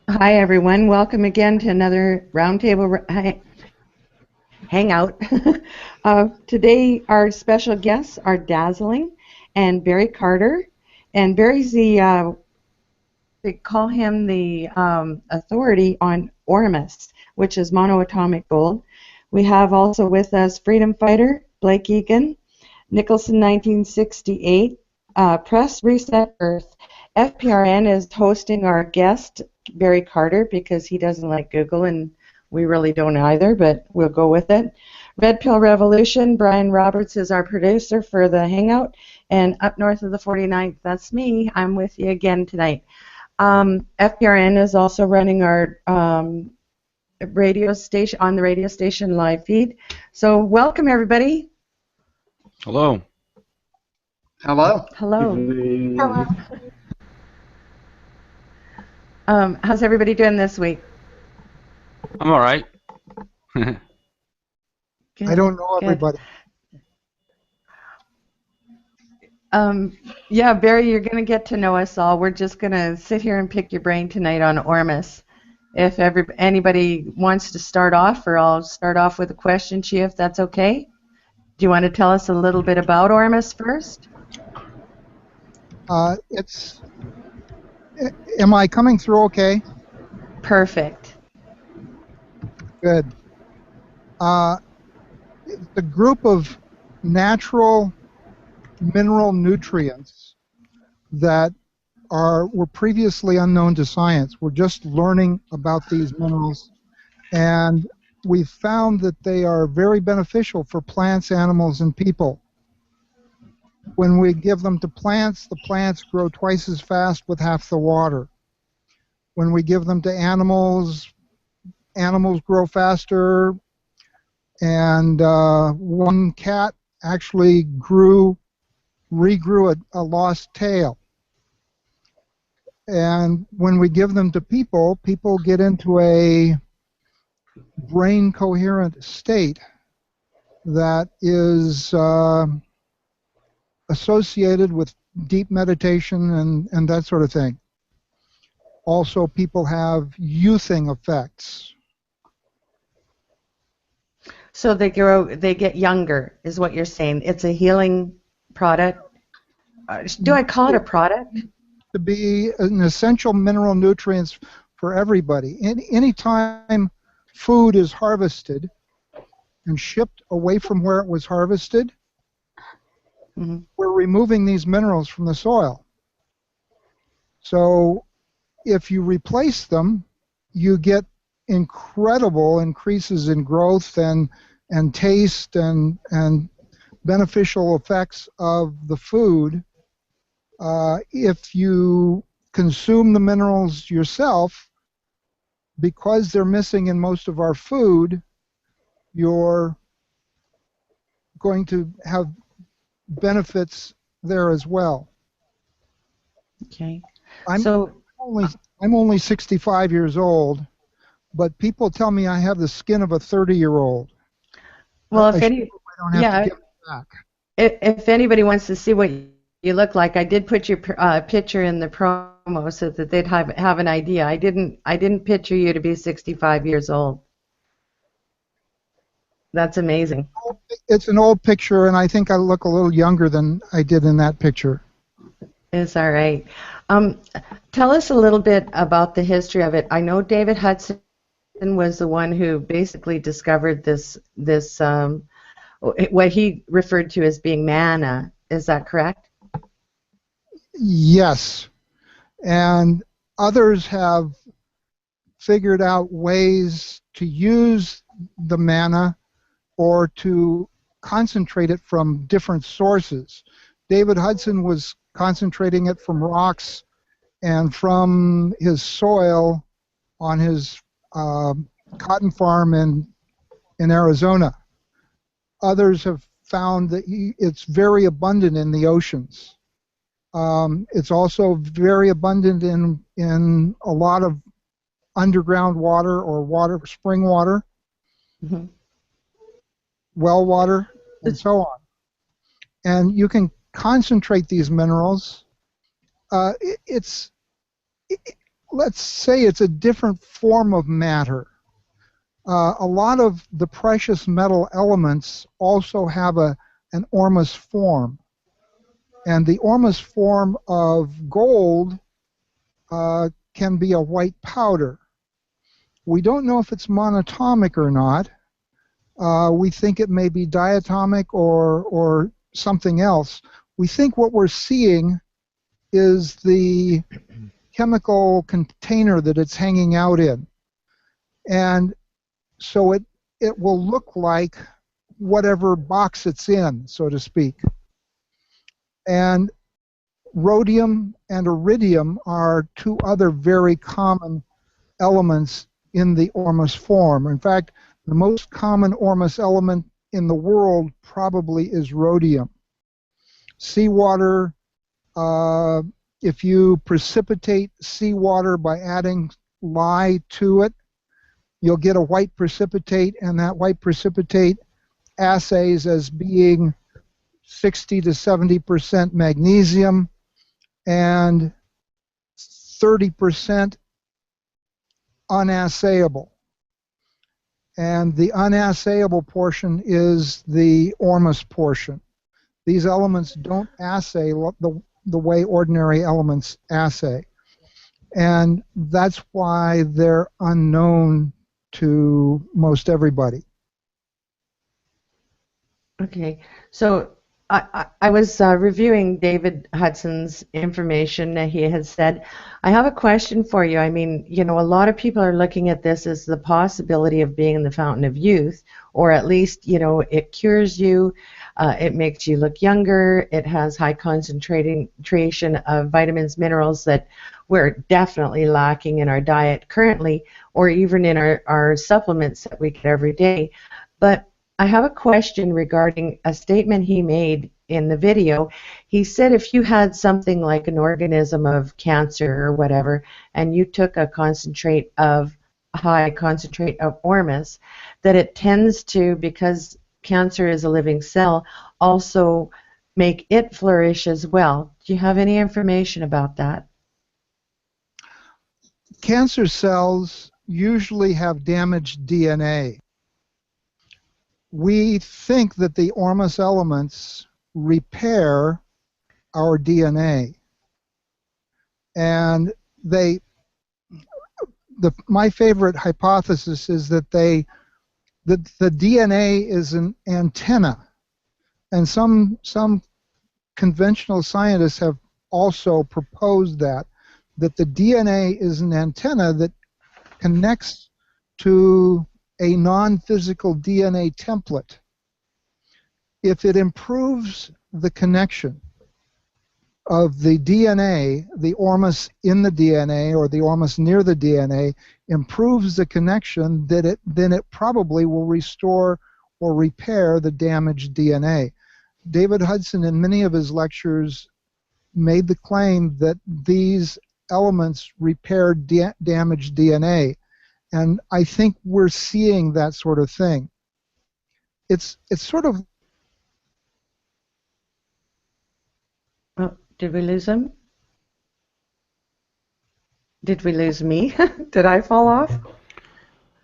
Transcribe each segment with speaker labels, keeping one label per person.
Speaker 1: Hi, everyone. Welcome again to another roundtable hangout. Today, our special guests are Dazzling and Barry Carter. And Barry's they call him the authority on Ormus, which is monoatomic gold. We have also with us freedom fighter Blake Egan, Nicholson 1968, Press Reset Earth. FPRN is hosting our guest, Barry Carter, because he doesn't like Google, and we really don't either, but we'll go with it. Red Pill Revolution, Brian Roberts is our producer for the Hangout, and up north of the 49th, that's me. I'm with you again tonight. FPRN is also running our radio station on the radio station live feed. So welcome, everybody.
Speaker 2: Hello.
Speaker 3: Hello.
Speaker 1: Hello. Hello. How's everybody doing this week?
Speaker 2: I'm all right.
Speaker 1: Good,
Speaker 3: I don't know
Speaker 1: good.
Speaker 3: everybody.
Speaker 1: Yeah, Barry, you're going to get to know us all. We're just going to sit here and pick your brain tonight on Ormus. If anybody wants to start off, or I'll start off with a question to you, if that's okay. Do you want to tell us a little bit about Ormus first?
Speaker 3: Am I coming through okay?
Speaker 1: Perfect.
Speaker 3: Good. It's a group of natural mineral nutrients that were previously unknown to science. We're just learning about these minerals, and we've found that they are very beneficial for plants, animals, and people. When we give them to plants, the plants grow twice as fast with half the water. When we give them to animals, animals grow faster, and one cat actually regrew a lost tail. And when we give them to people, people get into a brain coherent state that is associated with deep meditation and that sort of thing. Also, people have youthing effects.
Speaker 1: So they get younger, is what you're saying. It's a healing product. Do I call it a product?
Speaker 3: To be an essential mineral nutrients for everybody. Anytime food is harvested and shipped away from where it was harvested, we're removing these minerals from the soil. So if you replace them, you get incredible increases in growth and taste and beneficial effects of the food. If you consume the minerals yourself, because they're missing in most of our food, you're going to have benefits there as well.
Speaker 1: Okay.
Speaker 3: I'm only 65 years old, but people tell me I have the skin of a 30-year-old.
Speaker 1: Well,
Speaker 3: I don't have to give it back.
Speaker 1: If anybody wants to see what you look like, I did put your picture in the promo so that they'd have an idea. I didn't picture you to be 65 years old. That's amazing.
Speaker 3: It's an old picture, and I think I look a little younger than I did in that picture.
Speaker 1: It's all right. Tell us a little bit about the history of it. I know David Hudson was the one who basically discovered this what he referred to as being manna. Is that correct?
Speaker 3: Yes, and others have figured out ways to use the manna or to concentrate it from different sources. David Hudson was concentrating it from rocks and from his soil on his cotton farm in Arizona. Others have found that it's very abundant in the oceans. It's also very abundant in a lot of underground water or spring water, well water, and so on. And you can concentrate these minerals. let's say it's a different form of matter. A lot of the precious metal elements also have an Ormus form. And the Ormus form of gold can be a white powder. We don't know if it's monatomic or not. We think it may be diatomic or something else. We think what we're seeing is the chemical container that it's hanging out in. And so it will look like whatever box it's in, so to speak. And rhodium and iridium are two other very common elements in the Ormus form. In fact, the most common Ormus element in the world probably is rhodium. Seawater, if you precipitate seawater by adding lye to it, you'll get a white precipitate, and that white precipitate assays as being 60 to 70% magnesium and 30% unassayable. And the unassayable portion is the Ormus portion. These elements don't assay the way ordinary elements assay. And that's why they're unknown to most everybody.
Speaker 1: Okay, so I was reviewing David Hudson's information that he had said. I have a question for you. I mean, you know, a lot of people are looking at this as the possibility of being in the fountain of youth, or at least, you know, it cures you, it makes you look younger, it has high concentration of vitamins, minerals that we're definitely lacking in our diet currently, or even in our supplements that we get every day. But I have a question regarding a statement he made in the video. He said if you had something like an organism of cancer or whatever, and you took a high concentrate of Ormus, that it tends to, because cancer is a living cell, also make it flourish as well. Do you have any information about that?
Speaker 3: Cancer cells usually have damaged DNA. We think that the Ormus elements repair our DNA. And my favorite hypothesis is that the DNA is an antenna. And some conventional scientists have also proposed that the DNA is an antenna that connects to a non-physical DNA template. If it improves the connection of the DNA, the Ormus in the DNA or the Ormus near the DNA, improves the connection, then it probably will restore or repair the damaged DNA. David Hudson, in many of his lectures, made the claim that these elements repair damaged DNA. And I think we're seeing that sort of thing. It's sort of...
Speaker 1: Oh, did we lose him? Did we lose me? Did I fall off?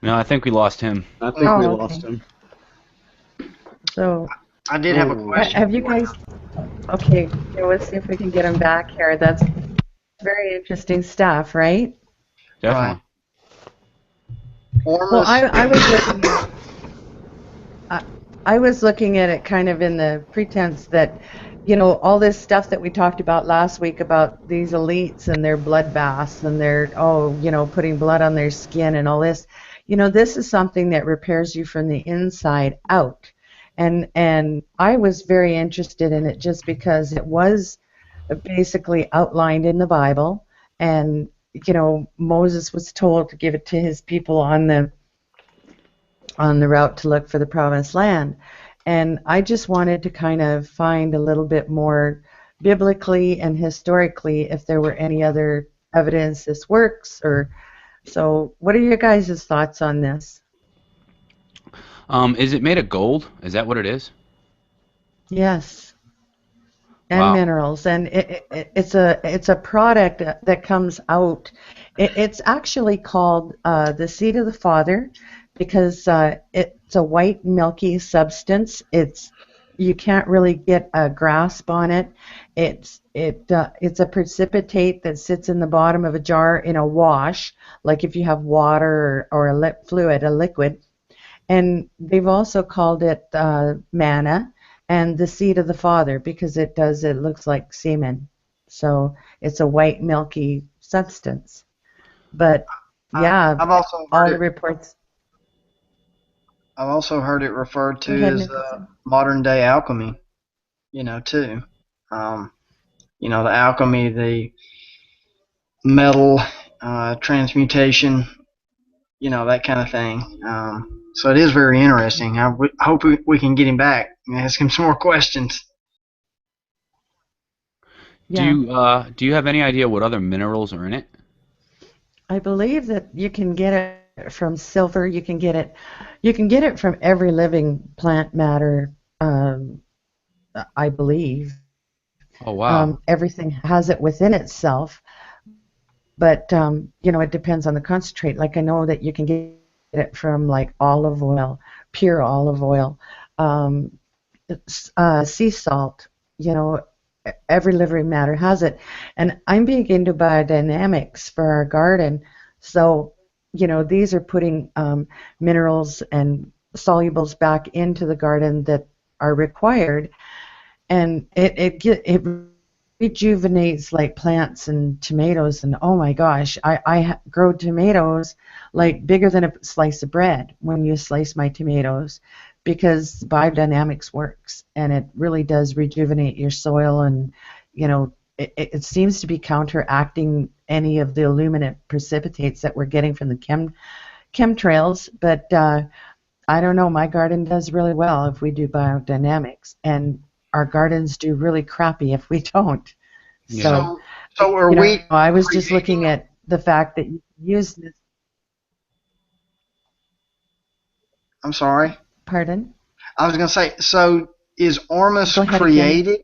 Speaker 2: No, I think we lost him.
Speaker 4: I think we lost him.
Speaker 1: So
Speaker 4: I did have a question.
Speaker 1: have you guys... Okay, let's see if we can get him back here. That's very interesting stuff, right?
Speaker 2: Definitely.
Speaker 4: Ormus.
Speaker 1: Well, I was looking at it kind of in the pretense that, you know, all this stuff that we talked about last week about these elites and their blood baths and their, you know, putting blood on their skin and all this. You know, this is something that repairs you from the inside out. And I was very interested in it just because it was basically outlined in the Bible, and you know, Moses was told to give it to his people on the route to look for the promised land. And I just wanted to kind of find a little bit more biblically and historically if there were any other evidence this works, or so. What are your guys' thoughts on this?
Speaker 2: Is it made of gold? Is that what it is?
Speaker 1: Yes. and
Speaker 2: Wow.
Speaker 1: minerals, and it's a product that comes out. It's actually called the seed of the Father because it's a white milky substance. You can't really get a grasp on it. It's a precipitate that sits in the bottom of a jar in a wash, like if you have water or a liquid. And they've also called it manna and the seed of the Father because it looks like semen. So it's a white milky substance. But yeah,
Speaker 4: I've also
Speaker 1: all
Speaker 4: heard
Speaker 1: the
Speaker 4: it.
Speaker 1: reports.
Speaker 4: I've also heard it referred
Speaker 1: Go
Speaker 4: to
Speaker 1: ahead,
Speaker 4: as
Speaker 1: Nicholson.
Speaker 4: modern day alchemy. Too. Um, the alchemy, the metal transmutation, that kind of thing. So it is very interesting. I hope we can get him back and ask him some more questions.
Speaker 1: Yeah,
Speaker 2: Do you have any idea what other minerals are in it?
Speaker 1: I believe that you can get it from silver. You can get it from every living plant matter. I believe
Speaker 2: Oh wow.
Speaker 1: everything has it within itself. But it depends on the concentrate. Like I know that you can get it from like olive oil, pure olive oil, um, sea salt. You know, every living matter has it. And I'm big into biodynamics for our garden, so these are putting minerals and solubles back into the garden that are required, and it rejuvenates like plants and tomatoes. And oh my gosh, I grow tomatoes like bigger than a slice of bread when you slice my tomatoes, because biodynamics works and it really does rejuvenate your soil. And it seems to be counteracting any of the aluminum precipitates that we're getting from the chemtrails. But I don't know. My garden does really well if we do biodynamics, and our gardens do really crappy if we don't.
Speaker 2: Yeah.
Speaker 1: So,
Speaker 4: So are we
Speaker 1: I was just
Speaker 4: creating?
Speaker 1: looking at the fact that you use this.
Speaker 4: I'm sorry.
Speaker 1: Pardon?
Speaker 4: I was going to say. So is Ormus
Speaker 1: Go ahead again.
Speaker 4: created?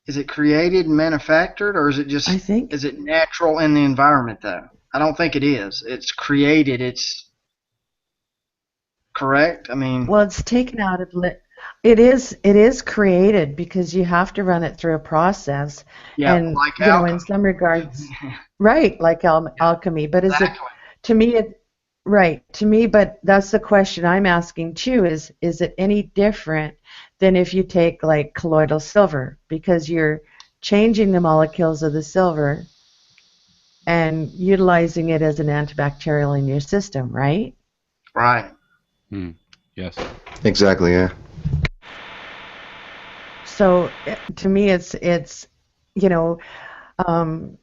Speaker 4: Is it created and manufactured, or
Speaker 1: I think.
Speaker 4: is it natural in the environment though? I don't think it is. It's created. It's correct. I mean,
Speaker 1: Well, it's taken out of it is created because you have to run it through a process,
Speaker 4: yeah,
Speaker 1: and
Speaker 4: like
Speaker 1: in
Speaker 4: alchemy.
Speaker 1: some regards, right, like alchemy. But is it,
Speaker 4: Exactly.
Speaker 1: to me, right, to me, but that's the question I'm asking too, is it any different than if you take like colloidal silver, because you're changing the molecules of the silver and utilizing it as an antibacterial in your system, right?
Speaker 4: Right.
Speaker 2: Hmm. Yes.
Speaker 5: Exactly, yeah.
Speaker 1: So to me, it's you know um,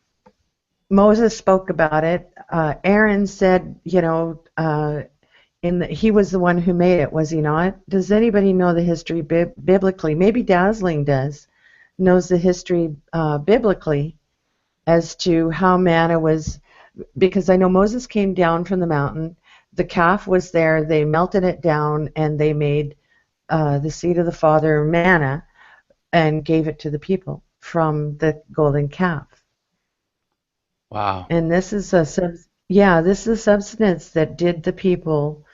Speaker 1: Moses spoke about it. Aaron said, he was the one who made it, was he not? Does anybody know the history biblically? Maybe Dazzling knows the history biblically as to how manna was, because I know Moses came down from the mountain. The calf was there. They melted it down and they made the seed of the Father manna and gave it to the people from the golden calf.
Speaker 2: Wow.
Speaker 1: And this is a substance that did the people,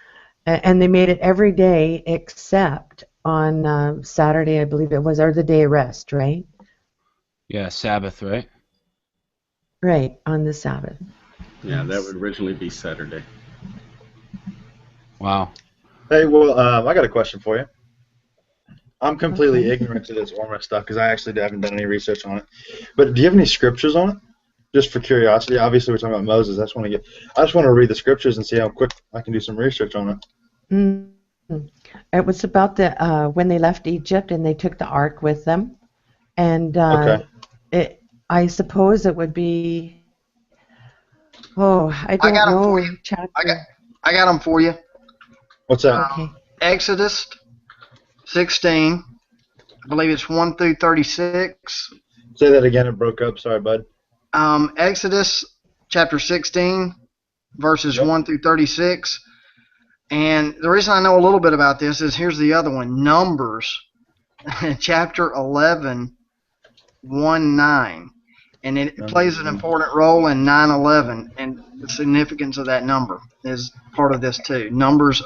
Speaker 1: and they made it every day except on Saturday, I believe it was, or the day of rest, right?
Speaker 2: Yeah, Sabbath, right?
Speaker 1: Right, on the Sabbath.
Speaker 6: Yeah, that
Speaker 1: Yes.
Speaker 6: would originally be Saturday.
Speaker 2: Wow.
Speaker 7: Hey, well, I got a question for you. I'm completely
Speaker 1: Okay.
Speaker 7: ignorant to this Ormus stuff because I actually haven't done any research on it. But do you have any scriptures on it? Just for curiosity. Obviously, we're talking about Moses. I just want to read the scriptures and see how quick I can do some research on it.
Speaker 1: Mm. It was about when they left Egypt and they took the ark with them, and
Speaker 7: Okay.
Speaker 1: I suppose it would be. Oh, I
Speaker 4: I
Speaker 1: don't
Speaker 4: got them for you.
Speaker 1: know
Speaker 4: I got
Speaker 1: chapter.
Speaker 4: I got them for you.
Speaker 7: What's that?
Speaker 1: Okay.
Speaker 4: Exodus 16. I believe it's 1 through 36.
Speaker 7: Say that again. It broke up. Sorry, bud.
Speaker 4: Exodus chapter 16, verses
Speaker 7: Yep.
Speaker 4: 1 through 36. And the reason I know a little bit about this is here's the other one, Numbers chapter 11, 1-9, and it plays an important role in 9/11, and the significance of that number is part of this too. Numbers,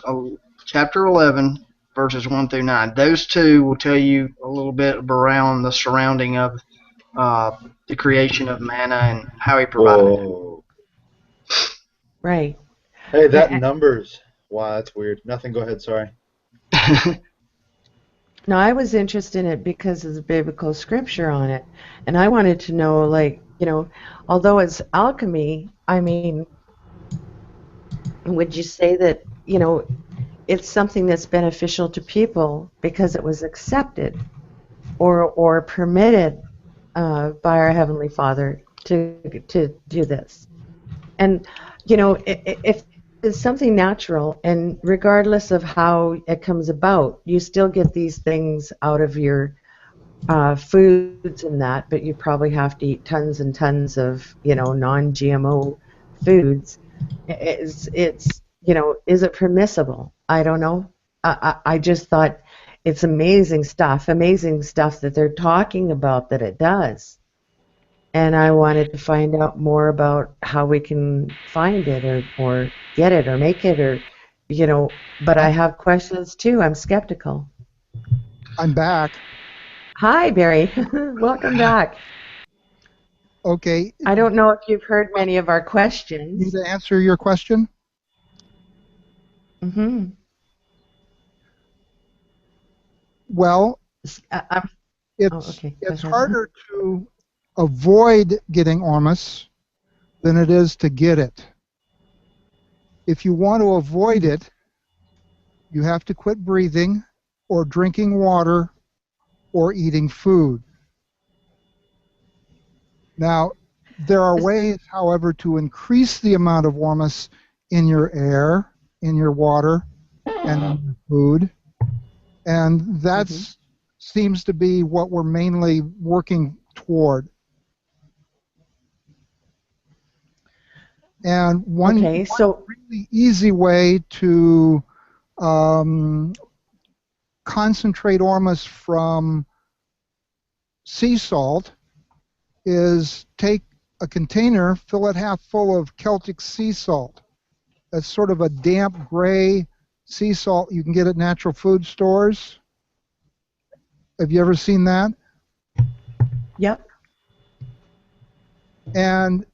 Speaker 4: chapter 11, verses 1 through 9. Those two will tell you a little bit around the surrounding of the creation of manna and how he provided it.
Speaker 7: Whoa.
Speaker 1: Right.
Speaker 7: Hey, that
Speaker 1: A-
Speaker 7: numbers. Wow, that's weird. Nothing. Go ahead. Sorry.
Speaker 1: No, I was interested in it because of the biblical scripture on it, and I wanted to know, like, although it's alchemy, I mean, would you say that, it's something that's beneficial to people because it was accepted or permitted by our Heavenly Father to do this? And if it's something natural, and regardless of how it comes about, you still get these things out of your foods and that, but you probably have to eat tons and tons of non-GMO foods. Is it permissible? I don't know. I just thought it's amazing stuff that they're talking about that it does. And I wanted to find out more about how we can find it or get it or make it but I have questions too. I'm skeptical.
Speaker 3: I'm back.
Speaker 1: Hi, Barry. Welcome back.
Speaker 3: Okay.
Speaker 1: I don't know if you've heard many of our
Speaker 3: Need
Speaker 1: questions.
Speaker 3: to answer your question?
Speaker 1: Mm-hmm.
Speaker 3: Well,
Speaker 1: It's okay. Go
Speaker 3: it's
Speaker 1: ahead.
Speaker 3: harder to avoid getting Ormus than it is to get it. If you want to avoid it, you have to quit breathing or drinking water or eating food. Now, there are ways, however, to increase the amount of Ormus in your air, in your water, and in your food. And that seems to be what we're mainly working toward. And one really easy way to concentrate Ormus from sea salt is take a container, fill it half full of Celtic sea salt. That's sort of a damp gray sea salt you can get at natural food stores. Have you ever seen that?
Speaker 1: Yep.
Speaker 3: And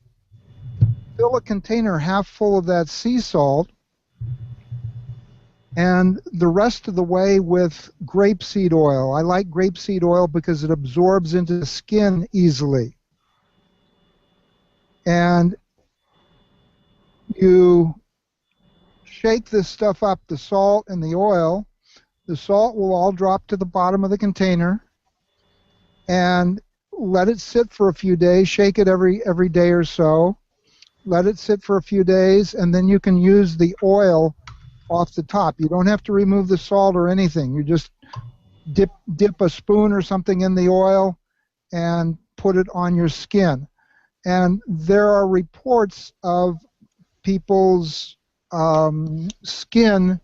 Speaker 3: fill a container half full of that sea salt, and the rest of the way with grapeseed oil. I like grapeseed oil because it absorbs into the skin easily. And you shake this stuff up, the salt and the oil. The salt will all drop to the bottom of the container, and let it sit for a few days. Shake it every day or so. Let it sit for a few days, and then you can use the oil off the top. You don't have to remove the salt or anything. You just dip a spoon or something in the oil and put it on your skin. And there are reports of people's skin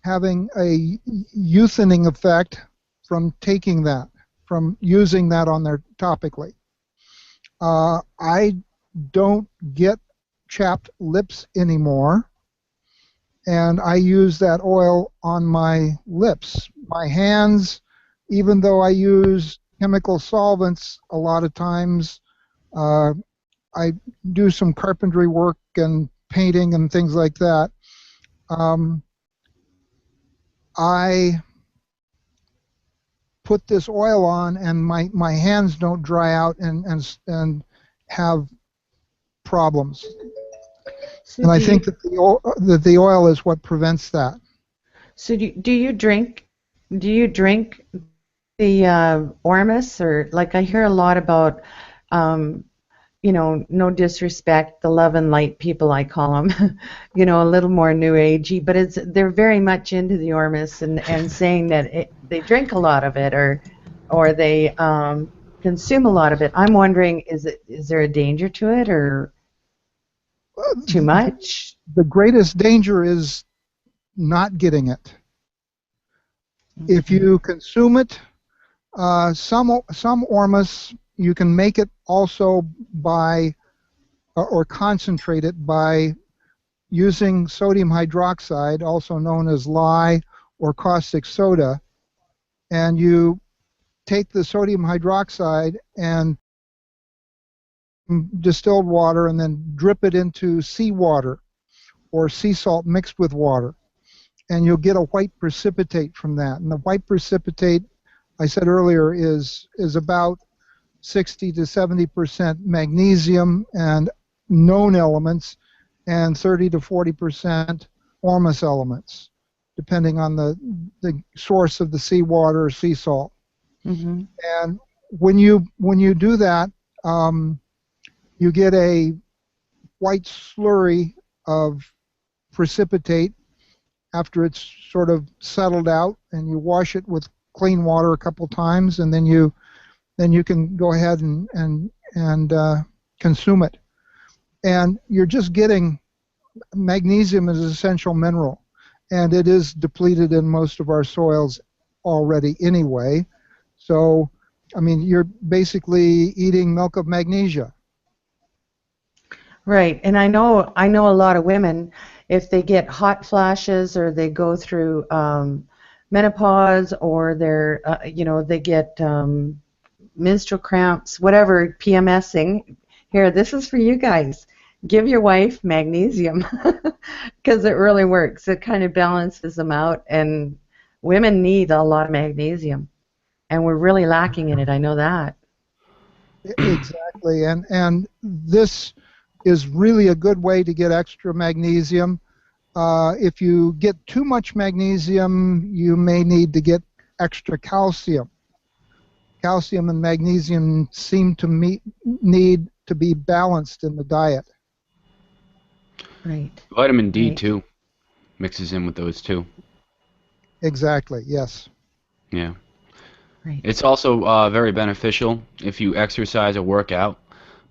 Speaker 3: having a youthening effect from taking that, from using that on their topically. I don't get chapped lips anymore, and I use that oil on my lips. My hands, even though I use chemical solvents a lot of times, I do some carpentry work and painting and things like that. I put this oil on, and my hands don't dry out and have problems.
Speaker 1: So
Speaker 3: and I think that the oil is what prevents that.
Speaker 1: So do you drink the Ormus, or like I hear a lot about no disrespect, the love and light people, I call them, a little more new agey, but they're very much into the Ormus and saying that they drink a lot of it or they consume a lot of it. I'm wondering, is there a danger to it or too much?
Speaker 3: The greatest danger is not getting it. If you consume it, Some Ormus, you can make it also by, or concentrate it by using sodium hydroxide, also known as lye or caustic soda, and you take the sodium hydroxide and distilled water and then drip it into seawater or sea salt mixed with water, and you'll get a white precipitate from that. And the white precipitate, I said earlier, is about 60 to 70% magnesium and known elements, and 30 to 40% Ormus elements, depending on the source of the seawater or sea salt.
Speaker 1: Mm-hmm.
Speaker 3: And when you do that, you get a white slurry of precipitate after it's sort of settled out, and you wash it with clean water a couple times, and then you can go ahead and consume it. And you're just getting magnesium as an essential mineral, and it is depleted in most of our soils already anyway. So, I mean, you're basically eating milk of magnesia.
Speaker 1: Right, and I know a lot of women, if they get hot flashes or they go through menopause, or they're they get menstrual cramps, whatever, PMSing. Here, this is for you guys. Give your wife magnesium because it really works. It kind of balances them out, and women need a lot of magnesium, and we're really lacking in it. I know that.
Speaker 3: Exactly, and this is really a good way to get extra magnesium. If you get too much magnesium, you may need to get extra calcium. Calcium and magnesium seem to need to be balanced in the diet.
Speaker 1: Right.
Speaker 2: Vitamin D
Speaker 1: Right.
Speaker 2: too mixes in with those too.
Speaker 3: Exactly, yes.
Speaker 2: Yeah.
Speaker 1: Right.
Speaker 2: It's also very beneficial if you exercise or work out.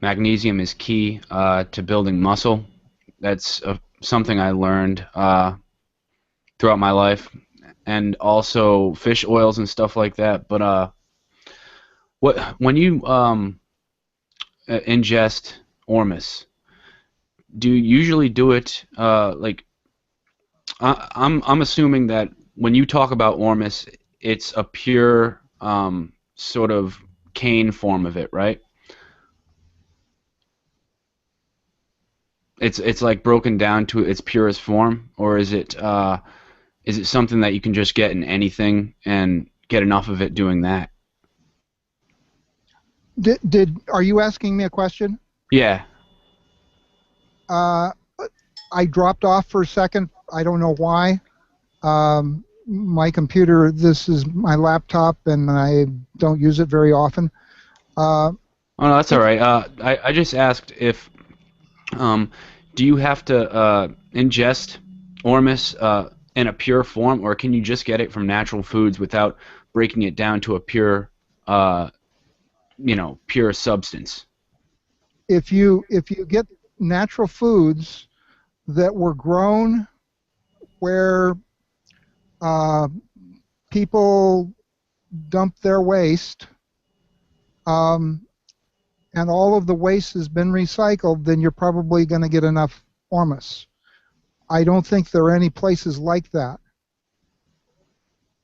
Speaker 2: Magnesium is key to building muscle. That's something I learned throughout my life, and also fish oils and stuff like that. But when you ingest Ormus, do you usually do it like I'm assuming that when you talk about Ormus, it's a pure sort of cane form of it, right? It's like broken down to its purest form, or is it something that you can just get in anything and get enough of it doing that?
Speaker 3: Are you asking me a question?
Speaker 2: Yeah.
Speaker 3: I dropped off for a second. I don't know why. My computer, this is my laptop, and I don't use it very often.
Speaker 2: Oh no, that's all right. I just asked if do you have to ingest Ormus in a pure form, or can you just get it from natural foods without breaking it down to a pure pure substance?
Speaker 3: If you get natural foods that were grown where people dump their waste, and all of the waste has been recycled, then you're probably going to get enough Ormus. I don't think there are any places like that.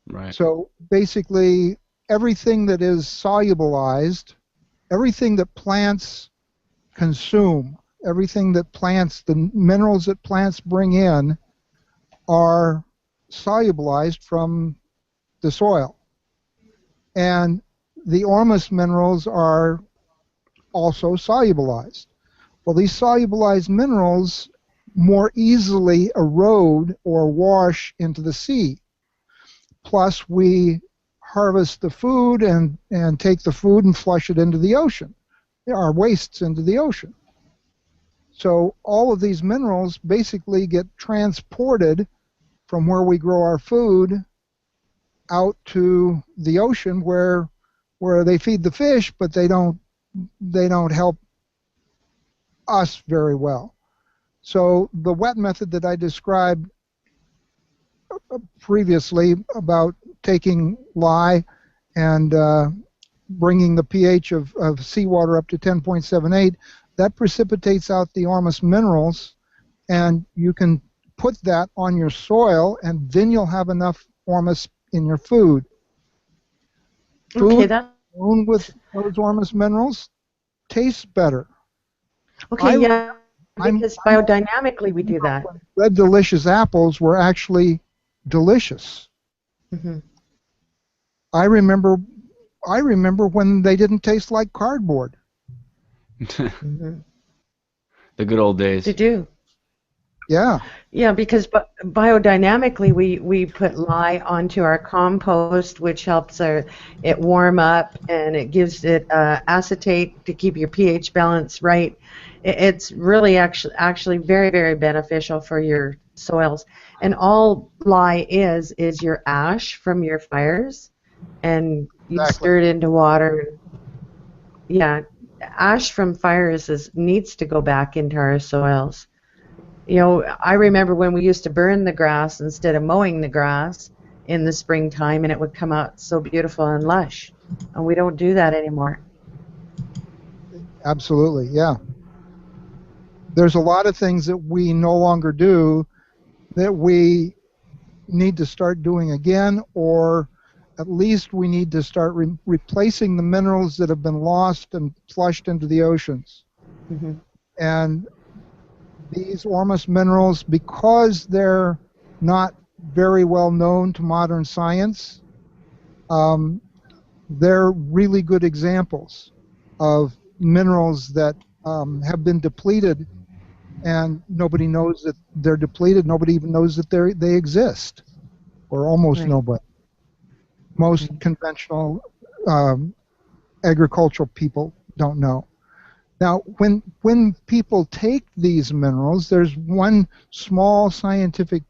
Speaker 2: Right.
Speaker 3: So basically, everything that is solubilized, everything that plants consume, everything that the minerals that plants bring in are solubilized from the soil. And the Ormus minerals are also solubilized. Well, these solubilized minerals more easily erode or wash into the sea. Plus, we harvest the food and take the food and flush it into the ocean, our wastes into the ocean. So all of these minerals basically get transported from where we grow our food out to the ocean where they feed the fish, but they don't help us very well. So the wet method that I described previously about taking lye and bringing the pH of seawater up to 10.78, that precipitates out the Ormus minerals, and you can put that on your soil, and then you'll have enough Ormus in your food.
Speaker 1: Okay,
Speaker 3: Food
Speaker 1: that.
Speaker 3: grown with those Ormus minerals tastes better.
Speaker 1: Okay,
Speaker 3: I,
Speaker 1: yeah,
Speaker 3: I'm,
Speaker 1: because biodynamically we do that.
Speaker 3: Red Delicious apples were actually delicious.
Speaker 1: Hmm.
Speaker 3: I remember when they didn't taste like cardboard.
Speaker 1: Hmm.
Speaker 2: The good old days.
Speaker 1: They do.
Speaker 3: Yeah,
Speaker 1: Yeah, because biodynamically we put lye onto our compost, which helps it warm up, and it gives it acetate to keep your pH balance right. It's really actually very, very beneficial for your soils. And all lye is your ash from your fires, and you
Speaker 3: exactly.
Speaker 1: stir it into water. Yeah, ash from fires needs to go back into our soils. You know, I remember when we used to burn the grass instead of mowing the grass in the springtime, and it would come out so beautiful and lush. And we don't do that anymore.
Speaker 3: Absolutely, yeah. There's a lot of things that we no longer do that we need to start doing again, or at least we need to start replacing the minerals that have been lost and flushed into the oceans.
Speaker 1: Hmm.
Speaker 3: And these Ormus minerals, because they're not very well known to modern science, they're really good examples of minerals that have been depleted, and nobody knows that they're depleted. Nobody even knows that they exist, or almost
Speaker 1: Right.
Speaker 3: nobody. Most
Speaker 1: Right.
Speaker 3: conventional agricultural people don't know. Now, when people take these minerals, there's one small scientific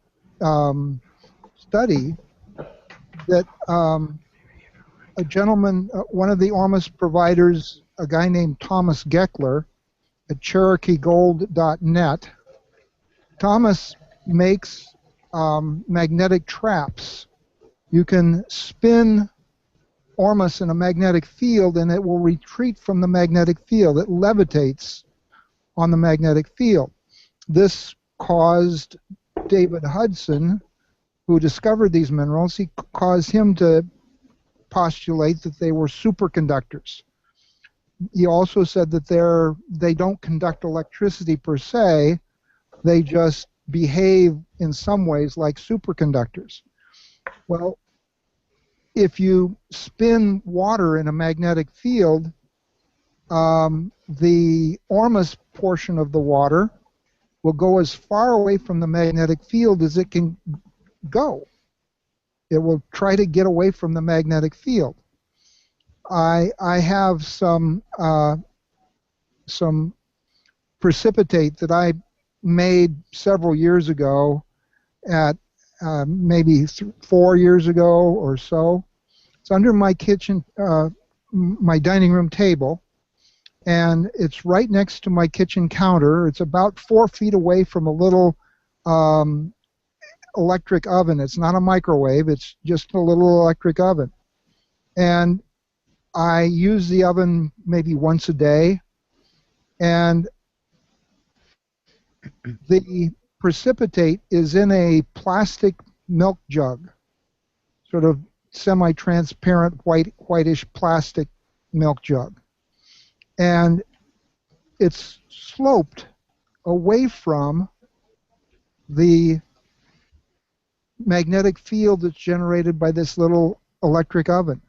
Speaker 3: study that a gentleman, one of the Ormus providers, a guy named Thomas Geckler at CherokeeGold.net, Thomas makes magnetic traps. You can spin Ormus in a magnetic field, and it will retreat from the magnetic field. It levitates on the magnetic field. This caused David Hudson, who discovered these minerals, he caused him to postulate that they were superconductors. He also said that they don't conduct electricity per se, they just behave in some ways like superconductors. Well, if you spin water in a magnetic field, the Ormus portion of the water will go as far away from the magnetic field as it can go. It will try to get away from the magnetic field. I have some precipitate that I made several years ago, at maybe 4 years ago or so. It's under my kitchen, my dining room table, and it's right next to my kitchen counter. It's about 4 feet away from a little electric oven. It's not a microwave, it's just a little electric oven. And I use the oven maybe once a day, and the precipitate is in a plastic milk jug, sort of semi-transparent whitish plastic milk jug. And it's sloped away from the magnetic field that's generated by this little electric oven.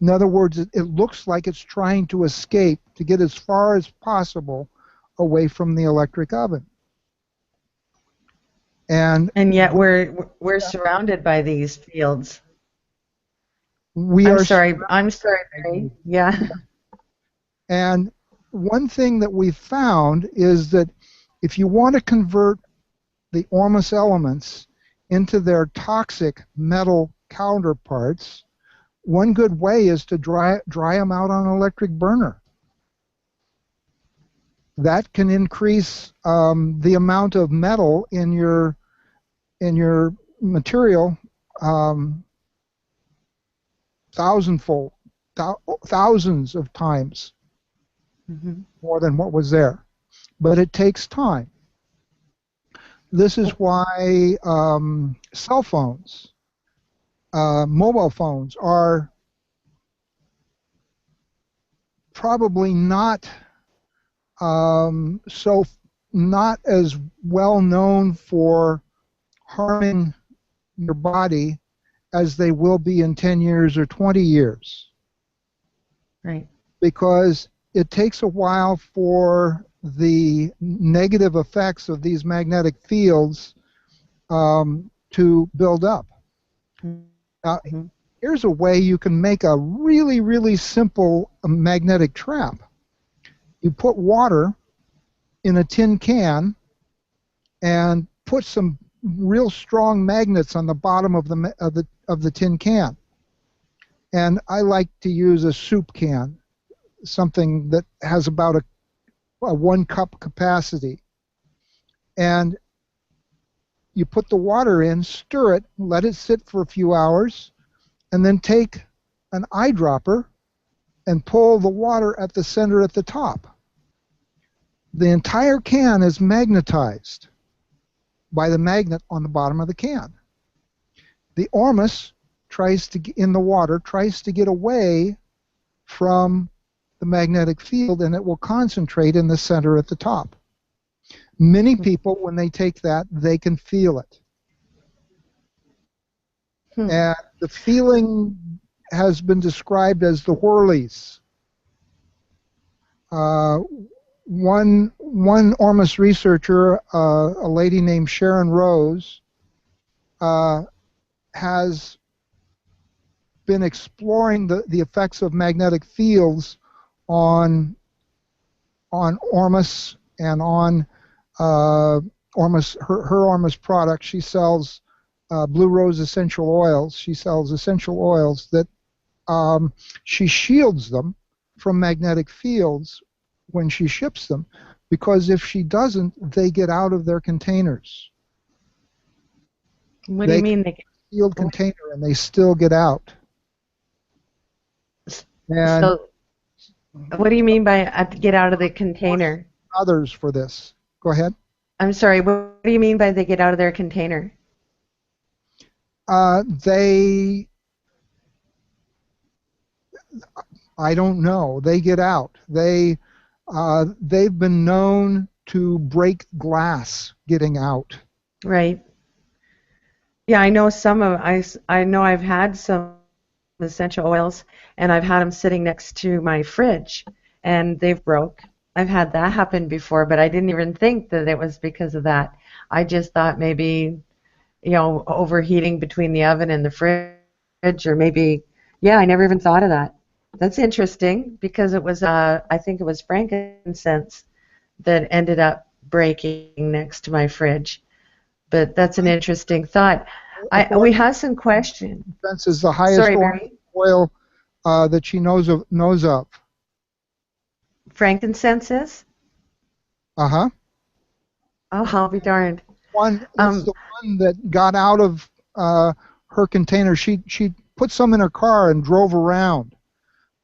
Speaker 3: In other words, it looks like it's trying to escape, to get as far as possible away from the electric oven. And
Speaker 1: yet we're surrounded by these fields.
Speaker 3: we
Speaker 1: I'm
Speaker 3: are
Speaker 1: sorry, Barry. Yeah.
Speaker 3: And one thing that we found is that if you want to convert the Ormus elements into their toxic metal counterparts, one good way is to dry them out on an electric burner. That can increase the amount of metal in your material thousandfold, thousands of times more than what was there. But it takes time. This is why cell phones, mobile phones, are probably not not as well known for harming your body as they will be in 10 years or 20 years.
Speaker 1: Right.
Speaker 3: Because it takes a while for the negative effects of these magnetic fields to build up. Now, here's a way you can make a really, really simple magnetic trap. You put water in a tin can and put some real strong magnets on the bottom of the tin can. And I like to use a soup can, something that has about a 1 cup capacity. And you put the water in, stir it, let it sit for a few hours, and then take an eyedropper and pull the water at the center at the top. The entire can is magnetized by the magnet on the bottom of the can. The Ormus tries to get in the water, tries to get away from the magnetic field, and it will concentrate in the center at the top. Many people, when they take that, they can feel it. And the feeling has been described as the whirlies. One Ormus researcher, a lady named Sharon Rose, has been exploring the effects of magnetic fields on Ormus and on Ormus, her Ormus product. She sells Blue Rose essential oils. She sells essential oils that she shields them from magnetic fields when she ships them, because if she doesn't, they get out of their containers.
Speaker 1: What do you mean?
Speaker 3: They sealed container and they still get out. And
Speaker 1: so, what do you mean by get out of the container?
Speaker 3: Others for this. Go ahead.
Speaker 1: I'm sorry. What do you mean by they get out of their container?
Speaker 3: I don't know. They get out. They've been known to break glass getting out.
Speaker 1: Right. Yeah, I know I know I've had some essential oils, and I've had them sitting next to my fridge, and they've broke. I've had that happen before, but I didn't even think that it was because of that. I just thought maybe, overheating between the oven and the fridge, or maybe, I never even thought of that. That's interesting, because it was, I think it was frankincense that ended up breaking next to my fridge. But that's an interesting thought. We have some questions.
Speaker 3: Frankincense is the highest oil that she knows of.
Speaker 1: Frankincense is?
Speaker 3: Uh-huh.
Speaker 1: Oh, I'll be darned.
Speaker 3: That's the one that got out of her container. She put some in her car and drove around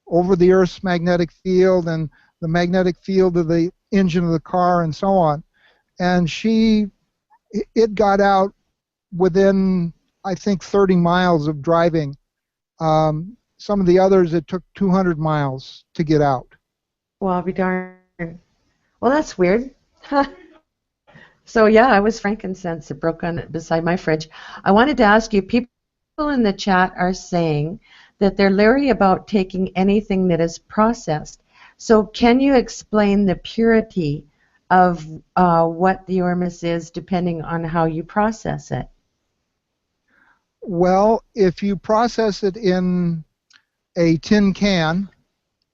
Speaker 3: over the Earth's magnetic field and the magnetic field of the engine of the car and so on. And it got out within, I think, 30 miles of driving. Some of the others, it took 200 miles to get out.
Speaker 1: Well, I'll be darned. Well, that's weird. So, yeah, it was frankincense that broke on beside my fridge. I wanted to ask you, people in the chat are saying that they're leery about taking anything that is processed. So can you explain the purity of what the Ormus is depending on how you process it?
Speaker 3: Well, if you process it in a tin can,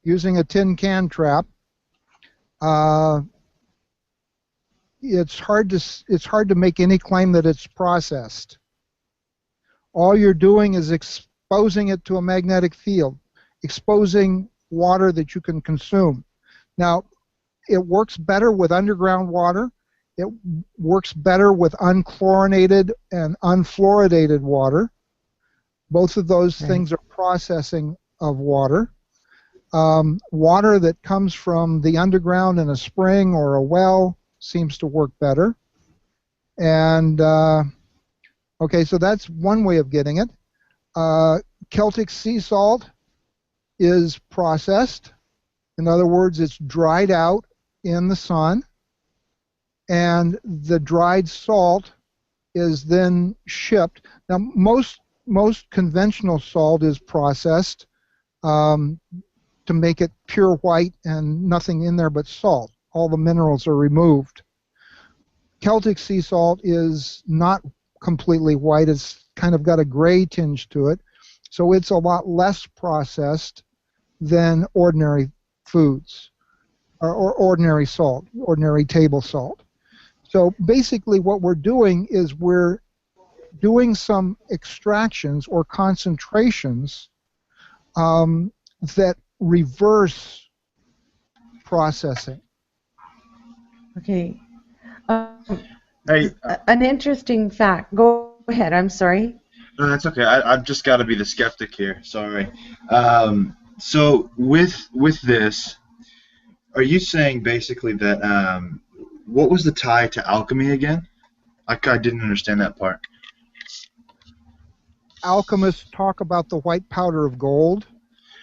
Speaker 3: using a tin can trap, it's hard to make any claim that it's processed. All you're doing is exposing it to a magnetic field, exposing water that you can consume. Now, it works better with underground water. It works better with unchlorinated and unfluoridated water. Both of those things are processing of water. Water that comes from the underground in a spring or a well seems to work better. And okay, so that's one way of getting it. Celtic sea salt is processed. In other words, it's dried out in the sun, and the dried salt is then shipped. Now, most conventional salt is processed to make it pure white and nothing in there but salt. All the minerals are removed. Celtic sea salt is not completely white. It's kind of got a gray tinge to it, so it's a lot less processed than ordinary foods or ordinary salt, ordinary table salt. So basically what we're doing is we're doing some extractions or concentrations that reverse processing.
Speaker 1: Okay.
Speaker 7: Hey,
Speaker 1: An interesting fact. Go ahead. I'm sorry.
Speaker 7: no, that's okay. I've just got to be the skeptic here. Sorry. So with this, are you saying basically that what was the tie to alchemy again? I didn't understand that part.
Speaker 3: Alchemists talk about the white powder of gold.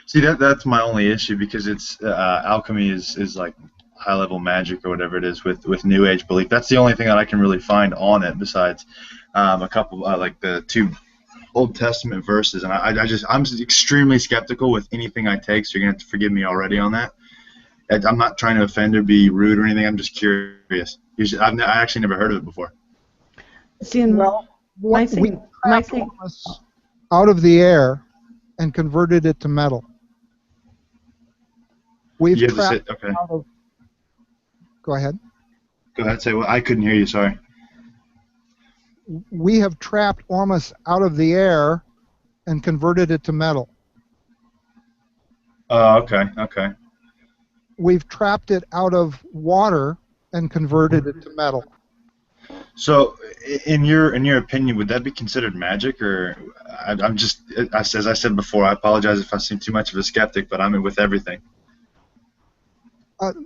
Speaker 7: See, that's my only issue, because it's alchemy is like high level magic or whatever it is with New Age belief. That's the only thing that I can really find on it, besides a couple like the 2 Old Testament verses, and I'm extremely skeptical with anything I take. So you're gonna have to forgive me already on that. I'm not trying to offend or be rude or anything. I'm just curious. I actually never heard of it before.
Speaker 1: See,
Speaker 3: Well,
Speaker 1: my
Speaker 3: we
Speaker 1: thing, my
Speaker 3: trapped
Speaker 1: thing.
Speaker 3: Ormus out of the air and converted it to metal. We've
Speaker 7: You have to say,
Speaker 3: trapped
Speaker 7: okay.
Speaker 3: out of. Go ahead.
Speaker 7: Go ahead. Say. Well, I couldn't hear you. Sorry.
Speaker 3: We have trapped Ormus out of the air and converted it to metal.
Speaker 7: Oh, okay. Okay.
Speaker 3: We've trapped it out of water and converted it to metal.
Speaker 7: So, in your opinion, would that be considered magic, or I'm just, as I said before, I apologize if I seem too much of a skeptic, but I'm in with everything.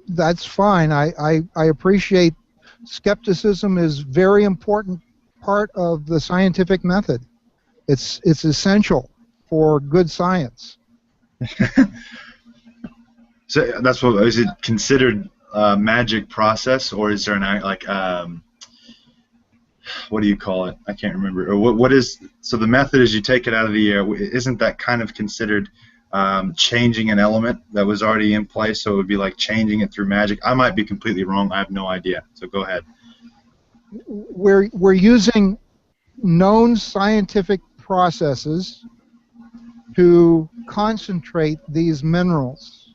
Speaker 3: That's fine. I appreciate skepticism is very important part of the scientific method. It's essential for good science.
Speaker 7: So that's what, is it considered magic process, or is there an what do you call it? I can't remember. Or what is, so the method is you take it out of the air. Isn't that kind of considered changing an element that was already in place? So it would be like changing it through magic. I might be completely wrong. I have no idea. So go ahead.
Speaker 3: We're using known scientific processes to concentrate these minerals.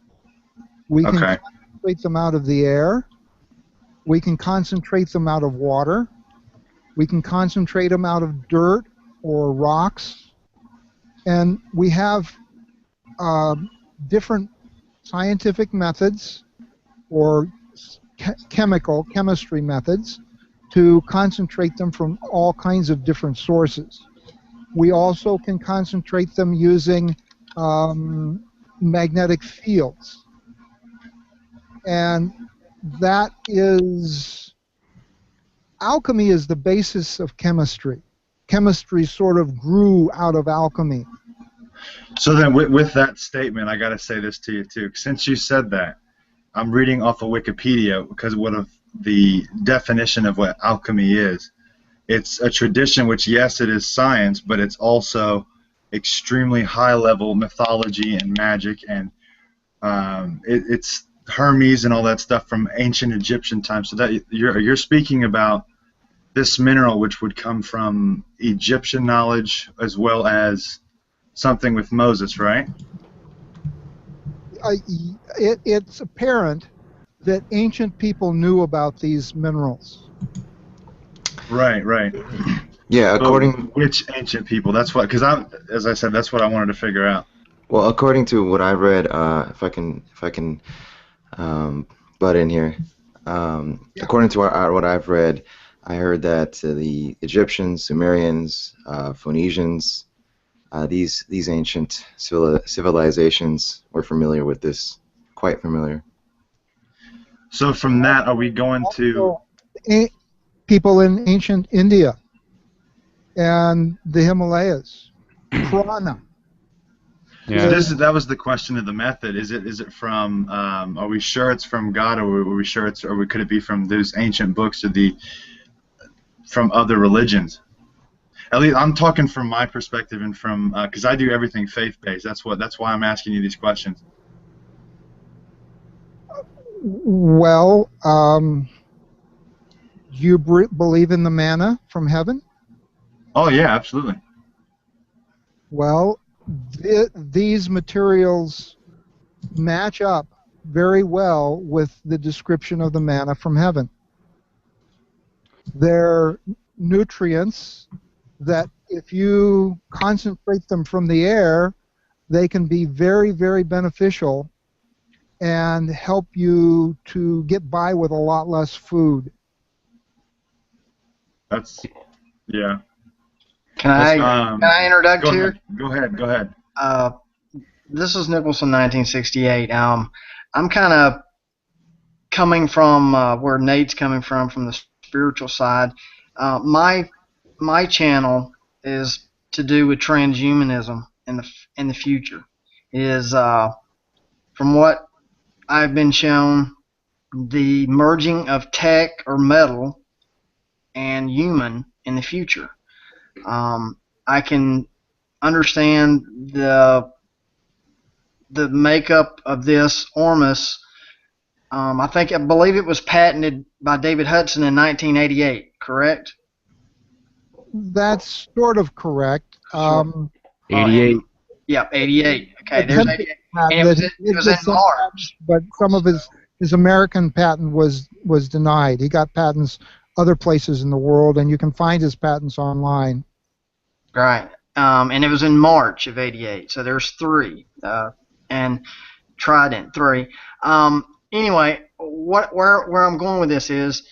Speaker 3: We can
Speaker 7: Okay.
Speaker 3: concentrate them out of the air. We can concentrate them out of water. We can concentrate them out of dirt or rocks. And we have different scientific methods or chemistry methods to concentrate them from all kinds of different sources. We also can concentrate them using magnetic fields. And that is, alchemy is the basis of chemistry. Chemistry sort of grew out of alchemy.
Speaker 7: So then with that statement, I got to say this to you too. Since you said that, I'm reading off of Wikipedia because what of the definition of what alchemy is. It's a tradition which, yes, it is science, but it's also extremely high-level mythology and magic, and it's Hermes and all that stuff from ancient Egyptian times. So that you're speaking about this mineral, which would come from Egyptian knowledge as well as something with Moses, right?
Speaker 3: It's apparent that ancient people knew about these minerals.
Speaker 7: Right, right.
Speaker 5: Yeah,
Speaker 7: So
Speaker 5: according
Speaker 7: which ancient people? That's what, because as I said, that's what I wanted to figure out.
Speaker 5: well, according to what I read, if I can butt in here. According to what I've read, I heard that the Egyptians, Sumerians, Phoenicians, these ancient civilizations were familiar with this, quite familiar.
Speaker 7: So from that, are we going to?
Speaker 3: Also, people in ancient India and the Himalayas, prana.
Speaker 2: Yeah.
Speaker 7: So that was the question of the method. Is it from? Are we sure it's from God, or are we sure it's, or could it be from those ancient books, or from other religions? At least I'm talking from my perspective and from because I do everything faith-based. That's why I'm asking you these questions.
Speaker 3: Well, do you believe in the manna from heaven?
Speaker 7: Oh yeah, absolutely.
Speaker 3: Well, these materials match up very well with the description of the manna from heaven. They're nutrients that if you concentrate them from the air, they can be very, very beneficial and help you to get by with a lot less food.
Speaker 7: That's yeah.
Speaker 4: Can I interject here?
Speaker 7: Go ahead.
Speaker 4: This is Nicholson, 1968. I'm kind of coming from where Nate's coming from the spiritual side. My channel is to do with transhumanism in the future. Is from what I've been shown, the merging of tech or metal and human in the future. I can understand the makeup of this Ormus. I believe it was patented by David Hudson in 1988, correct?
Speaker 3: That's sort of correct.
Speaker 2: 88.
Speaker 4: Yeah, 88. Okay, there's 88. And it was in March.
Speaker 3: But some of his American patent was denied. He got patents other places in the world, and you can find his patents online.
Speaker 4: Right. And it was in March of 88. So there's 3. And Trident 3. Anyway, where I'm going with this is,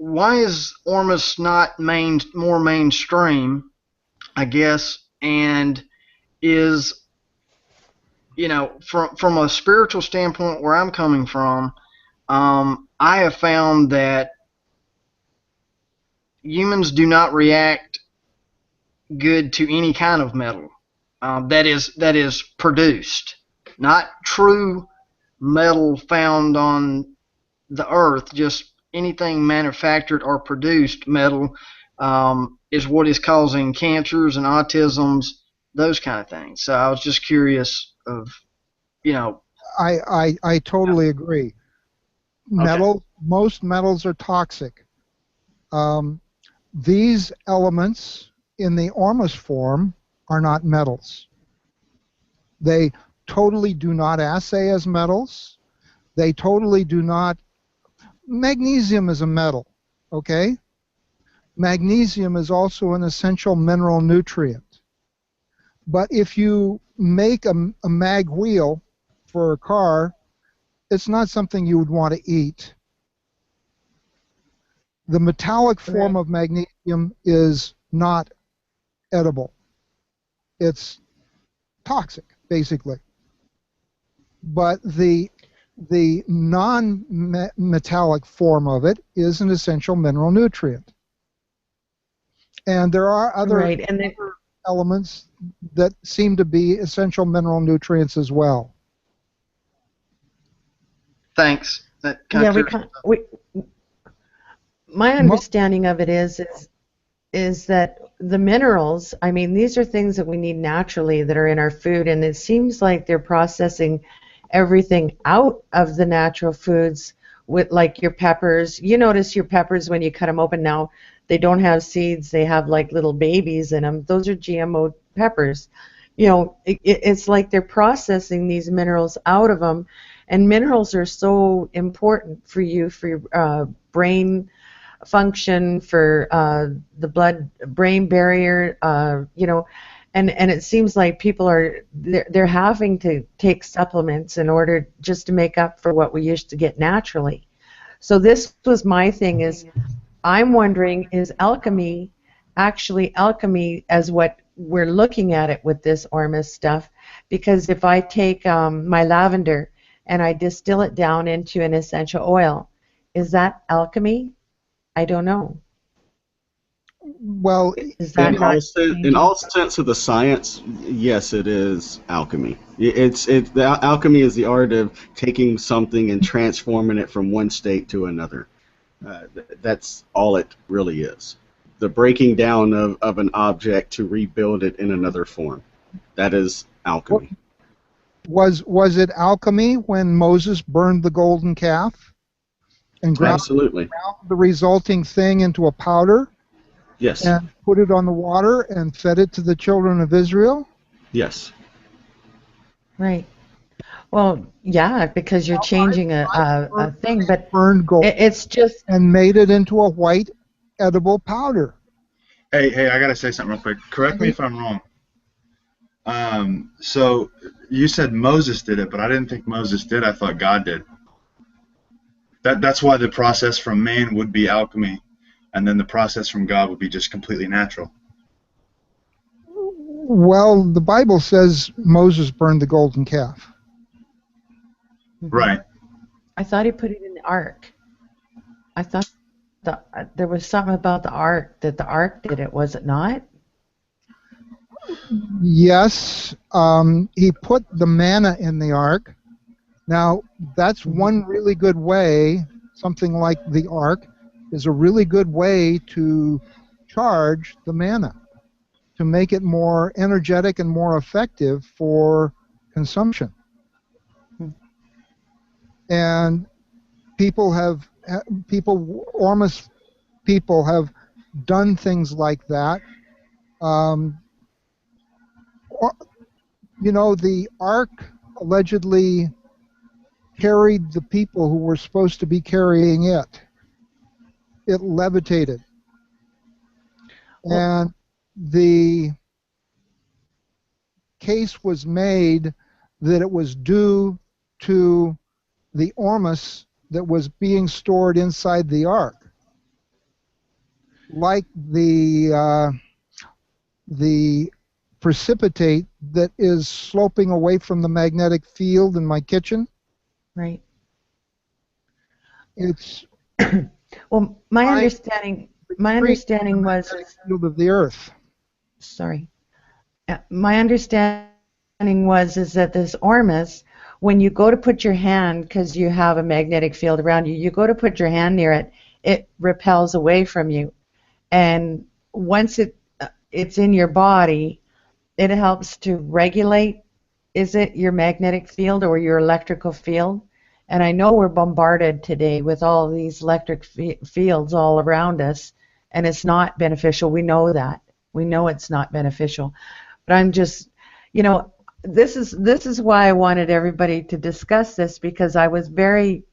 Speaker 4: why is Ormus not more mainstream, I guess, and is, from a spiritual standpoint where I'm coming from, I have found that humans do not react good to any kind of metal that is produced. Not true metal found on the earth, just anything manufactured or produced metal is what is causing cancers and autisms, those kind of things. So I was just curious of,
Speaker 3: I totally agree. Most metals are toxic. These elements in the Ormus form are not metals. They totally do not assay as metals. They totally do not. Magnesium is a metal, okay? Magnesium is also an essential mineral nutrient. But if you make a mag wheel for a car, it's not something you would want to eat. The metallic form of magnesium is not edible. It's toxic, basically. But the non-metallic form of it is an essential mineral nutrient. And there are other elements that seem to be essential mineral nutrients as well.
Speaker 4: Thanks.
Speaker 1: My understanding of it is that the minerals, I mean, these are things that we need naturally that are in our food, and it seems like they're processing everything out of the natural foods with, like, your peppers. You notice your peppers when you cut them open now, they don't have seeds, they have like little babies in them. Those are GMO peppers. It's like they're processing these minerals out of them, and minerals are so important for you, for your brain function, for the blood-brain barrier, and it seems like people they're having to take supplements in order just to make up for what we used to get naturally. So this was my thing, is I'm wondering, is alchemy actually alchemy as what we're looking at it with this Ormus stuff, because if I take my lavender and I distill it down into an essential oil, is that alchemy? I don't know.
Speaker 3: Well,
Speaker 1: Is that not
Speaker 8: In
Speaker 1: changing?
Speaker 8: all sense of the science, yes, it is alchemy. Alchemy is the art of taking something and transforming it from one state to another. That's all it really is. The breaking down of an object to rebuild it in another form. That is alchemy.
Speaker 3: was it alchemy when Moses burned the golden calf and ground
Speaker 8: Absolutely.
Speaker 3: the resulting thing into a powder
Speaker 8: Yes.
Speaker 3: and put it on the water and fed it to the children of Israel?
Speaker 8: Yes.
Speaker 1: Right. Well, yeah, because you're changing a thing, but
Speaker 3: Burned gold
Speaker 1: it's just,
Speaker 3: and made it into a white edible powder.
Speaker 7: Hey, I gotta say something real quick. Correct me if I'm wrong. So you said Moses did it, but I didn't think Moses did. I thought God did. That's why the process from man would be alchemy, and then the process from God would be just completely natural.
Speaker 3: Well, the Bible says Moses burned the golden calf.
Speaker 7: Right.
Speaker 1: I thought he put it in the ark. I thought there was something about the ark, that the ark did it, was it not?
Speaker 3: Yes, he put the manna in the ark. Now, that's one really good way. Something like the ark is a really good way to charge the manna, to make it more energetic and more effective for consumption. And Ormus people have done things like that. You know, the ark allegedly carried the people who were supposed to be carrying it. It levitated. And the case was made that it was due to the Ormus that was being stored inside the ark. Like the precipitate that is sloping away from the magnetic field in my kitchen.
Speaker 1: Right.
Speaker 3: It's
Speaker 1: well, my understanding was
Speaker 3: field of the earth.
Speaker 1: Sorry. My understanding is that this Ormus, when you go to put your hand, because you have a magnetic field around you, you go to put your hand near it, it repels away from you. And once it's in your body, it helps to regulate, is it your magnetic field or your electrical field? And I know we're bombarded today with all these electric fields all around us, and it's not beneficial. We know that. We know it's not beneficial. But I'm just, you know, this is why I wanted everybody to discuss this, because I was very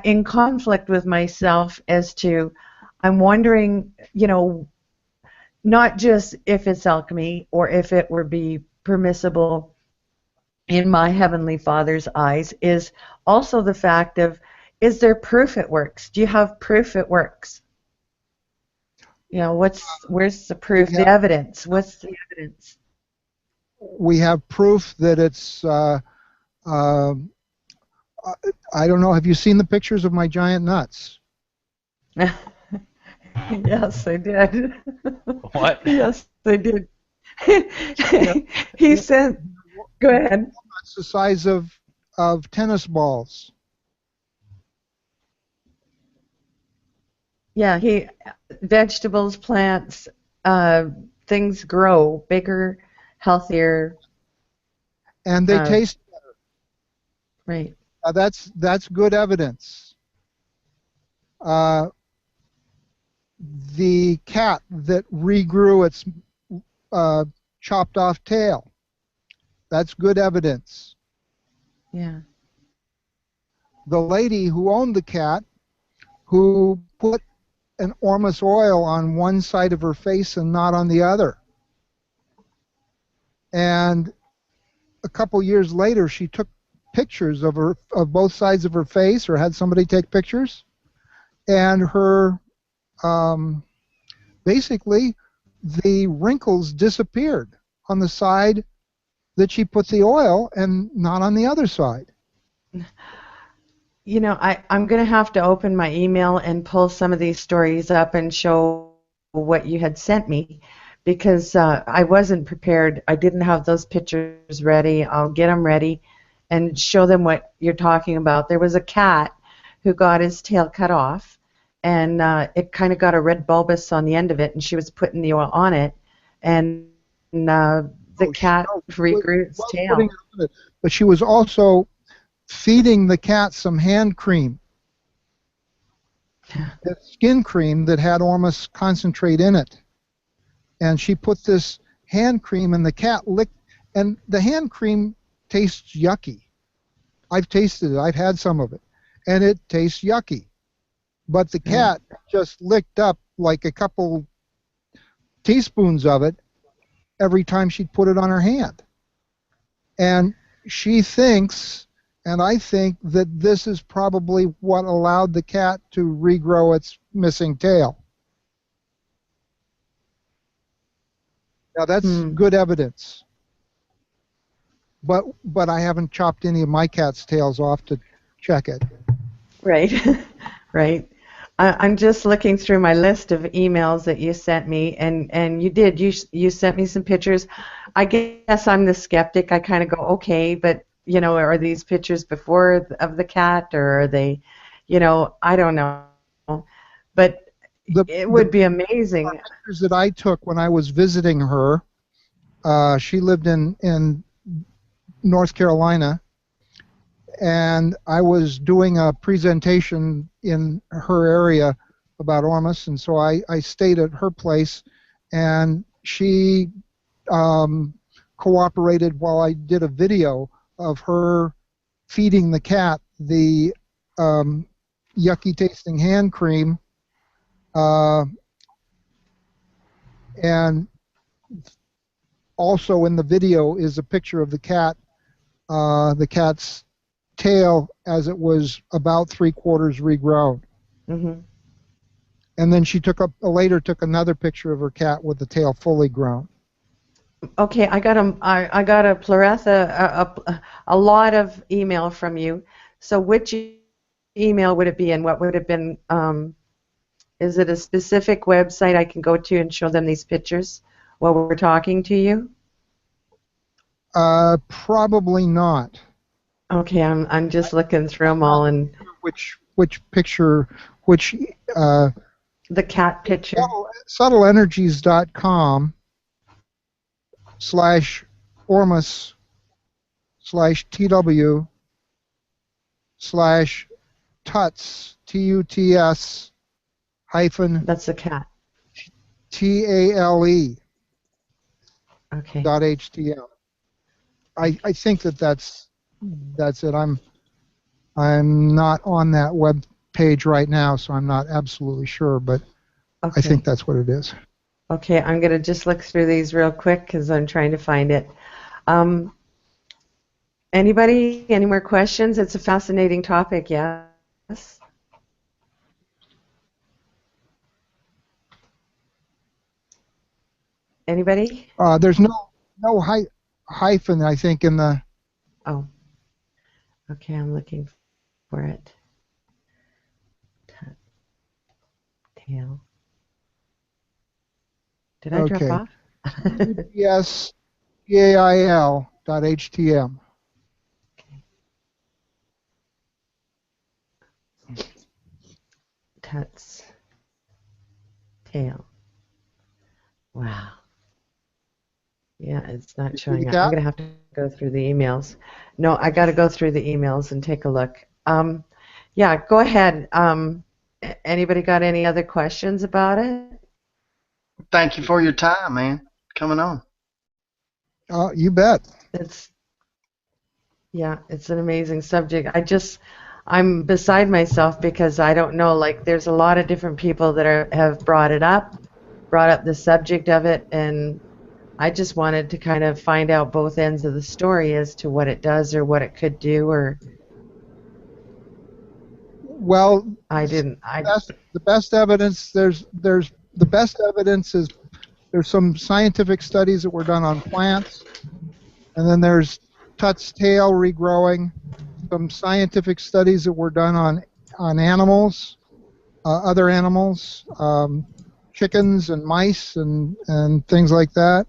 Speaker 1: in conflict with myself as to, I'm wondering, you know, not just if it's alchemy or if it would be permissible in my Heavenly Father's eyes, is also the fact of, is there proof it works? Do you have proof it works? You know, where's the proof, the evidence? What's the evidence?
Speaker 3: We have proof that it's, I don't know, have you seen the pictures of my giant nuts?
Speaker 1: Yes, I did.
Speaker 2: What?
Speaker 1: Yes, I did. He said, go ahead.
Speaker 3: It's the size of tennis balls.
Speaker 1: Yeah, vegetables, plants, things grow bigger, healthier.
Speaker 3: And they taste better.
Speaker 1: Right.
Speaker 3: That's good evidence. The cat that regrew its chopped off tail, that's good evidence.
Speaker 1: Yeah.
Speaker 3: The lady who owned the cat, who put an Ormus oil on one side of her face and not on the other. And a couple years later, she took pictures of both sides of her face, or had somebody take pictures, and the basically the wrinkles disappeared on the side that she put the oil and not on the other side.
Speaker 1: You know, I'm going to have to open my email and pull some of these stories up and show what you had sent me, because I wasn't prepared. I didn't have those pictures ready. I'll get them ready and show them what you're talking about. There was a cat who got his tail cut off, and it kind of got a red bulbous on the end of it, and she was putting the oil on it, and the cat regrew its tail.
Speaker 3: But she was also feeding the cat some hand cream, skin cream that had Ormus concentrate in it. And she put this hand cream, and the cat licked, and the hand cream tastes yucky. I've tasted it. I've had some of it, and it tastes yucky. But the cat just licked up like a couple teaspoons of it every time she'd put it on her hand. And she thinks, and I think, that this is probably what allowed the cat to regrow its missing tail. Now that's good evidence. But I haven't chopped any of my cat's tails off to check it.
Speaker 1: Right, right. I'm just looking through my list of emails that you sent me, and you sent me some pictures. I guess I'm the skeptic. I kind of go, okay, but you know, are these pictures before of the cat, or are they, you know, I don't know. But it would be amazing.
Speaker 3: The pictures that I took when I was visiting her, she lived in North Carolina, and I was doing a presentation in her area about Ormus, and so I stayed at her place, and she cooperated while I did a video of her feeding the cat the yucky tasting hand cream, and also in the video is a picture of the cat's tail as it was about 3/4 regrown.
Speaker 1: Mm-hmm.
Speaker 3: And then she later took another picture of her cat with the tail fully grown.
Speaker 1: Okay, I got a plethora, a lot of email from you. So which email would it be, and what would have been? Is it a specific website I can go to and show them these pictures while we're talking to you?
Speaker 3: Probably not.
Speaker 1: Okay, I'm just looking through them all, and
Speaker 3: which picture,
Speaker 1: the cat picture.
Speaker 3: subtlenergies.com/ormus/tw/tuts TUTS hyphen
Speaker 1: That's the cat.
Speaker 3: TALE
Speaker 1: Okay.
Speaker 3: .htm. I think that's it. I'm not on that web page right now, so I'm not absolutely sure, but
Speaker 1: Okay.
Speaker 3: I think that's what it is.
Speaker 1: Okay, I'm going to just look through these real quick because I'm trying to find it. Anybody? Any more questions? It's a fascinating topic, yes? Anybody?
Speaker 3: There's no hyphen, I think, in the...
Speaker 1: Oh. Okay, I'm looking for it. Tail. Did I drop off?
Speaker 3: Yes, PAIL.htm.
Speaker 1: Okay. Tuts. Tail. Wow. Yeah, it's not showing up. I'm going to have to go through the emails. No, I got to go through the emails and take a look. Yeah, go ahead. Anybody got any other questions about it?
Speaker 4: Thank you for your time, man. Coming on.
Speaker 3: You bet.
Speaker 1: It's an amazing subject. I'm beside myself because I don't know, like there's a lot of different people that have brought up the subject of it, and I just wanted to kind of find out both ends of the story as to what it does or what it could do, or
Speaker 3: well,
Speaker 1: I didn't.
Speaker 3: The best evidence, there's the best evidence is there's some scientific studies that were done on plants, and then there's Tut's tail regrowing, some scientific studies that were done on animals, other animals, chickens and mice and things like that,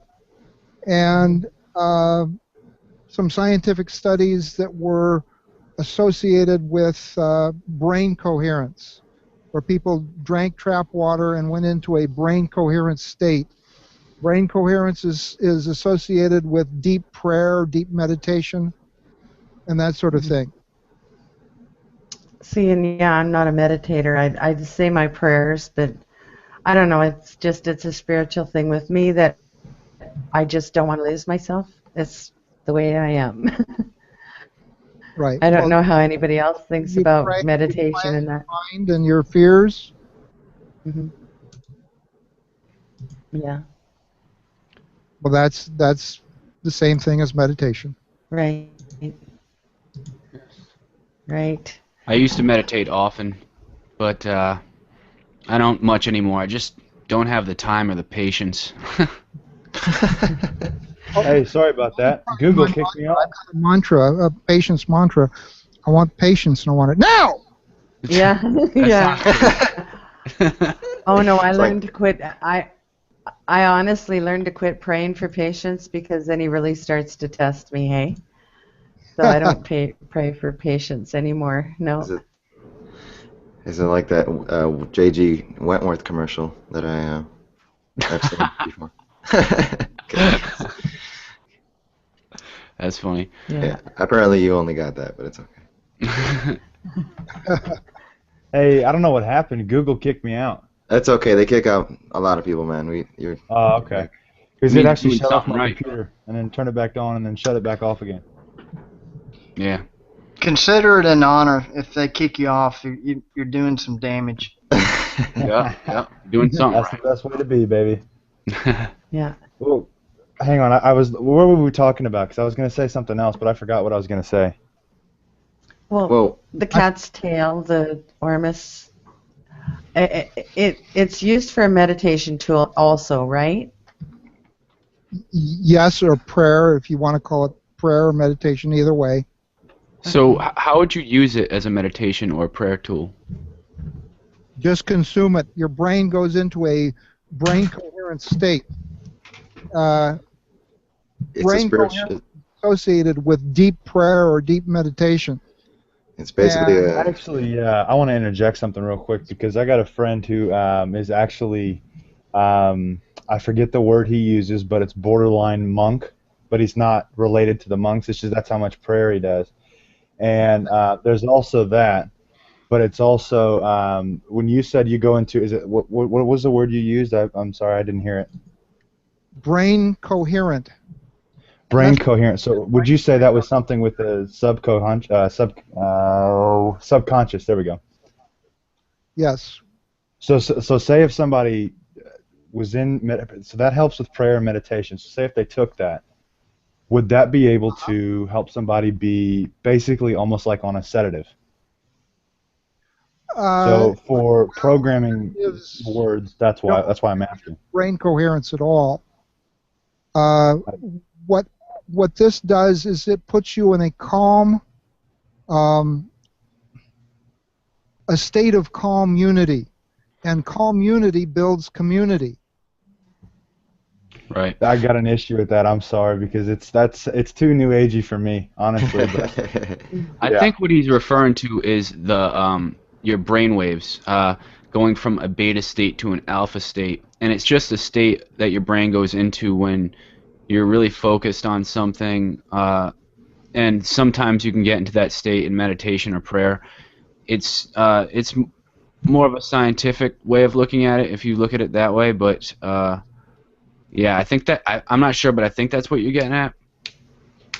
Speaker 3: and some scientific studies that were associated with brain coherence, where people drank trap water and went into a brain coherent state. Brain coherence is associated with deep prayer, deep meditation, and that sort of thing.
Speaker 1: See, and yeah, I'm not a meditator. I just say my prayers, but I don't know. It's a spiritual thing with me that I just don't want to lose myself. It's the way I am.
Speaker 3: Right.
Speaker 1: I don't know how anybody else thinks
Speaker 3: You
Speaker 1: about
Speaker 3: pray,
Speaker 1: meditation and that.
Speaker 3: your mind and your fears.
Speaker 1: Hmm. Yeah.
Speaker 3: Well, that's the same thing as meditation.
Speaker 1: Right. Right.
Speaker 2: I used to meditate often, but I don't much anymore. I just don't have the time or the patience.
Speaker 9: Hey, sorry about that. Google kicked me off.
Speaker 3: A mantra, a patience mantra. I want patience and I want it now.
Speaker 1: Yeah. Yeah. Oh no, I
Speaker 5: It's
Speaker 1: learned
Speaker 5: like-
Speaker 1: to quit. I honestly learned to quit praying for patience because then he really starts to test me, hey? So I don't pray for patience anymore. No.
Speaker 5: Is it like that J.G. Wentworth commercial that I've seen before?
Speaker 2: That's funny.
Speaker 1: Yeah.
Speaker 5: Apparently you only got that, but it's okay.
Speaker 9: Hey, I don't know what happened. Google kicked me out.
Speaker 5: That's okay. They kick out a lot of people, man. You're
Speaker 9: Oh, okay. Because
Speaker 2: Means
Speaker 9: it actually
Speaker 2: doing
Speaker 9: shut off
Speaker 2: something
Speaker 9: my
Speaker 2: right.
Speaker 9: computer and then turned it back on and then shut it back off again.
Speaker 2: Yeah.
Speaker 4: Consider it an honor if they kick you off. You're doing some damage.
Speaker 2: Yeah. Doing something
Speaker 9: That's the best way to be, baby.
Speaker 2: right.
Speaker 1: Yeah.
Speaker 9: Well, hang on. I was. What were we talking about? Because I was going to say something else, but I forgot what I was going to say.
Speaker 5: Well,
Speaker 1: The cat's tail, the Ormus, it's used for a meditation tool also, right?
Speaker 3: Yes, or prayer, if you want to call it prayer or meditation, either way.
Speaker 2: So how would you use it as a meditation or prayer tool?
Speaker 3: Just consume it. Your brain goes into a brain coherent state.
Speaker 5: it's a
Speaker 3: Brain
Speaker 5: spiritual.
Speaker 3: coherence associated with deep prayer or deep meditation.
Speaker 5: It's basically
Speaker 3: Yeah.
Speaker 9: Actually, I want to interject something real quick because I got a friend who is actually, I forget the word he uses, but it's borderline monk, but he's not related to the monks. It's just that's how much prayer he does. And there's also that, but it's also when you said you go into, what was the word you used? I'm sorry, I didn't hear it.
Speaker 3: Brain coherent.
Speaker 9: Brain
Speaker 3: That's-
Speaker 9: coherence. So would you say that was something with the subconscious? There we go.
Speaker 3: Yes.
Speaker 9: So say if somebody was so that helps with prayer and meditation. So say if they took that, would that be able to help somebody be basically almost like on a sedative? So for programming words, that's why I'm asking.
Speaker 3: Brain coherence at all. What this does is it puts you in a calm, a state of calm unity, and calm unity builds community.
Speaker 2: Right.
Speaker 9: I got an issue with that. I'm sorry because it's too new agey for me, honestly. But
Speaker 2: I think what he's referring to is the your brain waves going from a beta state to an alpha state, and it's just a state that your brain goes into when you're really focused on something, and sometimes you can get into that state in meditation or prayer. It's more of a scientific way of looking at it if you look at it that way, but yeah, I think that I'm not sure, but I think that's what you're getting at.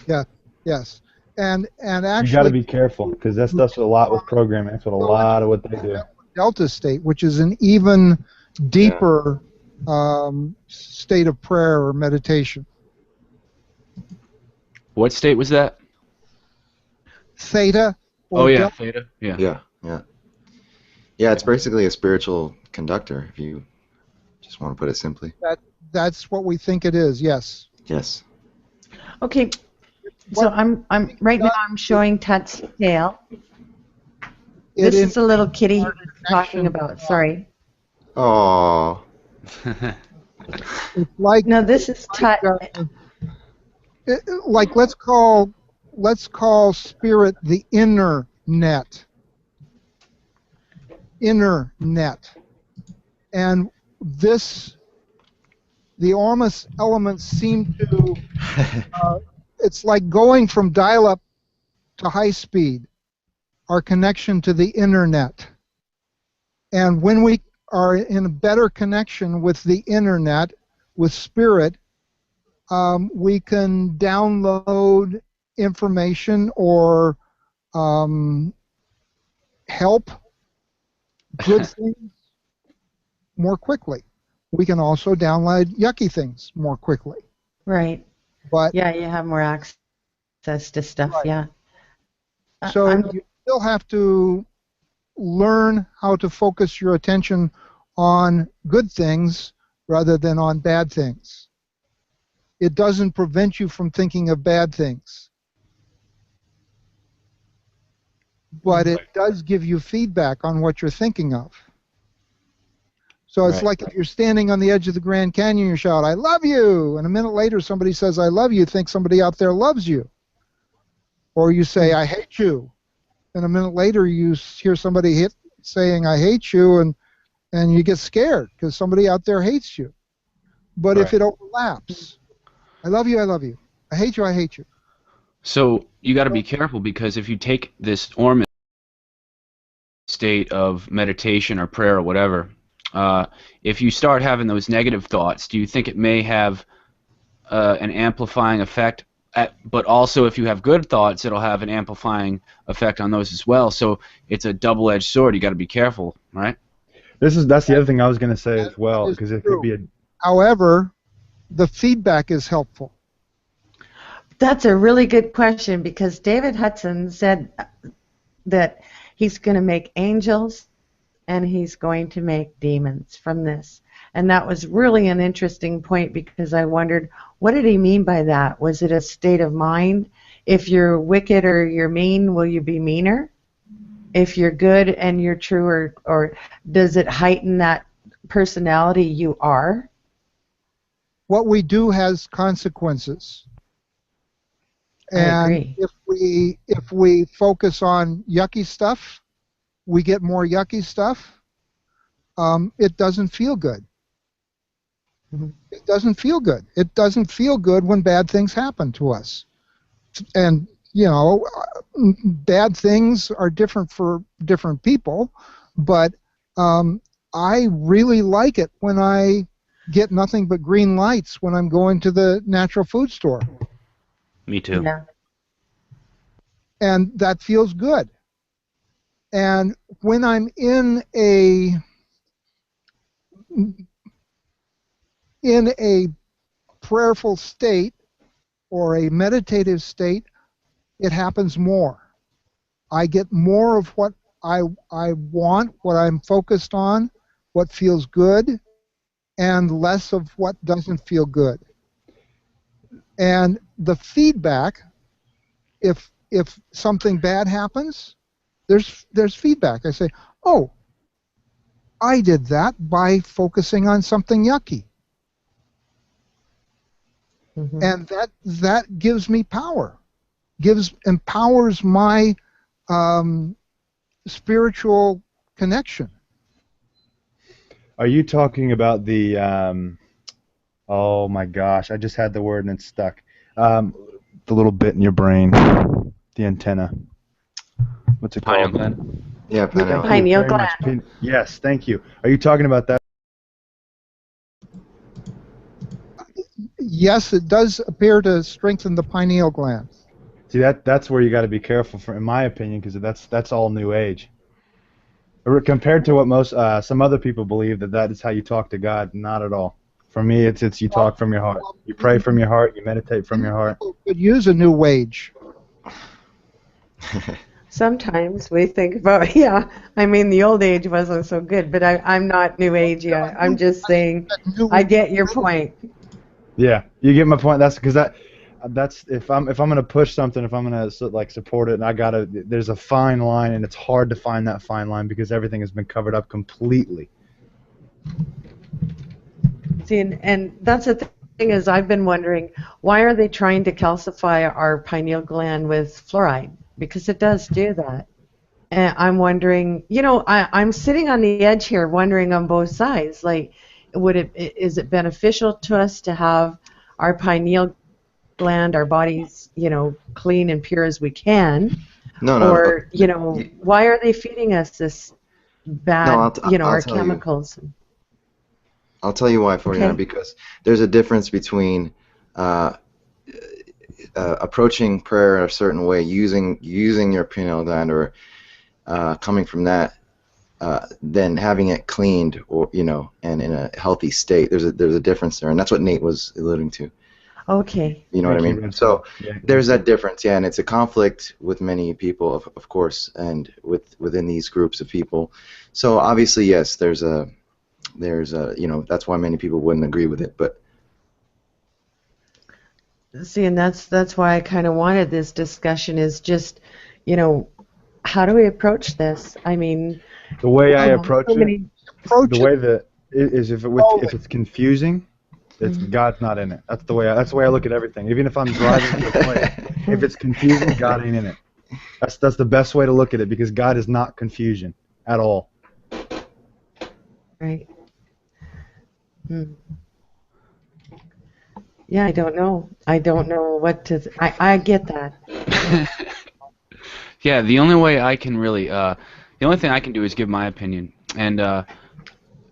Speaker 3: Yeah. Yes. And actually,
Speaker 9: you got to be careful because that stuff's a lot with programming. That's what a lot of what they do.
Speaker 3: Delta state, which is an even deeper state of prayer or meditation.
Speaker 2: What state was that?
Speaker 3: Theta. Or
Speaker 2: Oh yeah,
Speaker 3: delta.
Speaker 2: theta. Yeah.
Speaker 5: Yeah. It's basically a spiritual conductor. If you Just want to put it simply.
Speaker 3: That's what we think it is. Yes.
Speaker 5: Yes.
Speaker 1: Okay, so I'm right now I'm showing Tut's tail. This is a little kitty he was talking about. Sorry.
Speaker 5: Oh.
Speaker 3: It's like
Speaker 1: No, this is Tut.
Speaker 3: like let's call spirit the inner net. Inner net. And the Ormus elements seem to, it's like going from dial-up to high speed, our connection to the internet. And when we are in a better connection with the internet, with spirit, we can download information or help good things more quickly. We can also download yucky things more quickly.
Speaker 1: Right.
Speaker 3: But
Speaker 1: yeah, you have more access to stuff. Right. Yeah.
Speaker 3: So you still have to learn how to focus your attention on good things rather than on bad things. It doesn't prevent you from thinking of bad things, but it does give you feedback on what you're thinking of. So it's like if you're standing on the edge of the Grand Canyon, you shout, "I love you," and a minute later somebody says, "I love you," think somebody out there loves you. Or you say, "I hate you," and a minute later you hear somebody saying, "I hate you," and you get scared because somebody out there hates you. But if it overlaps, "I love you, I love you. I hate you, I hate you."
Speaker 2: So you got to be careful, because if you take this Ormus state of meditation or prayer or whatever, if you start having those negative thoughts, do you think it may have an amplifying effect? But also, if you have good thoughts, it'll have an amplifying effect on those as well. So it's a double-edged sword. You got to be careful, right?
Speaker 9: That's the other thing I was going to say as well, because it could be a.
Speaker 3: However, the feedback is helpful.
Speaker 1: That's a really good question, because David Hudson said that he's going to make angels and he's going to make demons from this. And that was really an interesting point, because I wondered, what did he mean by that? Was it a state of mind? If you're wicked or you're mean, will you be meaner? If you're good and you're true, or does it heighten that personality you are?
Speaker 3: What we do has consequences. And
Speaker 1: I agree.
Speaker 3: if we focus on yucky stuff, we get more yucky stuff. It doesn't feel good.
Speaker 1: Mm-hmm.
Speaker 3: It doesn't feel good. It doesn't feel good when bad things happen to us. And, you know, bad things are different for different people, but I really like it when I get nothing but green lights when I'm going to the natural food store.
Speaker 2: Me too.
Speaker 1: Yeah.
Speaker 3: And that feels good. And when I'm in a prayerful state or a meditative state, it happens more. I get more of what I want, what I'm focused on, what feels good, and less of what doesn't feel good. And the feedback, if something bad happens, there's feedback. I say, "Oh, I did that by focusing on something yucky."
Speaker 1: Mm-hmm.
Speaker 3: And that gives me power, empowers my spiritual connection.
Speaker 9: Are you talking about the? Oh my gosh! I just had the word and it's stuck. The little bit in your brain, the antenna. What's it
Speaker 2: Pineal
Speaker 9: called?
Speaker 2: gland?
Speaker 5: Yeah, pineal.
Speaker 1: Pineal
Speaker 9: Very much.
Speaker 1: gland.
Speaker 9: Yes, thank you. Are you talking about that?
Speaker 3: Yes, it does appear to strengthen the pineal gland.
Speaker 9: See, that's where you got to be careful, in my opinion, because that's all New Age. Compared to what most some other people believe, that is how you talk to God. Not at all. For me, it's you talk from your heart. You pray from your heart. You meditate from your heart.
Speaker 3: People could use a new wage.
Speaker 1: Sometimes we think about, yeah, I mean, the old age wasn't so good, but I'm not new age yet. I'm just saying, I get your point.
Speaker 9: Yeah, you get my point. That's because that's if I'm gonna push something, if I'm gonna like support it, and there's a fine line, and it's hard to find that fine line because everything has been covered up completely.
Speaker 1: See, and that's the thing is I've been wondering, why are they trying to calcify our pineal gland with fluoride? Because it does do that. And I'm wondering, I'm sitting on the edge here wondering on both sides, like, is it beneficial to us to have our pineal gland, our bodies, clean and pure as we can?
Speaker 5: No, no, no.
Speaker 1: Or, why are they feeding us this
Speaker 5: No,
Speaker 1: bad,
Speaker 5: I'll
Speaker 1: our
Speaker 5: tell you.
Speaker 1: chemicals?
Speaker 5: I'll tell you why, 49,
Speaker 1: Okay.
Speaker 5: because there's a difference between approaching prayer a certain way, using your pineal gland, or coming from that, than having it cleaned, or and in a healthy state. There's a difference there, and that's what Nate was alluding to.
Speaker 1: Okay.
Speaker 5: You know what I
Speaker 9: Thank you,
Speaker 5: mean? So
Speaker 9: yeah,
Speaker 5: there's that difference, yeah, and it's a conflict with many people, of course, and within these groups of people. So obviously, yes, there's a that's why many people wouldn't agree with it, but.
Speaker 1: See, and that's why I kind of wanted this discussion is just, how do we approach this? I mean,
Speaker 9: the way I approach
Speaker 1: so
Speaker 9: it,
Speaker 1: many.
Speaker 9: the way that is if it's confusing, it's God's not in it. That's the way I look at everything. Even if I'm driving to a place, if it's confusing, God ain't in it. That's the best way to look at it, because God is not confusion at all.
Speaker 1: Right. Yeah, I don't know. I don't know what to. I get that.
Speaker 2: Yeah, the only way I can really, the only thing I can do is give my opinion, and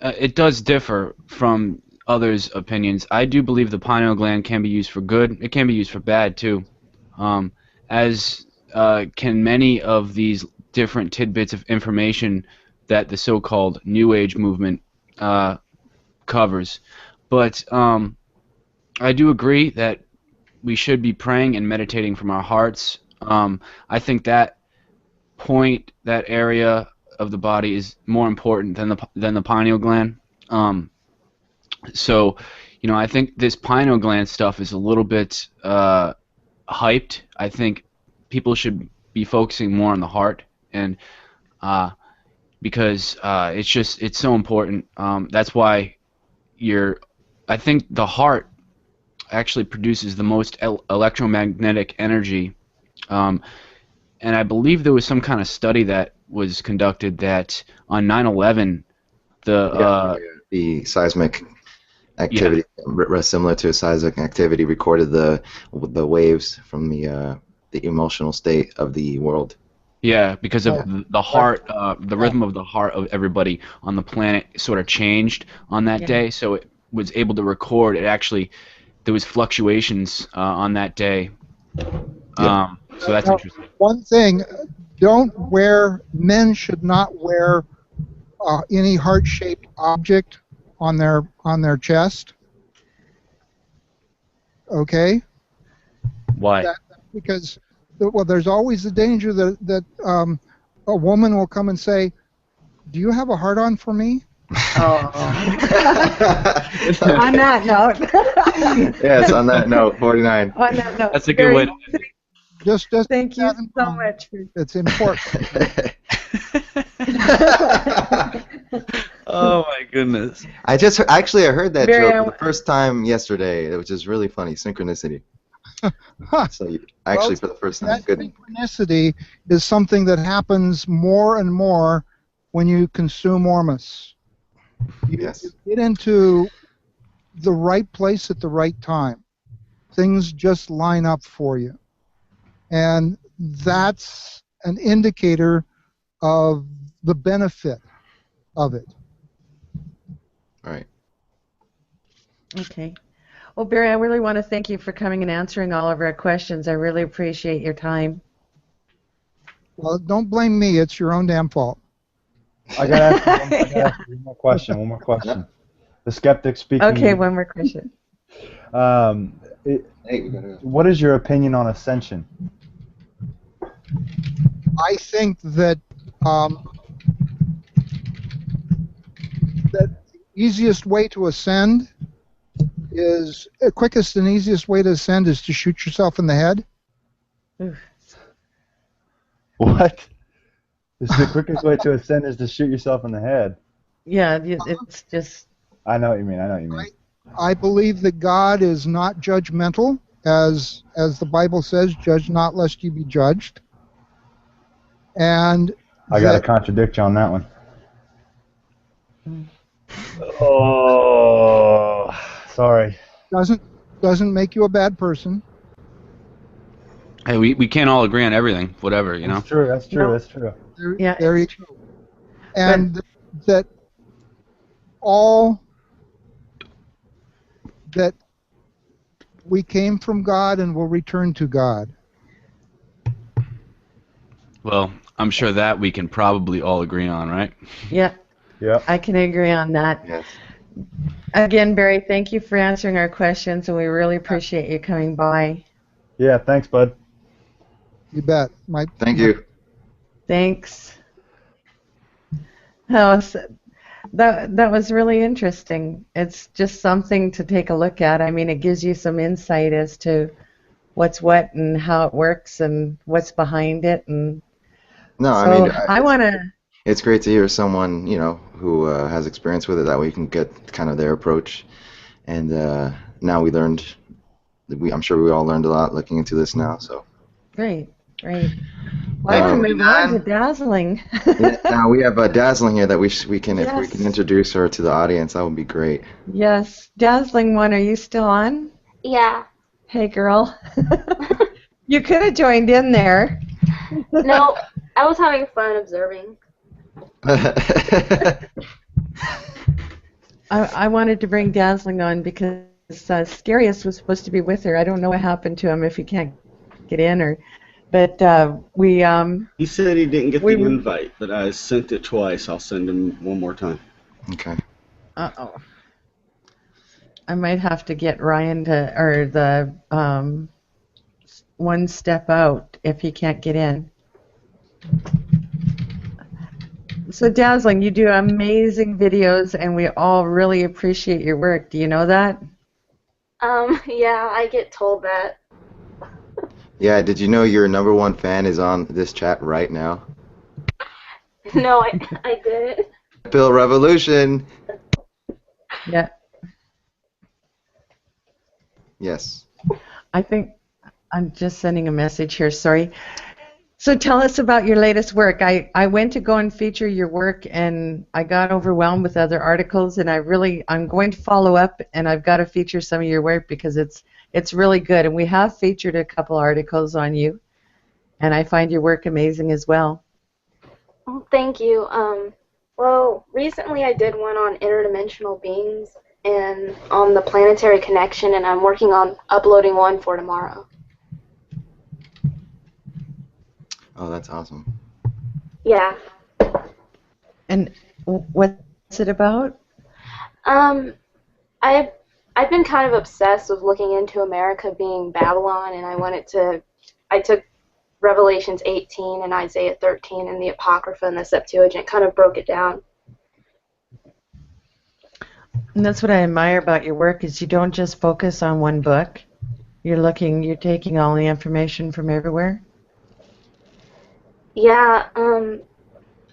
Speaker 2: it does differ from others' opinions. I do believe the pineal gland can be used for good. It can be used for bad too, as can many of these different tidbits of information that the so-called New Age movement covers. But I do agree that we should be praying and meditating from our hearts. I think that that area of the body is more important than the pineal gland. So, I think this pineal gland stuff is a little bit hyped. I think people should be focusing more on the heart, and because it's so important. That's why I think the heart actually produces the most electromagnetic energy. And I believe there was some kind of study that was conducted that on 9/11,
Speaker 5: The seismic activity, similar to seismic activity, recorded the waves from the emotional state of the world.
Speaker 2: Yeah, because of the heart, the rhythm of the heart of everybody on the planet sort of changed on that day, so it was able to record. There was fluctuations on that day. So that's interesting.
Speaker 3: One thing, men should not wear any heart-shaped object on their chest. Okay?
Speaker 2: Why?
Speaker 3: Because there's always the danger that a woman will come and say, "Do you have a heart-on for me?"
Speaker 1: Oh. On that note.
Speaker 5: Yes, on that note, 49.
Speaker 1: On that note.
Speaker 2: That's a good way.
Speaker 3: Just
Speaker 1: thank you so much.
Speaker 3: It's important.
Speaker 2: Oh my goodness!
Speaker 5: I heard that joke for the first time yesterday, which is really funny. Synchronicity. So for the first time,
Speaker 3: that
Speaker 5: good.
Speaker 3: Synchronicity is something that happens more and more when you consume Ormus. You get into the right place at the right time. Things just line up for you. And that's an indicator of the benefit of it.
Speaker 5: Right.
Speaker 1: Okay. Well, Barry, I really want to thank you for coming and answering all of our questions. I really appreciate your time.
Speaker 3: Well, don't blame me. It's your own damn fault.
Speaker 9: I got to ask you one more question. The skeptic speaking.
Speaker 1: Okay, one more question.
Speaker 9: What is your opinion on ascension?
Speaker 3: I think that that the easiest way to ascend is quickest and easiest way to ascend is to shoot yourself in the head.
Speaker 9: What? This is the quickest way to ascend is to shoot yourself in the head.
Speaker 1: Yeah, it's just.
Speaker 9: I know what you mean. I know what you mean.
Speaker 3: I believe that God is not judgmental, as the Bible says, "Judge not, lest you be judged." And
Speaker 9: I got to contradict you on that one. Oh, sorry.
Speaker 3: Doesn't make you a bad person.
Speaker 2: Hey, we can't all agree on everything, whatever, you know.
Speaker 9: That's true. That's true.
Speaker 1: No.
Speaker 9: That's true.
Speaker 1: Yeah,
Speaker 3: There you
Speaker 1: it's
Speaker 3: go. And that all that we came from God and will return to God.
Speaker 2: Well, I'm sure that we can probably all agree on, right?
Speaker 1: Yeah.
Speaker 9: Yeah.
Speaker 1: I can agree on that.
Speaker 5: Yes.
Speaker 1: Again, Barry, thank you for answering our questions, and we really appreciate you coming by.
Speaker 9: Yeah. Thanks, bud.
Speaker 3: You bet.
Speaker 5: Thank you.
Speaker 1: Thanks. Oh, that was really interesting. It's just something to take a look at. I mean, it gives you some insight as to what's what and how it works and what's behind it. And
Speaker 5: No,
Speaker 1: so
Speaker 5: I mean,
Speaker 1: I want to.
Speaker 5: it's great to hear someone, who has experience with it, that we can get kind of their approach. And now I'm sure we all learned a lot looking into this now. So.
Speaker 1: Great. Well, I want to move on to Dazzling.
Speaker 5: Now we have Dazzling here that we can
Speaker 1: Yes.
Speaker 5: if we can introduce her to the audience, that would be great.
Speaker 1: Yes, Dazzling One, are you still on?
Speaker 10: Yeah.
Speaker 1: Hey, girl. You could have joined in there.
Speaker 10: No, I was having fun observing.
Speaker 1: I wanted to bring Dazzling on because Scariest was supposed to be with her. I don't know what happened to him, if he can't get in or. But we.
Speaker 8: He said he didn't get the invite, but I sent it twice. I'll send him one more time.
Speaker 5: Okay.
Speaker 1: Uh-oh. I might have to get Ryan or the one step out if he can't get in. So Dazzling, you do amazing videos, and we all really appreciate your work. Do you know that?
Speaker 10: Yeah, I get told that.
Speaker 5: Yeah, did you know your #1 fan is on this chat right now?
Speaker 10: No, I didn't.
Speaker 5: Pill Revolution.
Speaker 1: Yeah.
Speaker 5: Yes.
Speaker 1: I think I'm just sending a message here, sorry. So tell us about your latest work. I went to go and feature your work, and I got overwhelmed with other articles, and I'm going to follow up, and I've got to feature some of your work because it's really good. And we have featured a couple articles on you, and I find your work amazing as well.
Speaker 10: Oh, thank you. Well, recently I did one on interdimensional beings and on the planetary connection, and I'm working on uploading one for tomorrow.
Speaker 5: Oh, that's awesome.
Speaker 10: Yeah.
Speaker 1: And what's it about?
Speaker 10: I've been kind of obsessed with looking into America being Babylon, and I took Revelations 18 and Isaiah 13 and the Apocrypha and the Septuagint, kind of broke it down.
Speaker 1: And that's what I admire about your work is you don't just focus on one book. You're taking all the information from everywhere.
Speaker 10: Yeah,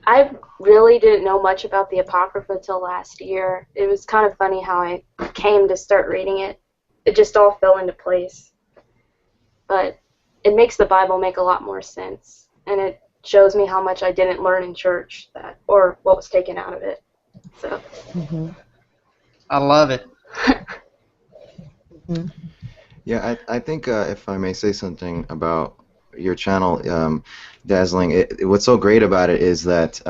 Speaker 10: I really didn't know much about the Apocrypha till last year. It was kind of funny how I came to start reading it. It just all fell into place. But it makes the Bible make a lot more sense, and it shows me how much I didn't learn in church, or what was taken out of it. So.
Speaker 1: Mm-hmm.
Speaker 4: I love it.
Speaker 1: Mm-hmm.
Speaker 5: Yeah, I think if I may say something about your channel, Dazzling, what's so great about it is that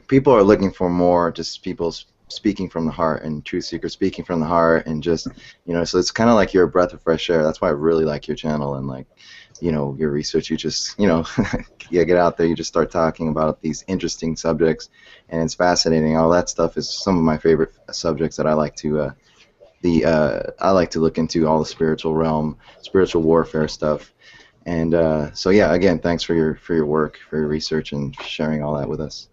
Speaker 5: people are looking for more just people speaking from the heart and truth seekers speaking from the heart, and just so it's kind of like you're a breath of fresh air. That's why I really like your channel, and your research. You just get out there, you just start talking about these interesting subjects, and it's fascinating. All that stuff is some of my favorite subjects that I like to I like to look into, all the spiritual realm, spiritual warfare stuff. And so yeah, again, thanks for your work, for your research, and sharing all that with us.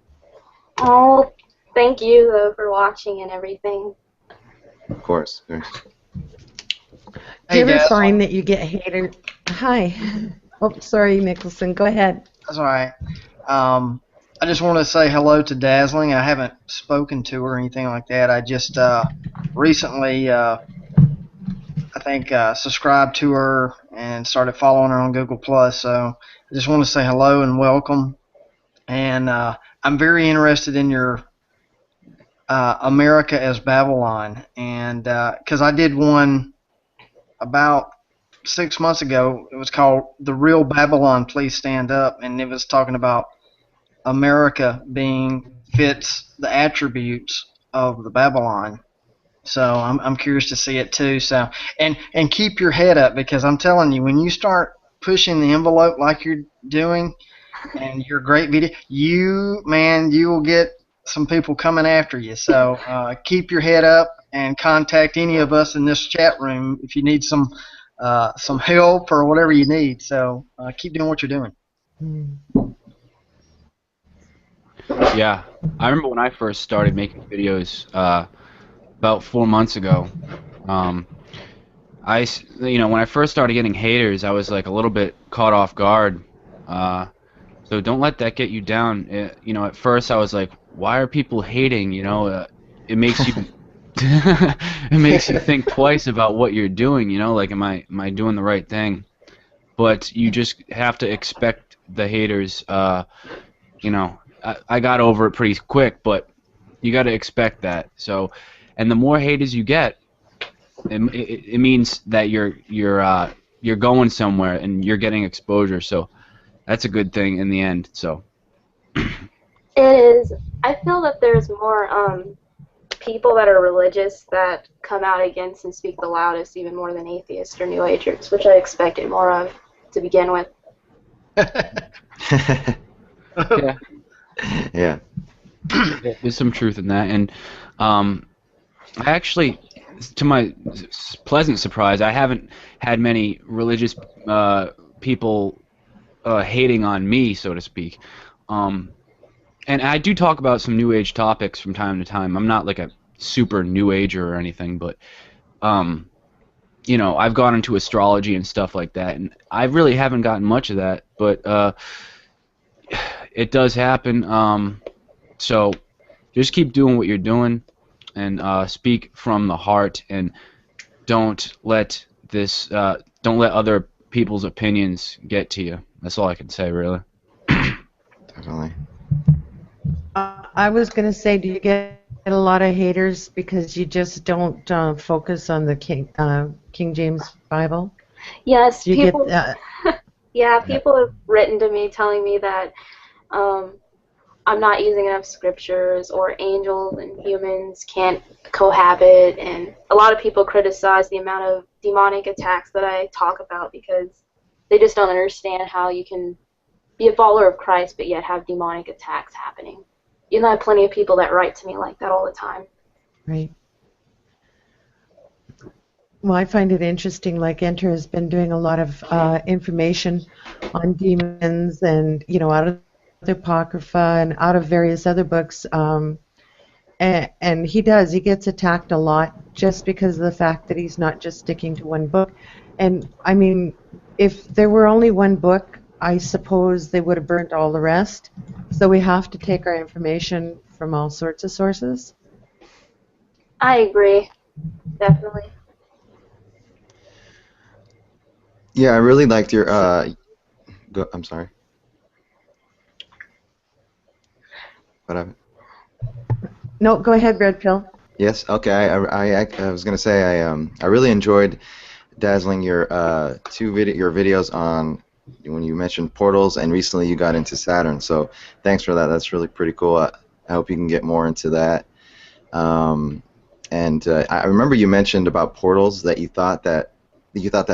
Speaker 10: Oh, thank you though for watching and everything.
Speaker 5: Of course.
Speaker 1: Do
Speaker 4: Hey,
Speaker 1: you ever
Speaker 4: Dazzling.
Speaker 1: find that you get haters? Hi. Oh, sorry, Nicholson. Go ahead.
Speaker 4: That's all right. I just want to say hello to Dazzling. I haven't spoken to her or anything like that. I just recently, I think, subscribed to her and started following her on Google Plus. So I just want to say hello and welcome. And I'm very interested in your America as Babylon, and because I did one about 6 months ago. It was called "The Real Babylon, Please Stand Up," and it was talking about America being fits the attributes of the Babylon. So I'm curious to see it too. So and keep your head up, because I'm telling you, when you start pushing the envelope like you're doing, and your great video, you will get some people coming after you. So keep your head up and contact any of us in this chat room if you need some help or whatever you need. So keep doing what you're doing.
Speaker 2: Yeah, I remember when I first started making videos about 4 months ago. When I first started getting haters, I was like a little bit caught off guard. So don't let that get you down. At first I was like, why are people hating? It makes you it makes you think twice about what you're doing. Like, am I doing the right thing? But you just have to expect the haters. I got over it pretty quick, but you got to expect that. So, and the more haters you get, it means that you're going somewhere and you're getting exposure. So that's a good thing in the end. So
Speaker 10: It is. I feel that there's more people that are religious that come out against and speak the loudest, even more than atheists or New Agers, which I expected more of to begin with.
Speaker 2: yeah,
Speaker 5: Yeah.
Speaker 2: there's some truth in that. And I actually, to my pleasant surprise, I haven't had many religious people hating on me, so to speak. And I do talk about some New Age topics from time to time. I'm not like a super New Ager or anything, but I've gone into astrology and stuff like that, and I really haven't gotten much of that, but it does happen. So just keep doing what you're doing, and speak from the heart, and don't let other people's opinions get to you. That's all I can say, really.
Speaker 5: Definitely.
Speaker 1: I was going to say, do you get a lot of haters because you just don't focus on the King James Bible?
Speaker 10: Yes,
Speaker 1: Do you
Speaker 10: people.
Speaker 1: get
Speaker 10: Yeah, people have written to me telling me that I'm not using enough scriptures, or angels and humans can't cohabit, and a lot of people criticize the amount of demonic attacks that I talk about, because they just don't understand how you can be a follower of Christ but yet have demonic attacks happening. I have plenty of people that write to me like that all the time.
Speaker 1: Right. Well, I find it interesting. Like, Enter has been doing a lot of information on demons, and out of the Apocrypha and out of various other books. And he gets attacked a lot just because of the fact that he's not just sticking to one book. And I mean, if there were only one book, I suppose they would have burnt all the rest. So we have to take our information from all sorts of sources.
Speaker 10: I agree, definitely.
Speaker 5: Yeah, I really liked your. I'm sorry. What happened?
Speaker 1: No, go ahead, Red Pill.
Speaker 5: Yes. Okay. I was gonna say I really enjoyed Dazzling your your videos on when you mentioned portals, and recently you got into Saturn. So thanks for that. That's really pretty cool. I hope you can get more into that. And I remember you mentioned about portals that you thought that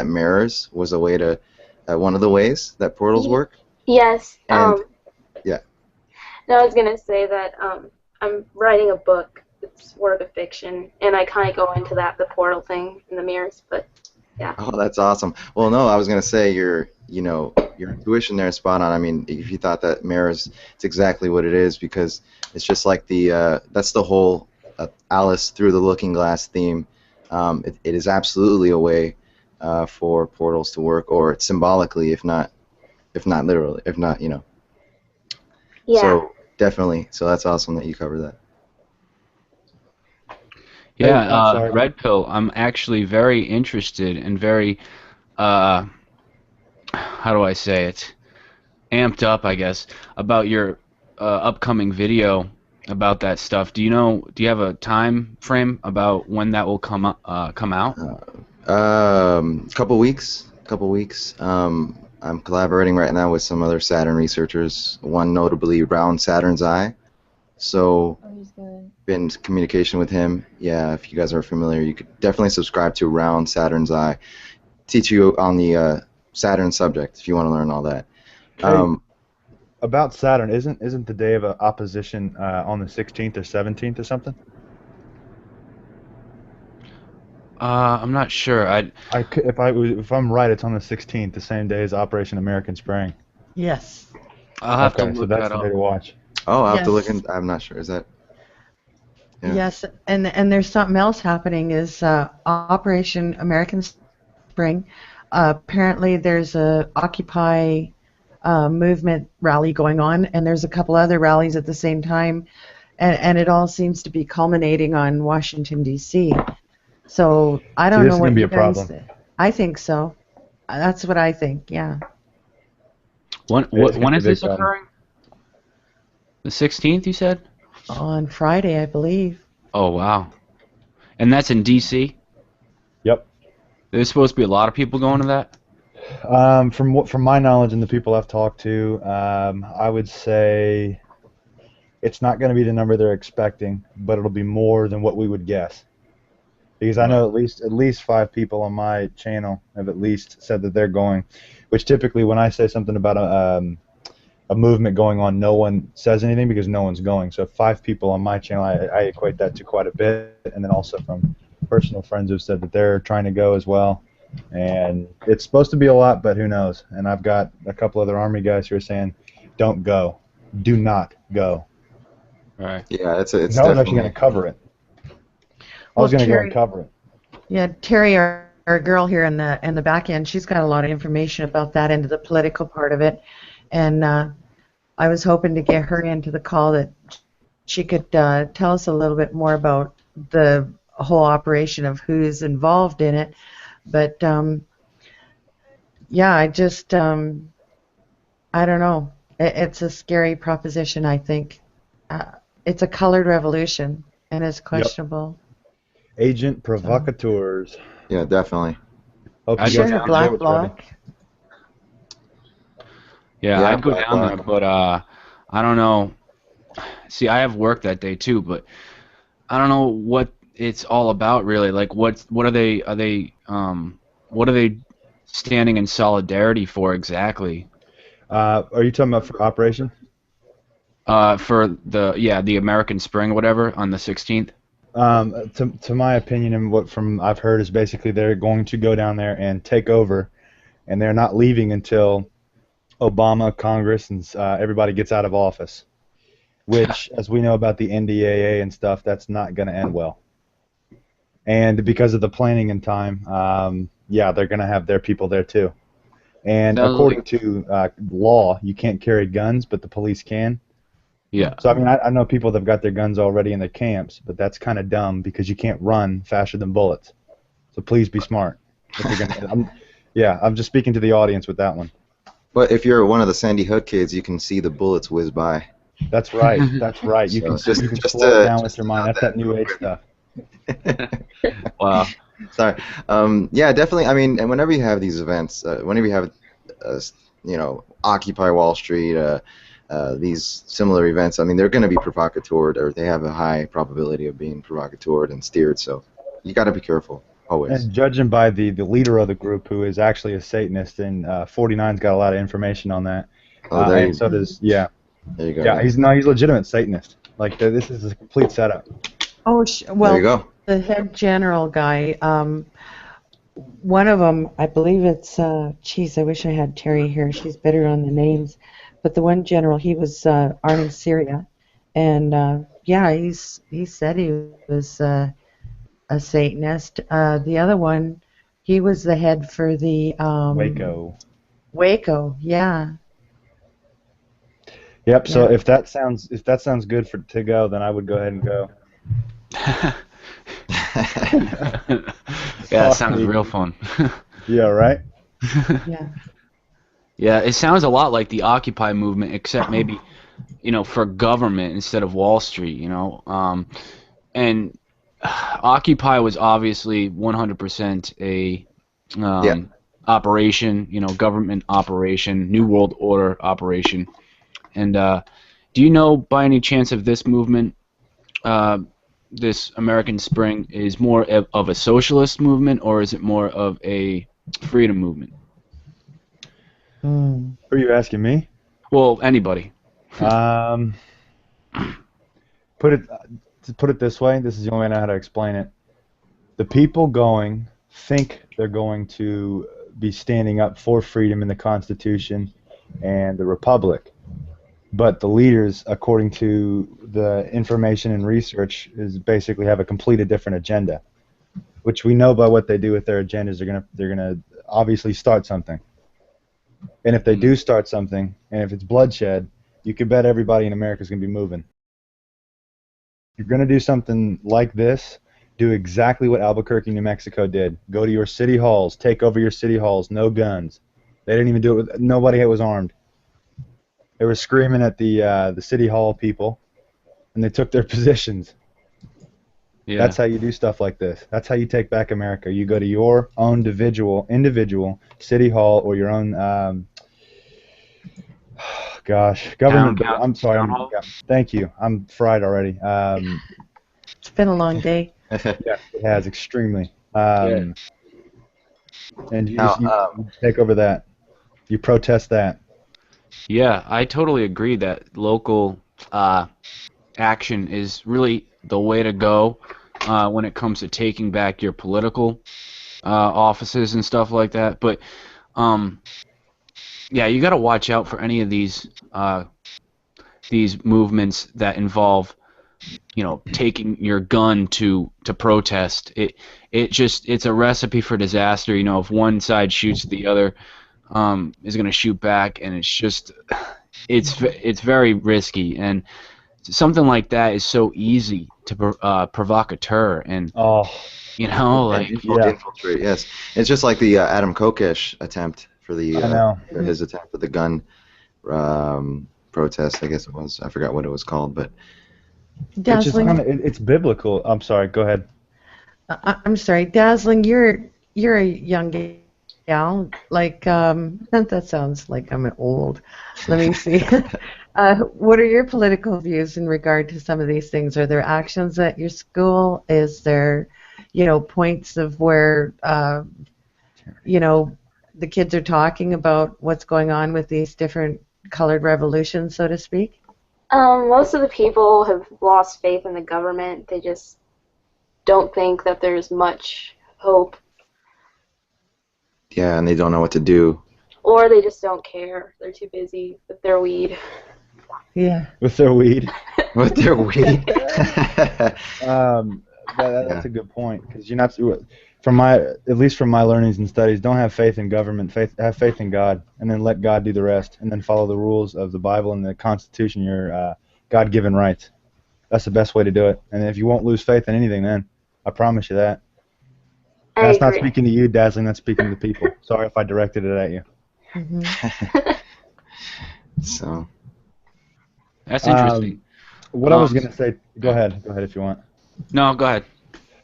Speaker 5: mirrors was a way to one of the ways that portals work.
Speaker 10: Yes.
Speaker 5: And yeah.
Speaker 10: No, I was gonna say that I'm writing a book. It's work of fiction, and I kind of go into the portal thing in the mirrors. But Yeah.
Speaker 5: Oh, that's awesome. Well, no, I was gonna say your intuition there is spot on. I mean, if you thought that mirrors, it's exactly what it is because it's just like that's the whole Alice through the Looking Glass theme. It is absolutely a way for portals to work, or symbolically, if not literally, if not,
Speaker 10: Yeah.
Speaker 5: So definitely. So that's awesome that you covered that.
Speaker 2: Yeah,
Speaker 9: Hey, I'm sorry.
Speaker 2: Red Pill, I'm actually very interested and very, uh, how do I say it, amped up, I guess, about your upcoming video about that stuff. Do you have a time frame about when that will come out?
Speaker 5: Couple weeks. Couple weeks. I'm collaborating right now with some other Saturn researchers. One notably Round Saturn's Eye. So, been in communication with him. Yeah, if you guys are familiar, you could definitely subscribe to Round Saturn's Eye. Teach you on the Saturn subject if you want to learn all that.
Speaker 9: About Saturn, isn't the day of opposition on the 16th or 17th or something?
Speaker 2: I'm not sure.
Speaker 9: If I'm right, it's on the 16th, the same day as Operation American Spring.
Speaker 1: Yes.
Speaker 2: I'll have to
Speaker 9: Okay, so
Speaker 2: look
Speaker 9: that's
Speaker 2: that
Speaker 9: the day
Speaker 2: up.
Speaker 9: to watch.
Speaker 5: Oh, I'll have to look
Speaker 1: Yes.
Speaker 5: in. I'm not sure. Is that? Yeah.
Speaker 1: Yes, and there's something else happening is Operation American Spring. Apparently there's a Occupy movement rally going on, and there's a couple other rallies at the same time, and it all seems to be culminating on Washington, D.C. So I
Speaker 9: See,
Speaker 1: don't
Speaker 9: this
Speaker 1: know
Speaker 9: is
Speaker 1: what
Speaker 9: gonna be
Speaker 1: you
Speaker 9: a
Speaker 1: guys
Speaker 9: problem.
Speaker 1: I think so. That's what I think, yeah.
Speaker 9: It's gonna
Speaker 2: When
Speaker 9: be a
Speaker 2: is
Speaker 9: big
Speaker 2: this
Speaker 9: problem.
Speaker 2: occurring? The 16th, you said?
Speaker 1: On Friday, I believe.
Speaker 2: Oh, wow. And that's in D.C.?
Speaker 9: Yep.
Speaker 2: There's supposed to be a lot of people going to that?
Speaker 9: From my knowledge and the people I've talked to, I would say it's not going to be the number they're expecting, but it'll be more than what we would guess. Because I know at least 5 people on my channel have at least said that they're going. Which typically, when I say something about a movement going on, no one says anything because no one's going. So 5 people on my channel, I equate that to quite a bit, and then also from personal friends who've said that they're trying to go as well. And it's supposed to be a lot, but who knows? And I've got a couple other Army guys who are saying, "Don't go, do not go."
Speaker 2: Right.
Speaker 5: Yeah, it's
Speaker 9: I was
Speaker 5: definitely.
Speaker 9: actually going to cover it. I
Speaker 1: Well,
Speaker 9: was going to go and
Speaker 1: Terry,
Speaker 9: cover it.
Speaker 1: yeah, Terry, our girl here in the back end, she's got a lot of information about that into the political part of it, and I was hoping to get her into the call that she could tell us a little bit more about the whole operation of who's involved in it. But yeah, I just I don't know. It's a scary proposition, I think. It's a colored revolution, and it's questionable.
Speaker 9: Agent provocateurs.
Speaker 5: Yeah, definitely.
Speaker 9: Hope
Speaker 2: I'd
Speaker 9: you
Speaker 2: go
Speaker 1: Sure,
Speaker 9: guys
Speaker 1: a
Speaker 2: down
Speaker 9: can
Speaker 2: there.
Speaker 1: black
Speaker 9: show it's ready.
Speaker 1: bloc.
Speaker 2: Yeah,
Speaker 5: Yeah,
Speaker 2: I'd go
Speaker 5: Black
Speaker 2: down there,
Speaker 5: Bloc.
Speaker 2: but I don't know. See, I have work that day too, but I don't know what it's all about really. Like, what are what are they standing in solidarity for exactly?
Speaker 9: Are you talking about for Operation?
Speaker 2: For the American Spring, whatever, on the 16th.
Speaker 9: To my opinion and what from I've heard is basically they're going to go down there and take over, and they're not leaving until Obama, Congress, and everybody gets out of office. Which, as we know about the NDAA and stuff, that's not going to end well. And because of the planning and time, yeah, they're going to have their people there too. And
Speaker 2: Sounds
Speaker 9: according
Speaker 2: like,
Speaker 9: to law, you can't carry guns, but the police can.
Speaker 2: yeah.
Speaker 9: So I mean, I know people that've got their guns already in their camps, but that's kind of dumb because you can't run faster than bullets. So please be smart. If you're gonna, I'm just speaking to the audience with that one.
Speaker 5: But if you're one of the Sandy Hook kids, you can see the bullets whiz by.
Speaker 9: That's right. That's right. You
Speaker 5: So
Speaker 9: can
Speaker 5: just
Speaker 9: slow it down with
Speaker 5: just
Speaker 9: your mind.
Speaker 5: note
Speaker 9: That's that new age stuff.
Speaker 2: Wow.
Speaker 5: Sorry. Yeah, definitely. I mean, and whenever you have these events, whenever you have, Occupy Wall Street, these similar events, I mean, they're going to be provocatored, or they have a high probability of being provocatored and steered. So you got to be careful always.
Speaker 9: And judging by the leader of the group, who is actually a Satanist, and 49's got a lot of information on that.
Speaker 5: Oh, there you
Speaker 9: and so
Speaker 5: go.
Speaker 9: does yeah.
Speaker 5: There you go.
Speaker 9: Yeah, he's legitimate Satanist. Like this is a complete setup.
Speaker 1: Oh,
Speaker 5: There you
Speaker 1: well,
Speaker 5: go.
Speaker 1: the head general guy, one of them, I believe it's, geez, I wish I had Terry here. She's better on the names. But the one general, he was arming Syria. And yeah, he said he was a Satanist. The other one, he was the head for the
Speaker 9: Waco.
Speaker 1: Waco, yeah.
Speaker 9: Yep. So
Speaker 1: Yeah.
Speaker 9: if that sounds good for to go, then I would go ahead and go.
Speaker 2: Yeah, it sounds
Speaker 9: Sorry.
Speaker 2: real fun.
Speaker 9: Yeah. Right.
Speaker 1: Yeah.
Speaker 2: Yeah, it sounds a lot like the Occupy movement, except maybe, for government instead of Wall Street, and Occupy was obviously 100% a
Speaker 5: Yeah.
Speaker 2: operation, government operation, New World Order operation. And do you know by any chance if this movement, this American Spring, is more of a socialist movement or is it more of a freedom movement?
Speaker 9: Are you asking me?
Speaker 2: Well, anybody.
Speaker 9: Um, put it to put it this way. This is the only way I know how to explain it. The people going think they're going to be standing up for freedom in the Constitution and the Republic. But the leaders, according to the information and research, is basically have a completely different agenda, which we know by what they do with their agendas. They're gonna obviously start something, and if they do start something, and if it's bloodshed, you can bet everybody in America is gonna be moving. You're gonna do something like this. Do exactly what Albuquerque, New Mexico did. Go to your city halls, take over your city halls, no guns. They didn't even do it with nobody was armed. They were screaming at the city hall people, and they took their positions.
Speaker 2: Yeah.
Speaker 9: That's how you do stuff like this. That's how you take back America. You go to your own individual city hall or your own, government. I'm sorry. Thank you. I'm fried already.
Speaker 1: It's been a long day.
Speaker 9: Yeah, it has extremely.
Speaker 2: Yeah.
Speaker 9: And you
Speaker 5: Now,
Speaker 9: take over that. You protest that.
Speaker 2: Yeah, I totally agree that local action is really the way to go when it comes to taking back your political offices and stuff like that. But yeah, you got to watch out for any of these movements that involve, taking your gun to protest. It's a recipe for disaster. If one side shoots, the other is going to shoot back, and it's very risky. And something like that is so easy to provocateur, and
Speaker 5: infiltrate. Yes, it's just like the Adam Kokesh attempt for the
Speaker 9: I know.
Speaker 5: his attempt for the gun protest. I guess it was. I forgot what it was called, but
Speaker 1: Dazzling.
Speaker 9: It's biblical. I'm sorry. Go ahead.
Speaker 1: I'm sorry, Dazzling. You're a young gal. Like that sounds like I'm old. Let me see. What are your political views in regard to some of these things? Are there actions at your school? Is there, points of where, the kids are talking about what's going on with these different colored revolutions, so to speak?
Speaker 10: Most of the people have lost faith in the government. They just don't think that there's much hope.
Speaker 5: yeah, and they don't know what to do.
Speaker 10: Or they just don't care. They're too busy with their weed.
Speaker 1: Yeah.
Speaker 9: With their weed.
Speaker 5: With their weed.
Speaker 9: That's a good point, because you're not, at least from my learnings and studies, don't have faith in government. Have faith in God, and then let God do the rest, and then follow the rules of the Bible and the Constitution, your God-given rights. That's the best way to do it. And if you won't lose faith in anything, then I promise you that. And that's not speaking to you, Dazzling. That's speaking to the people. Sorry if I directed it at you.
Speaker 1: Mm-hmm.
Speaker 5: So.
Speaker 2: That's interesting.
Speaker 9: What I was going to say, go ahead if you want.
Speaker 2: No, go ahead.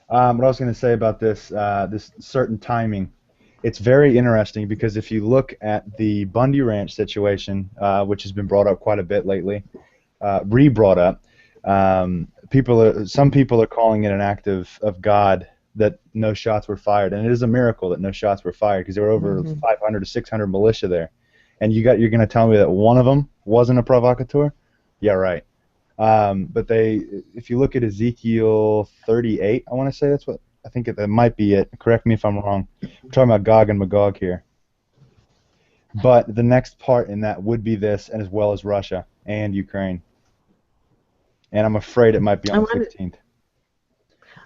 Speaker 9: What I was going to say about this certain timing, it's very interesting, because if you look at the Bundy Ranch situation, which has been brought up quite a bit lately, re-brought up, some people are calling it an act of God that no shots were fired, and it is a miracle that no shots were fired, because there were over 500 to 600 militia there, and you're going to tell me that one of them wasn't a provocateur? Yeah, right. But if you look at Ezekiel 38, I want to say that's what I think that might be it. Correct me if I'm wrong. We're talking about Gog and Magog here. But the next part in that would be this, and as well as Russia and Ukraine. And I'm afraid it might be on the 16th.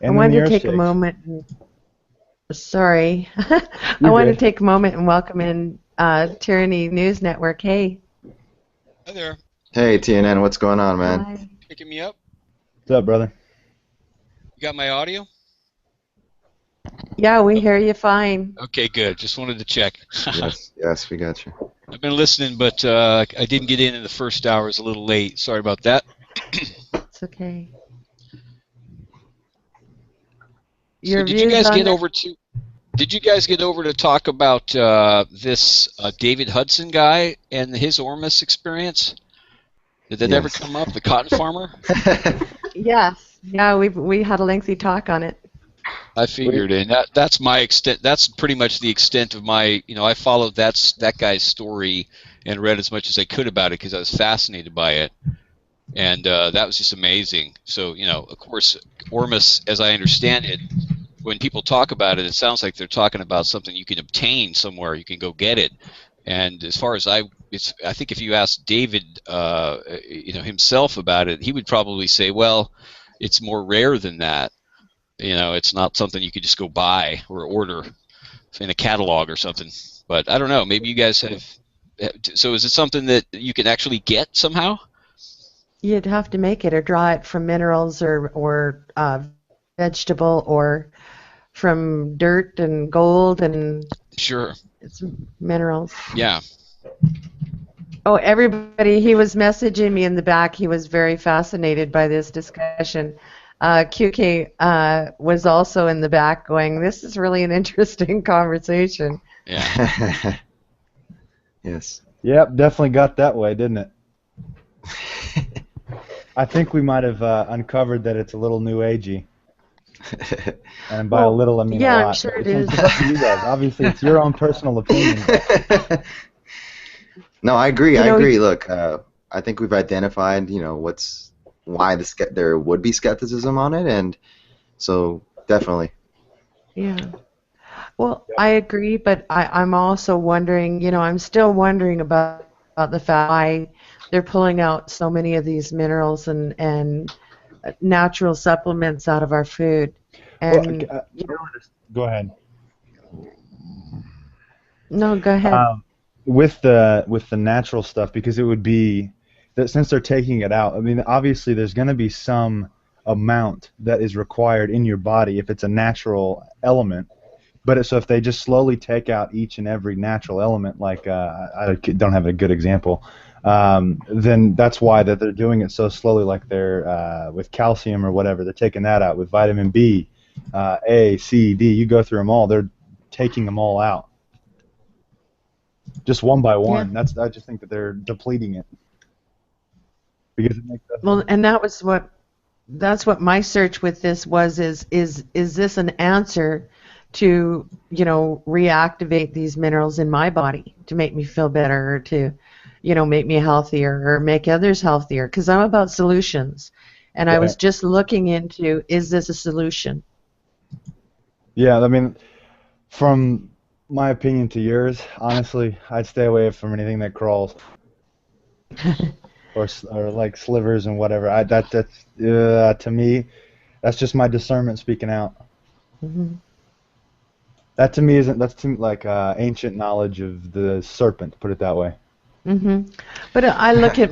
Speaker 1: I wanted to take a moment. Sorry. I wanted to take a moment and welcome in Tyranny News Network. Hey.
Speaker 11: Hi there.
Speaker 5: Hey, TNN, what's going on, man?
Speaker 1: Hi.
Speaker 11: Picking me up?
Speaker 9: What's up, brother?
Speaker 11: You got my audio?
Speaker 1: Yeah, we hear you fine.
Speaker 11: Okay, good. Just wanted to check.
Speaker 5: yes, we got you.
Speaker 11: I've been listening, but I didn't get in the first hour. It's a little late. Sorry about that.
Speaker 1: It's okay.
Speaker 11: So did you guys get over to? Did you guys get over to talk about this David Hudson guy and his Ormus experience? Did that ever come up? The cotton farmer?
Speaker 1: Yes. Yeah, we had a lengthy talk on it.
Speaker 11: I figured, and that's my extent. That's pretty much the extent of my. I followed that guy's story and read as much as I could about it because I was fascinated by it, and that was just amazing. So of course, Ormus, as I understand it, when people talk about it, it sounds like they're talking about something you can obtain somewhere. You can go get it. And as far as I think if you ask David, himself about it, he would probably say, well, it's more rare than that. It's not something you could just go buy or order in a catalog or something. But I don't know. Maybe you guys have. So is it something that you can actually get somehow?
Speaker 1: You'd have to make it or draw it from minerals or vegetable or from dirt and gold and.
Speaker 11: Sure.
Speaker 1: It's minerals.
Speaker 11: Yeah.
Speaker 1: Oh, everybody, he was messaging me in the back. He was very fascinated by this discussion. QK was also in the back going, this is really an interesting conversation.
Speaker 11: Yeah.
Speaker 5: Yes.
Speaker 9: Yep, definitely got that way, didn't it? I think we might have uncovered that it's a little new agey. And by a little, I mean a lot.
Speaker 1: I'm sure it is.
Speaker 9: It's up to you guys. Obviously, it's your own personal opinion.
Speaker 5: No, I agree. I agree. Look, I think we've identified, why there would be skepticism on it, and so definitely.
Speaker 1: Yeah. Well, I agree, but I'm also wondering, I'm still wondering about the fact why they're pulling out so many of these minerals and natural supplements out of our food. And
Speaker 9: go ahead.
Speaker 1: No, go ahead.
Speaker 9: With the natural stuff, because it would be that since they're taking it out, I mean, obviously there's going to be some amount that is required in your body if it's a natural element. But so if they just slowly take out each and every natural element, like I don't have a good example, then that's why that they're doing it so slowly. Like they're with calcium or whatever, they're taking that out. With vitamin B, A, C, D, you go through them all. They're taking them all out, just one by one.
Speaker 1: Yeah.
Speaker 9: I just think that they're depleting it. Because it makes
Speaker 1: well, and that's what my search with this was. Is this an answer to reactivate these minerals in my body to make me feel better or to make me healthier or make others healthier? Because I'm about solutions, and I was just looking into, is this a solution?
Speaker 9: Yeah, I mean, from my opinion to yours, honestly, I'd stay away from anything that crawls. or like slivers and whatever. That's to me, that's just my discernment speaking out.
Speaker 1: Mm-hmm.
Speaker 9: That to me isn't. That's to me like ancient knowledge of the serpent. Put it that way.
Speaker 1: Mm-hmm. But I look at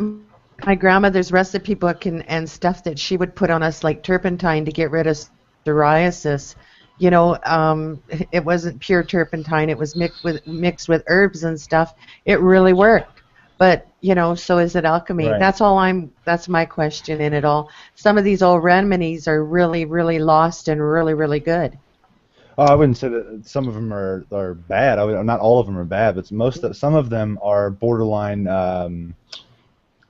Speaker 1: my grandmother's recipe book and stuff that she would put on us, like turpentine to get rid of psoriasis. It wasn't pure turpentine. It was mixed with herbs and stuff. It really worked. But so is it alchemy?
Speaker 9: Right.
Speaker 1: That's my question in it all. Some of these old remedies are really, really lost and really, really good.
Speaker 9: Oh, I wouldn't say that some of them are bad. Not all of them are bad, but some of them are borderline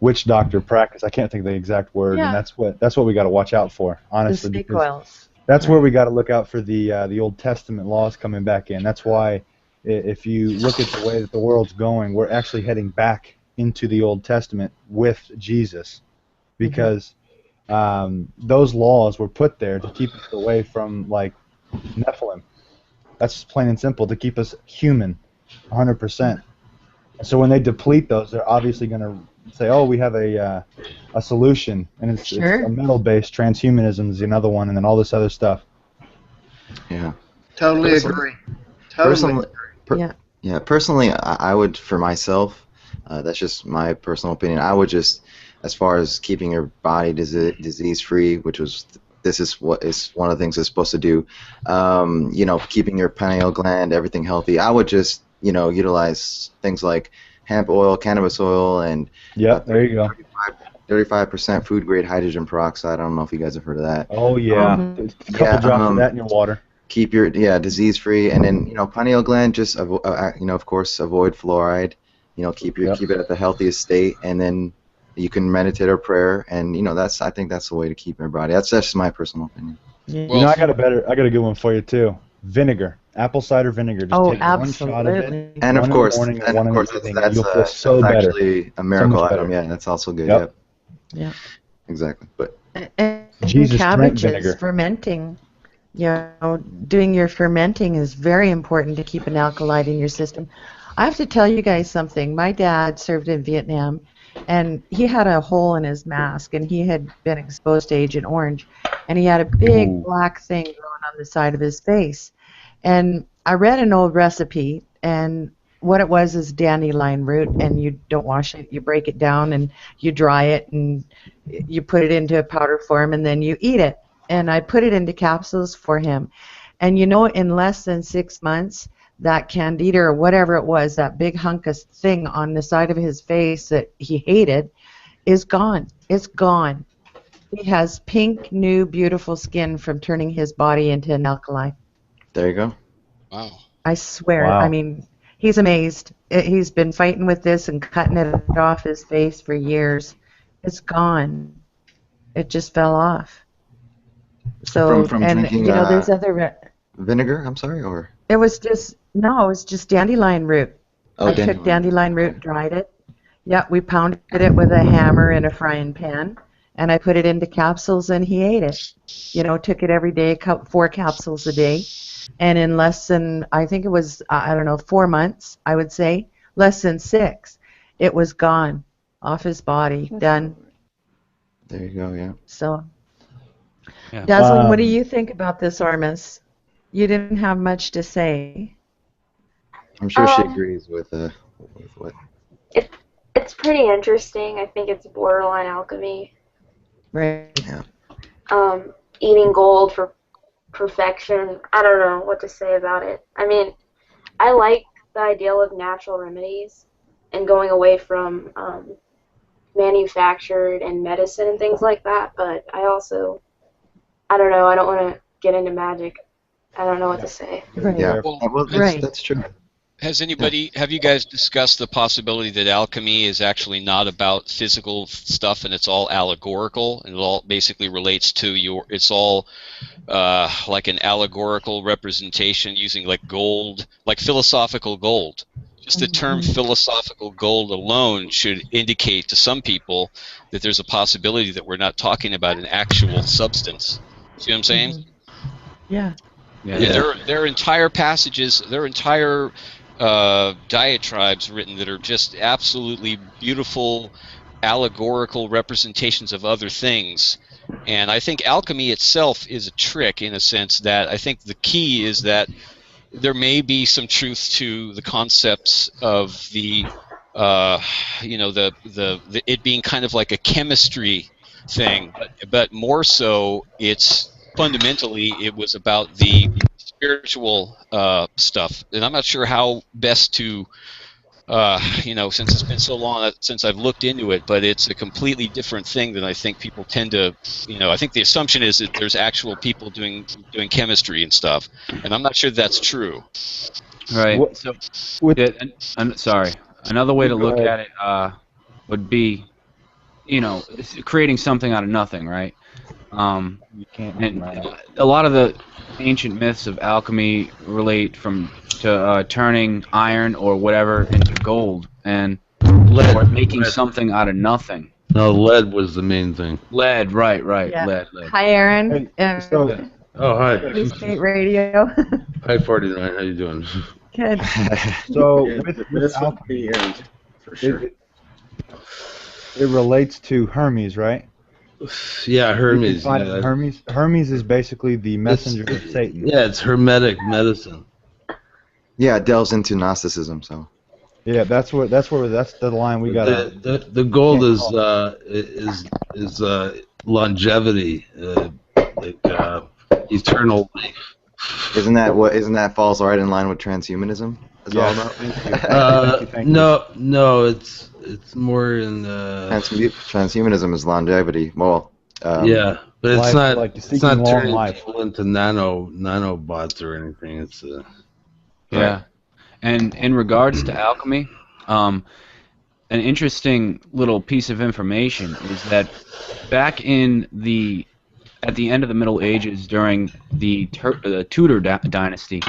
Speaker 9: witch doctor practice. I can't think of the exact word, and that's what we got to watch out for, honestly.
Speaker 1: The snake oils.
Speaker 9: That's where we got to look out for the Old Testament laws coming back in. That's why if you look at the way that the world's going, we're actually heading back into the Old Testament with Jesus, because those laws were put there to keep us away from like Nephilim. That's plain and simple, to keep us human, 100%. And so when they deplete those, they're obviously going to say, "Oh, we have a solution," and it's a metal-based transhumanism is another one, and then all this other stuff.
Speaker 5: Yeah.
Speaker 4: Totally agree. Totally.
Speaker 5: Yeah. Personally, I would, for myself, that's just my personal opinion. I would just, as far as keeping your body disease-free, this is what is one of the things it's supposed to do. Keeping your pineal gland, everything healthy. I would just, utilize things like hemp oil, cannabis oil, and
Speaker 9: there you go.
Speaker 5: 35% food-grade hydrogen peroxide. I don't know if you guys have heard of that.
Speaker 9: Oh yeah, a couple drops of that in your water.
Speaker 5: Keep your disease-free, and then pineal gland. Just of course, avoid fluoride. Keep it at the healthiest state, and then you can meditate or prayer, and I think that's the way to keep your body. That's just my personal opinion.
Speaker 9: Well, I got a good one for you too. Vinegar, apple cider vinegar. Just take one shot of it.
Speaker 5: And of course,
Speaker 9: that's
Speaker 5: actually a miracle item. Yeah, that's also good.
Speaker 9: Yep.
Speaker 1: Yeah.
Speaker 5: Exactly. But
Speaker 9: Jesus drank
Speaker 1: cabbages,
Speaker 9: vinegar.
Speaker 1: fermenting. Doing your fermenting is very important to keep an alkaline in your system. I have to tell you guys something. My dad served in Vietnam, and he had a hole in his mask, and he had been exposed to Agent Orange, and he had a big black thing growing on the side of his face. And I read an old recipe, and what it was is dandelion root, and you don't wash it, you break it down, and you dry it, and you put it into a powder form, and then you eat it. And I put it into capsules for him. And in less than 6 months, that candida or whatever it was, that big hunk of thing on the side of his face that he hated, is gone. It's gone. He has pink, new, beautiful skin from turning his body into an alkali.
Speaker 5: There you go.
Speaker 11: Wow.
Speaker 1: I swear.
Speaker 9: Wow.
Speaker 1: I mean, he's amazed. He's been fighting with this and cutting it off his face for years. It's gone. It just fell off. So
Speaker 5: from
Speaker 1: and
Speaker 5: drinking,
Speaker 1: there's other
Speaker 5: vinegar. I'm sorry, or
Speaker 1: it was just dandelion root.
Speaker 5: Oh,
Speaker 1: I took dandelion root, dried it. Yeah, we pounded it with a hammer in a frying pan, and I put it into capsules, and he ate it. Took it every day, 4 capsules a day, and in less than, I think it was 4 months, I would say, less than 6, it was gone off his body, done.
Speaker 5: There you go. Yeah.
Speaker 1: So.
Speaker 2: Yeah.
Speaker 1: Dazzling, what do you think about this, Ormus? You didn't have much to say.
Speaker 5: I'm sure she agrees with what.
Speaker 10: It's pretty interesting. I think it's borderline alchemy.
Speaker 1: Right.
Speaker 5: Yeah.
Speaker 10: Eating gold for perfection. I don't know what to say about it. I mean, I like the ideal of natural remedies and going away from manufactured and medicine and things like that, but I don't know. I don't want to get into magic. I don't know what to say.
Speaker 1: Right.
Speaker 5: Yeah.
Speaker 11: Well,
Speaker 5: That's true.
Speaker 11: Have you guys discussed the possibility that alchemy is actually not about physical stuff and it's all allegorical and it all basically relates to it's all like an allegorical representation using like gold, like philosophical gold. Just the term philosophical gold alone should indicate to some people that there's a possibility that we're not talking about an actual substance. See what I'm saying?
Speaker 1: Yeah.
Speaker 11: There are entire passages, there are entire diatribes written that are just absolutely beautiful allegorical representations of other things. And I think alchemy itself is a trick in a sense that I think the key is that there may be some truth to the concepts of the it being kind of like a chemistry thing, but more so it's fundamentally it was about the spiritual stuff, and I'm not sure how best to since it's been so long since I've looked into it, but it's a completely different thing than I think people tend to, I think the assumption is that there's actual people doing chemistry and stuff, and I'm not sure that's true.
Speaker 2: Right. Sorry. Another way to look at it would be, creating something out of nothing, right?
Speaker 9: You can't.
Speaker 2: And a lot of the ancient myths of alchemy relate to turning iron or whatever into gold and or making something out of nothing.
Speaker 6: No, lead was the main thing.
Speaker 2: Lead, right.
Speaker 1: Yeah.
Speaker 2: Lead.
Speaker 1: Hi, Aaron.
Speaker 9: Hey, so
Speaker 12: Oh, hi.
Speaker 1: Blue State Radio.
Speaker 12: Hi, 49. How you doing?
Speaker 1: Good.
Speaker 9: So
Speaker 8: Yeah,
Speaker 9: with
Speaker 8: this would
Speaker 9: alchemy,
Speaker 8: be for sure.
Speaker 9: it relates to Hermes, right?
Speaker 12: Yeah,
Speaker 9: You can
Speaker 12: Hermes.
Speaker 9: find it
Speaker 12: Yeah.
Speaker 9: in Hermes. Hermes is basically the messenger of Satan.
Speaker 12: Yeah, it's Hermetic medicine.
Speaker 5: Yeah, it delves into Gnosticism. So
Speaker 9: Yeah, that's the line we got.
Speaker 12: The goal is longevity, eternal life.
Speaker 5: isn't that falls right in line with transhumanism? Is all about?
Speaker 9: Thank you.
Speaker 12: No, it's more in
Speaker 5: Transhumanism is longevity. Well,
Speaker 12: yeah, but it's
Speaker 9: life,
Speaker 12: not.
Speaker 9: like
Speaker 12: It's
Speaker 9: seeking
Speaker 12: not
Speaker 9: long
Speaker 12: turning
Speaker 9: life.
Speaker 12: people into nanobots or anything. It's
Speaker 2: Yeah.
Speaker 5: Right.
Speaker 2: And in regards to alchemy, an interesting little piece of information is that back at the end of the Middle Ages, during the Tudor dynasty,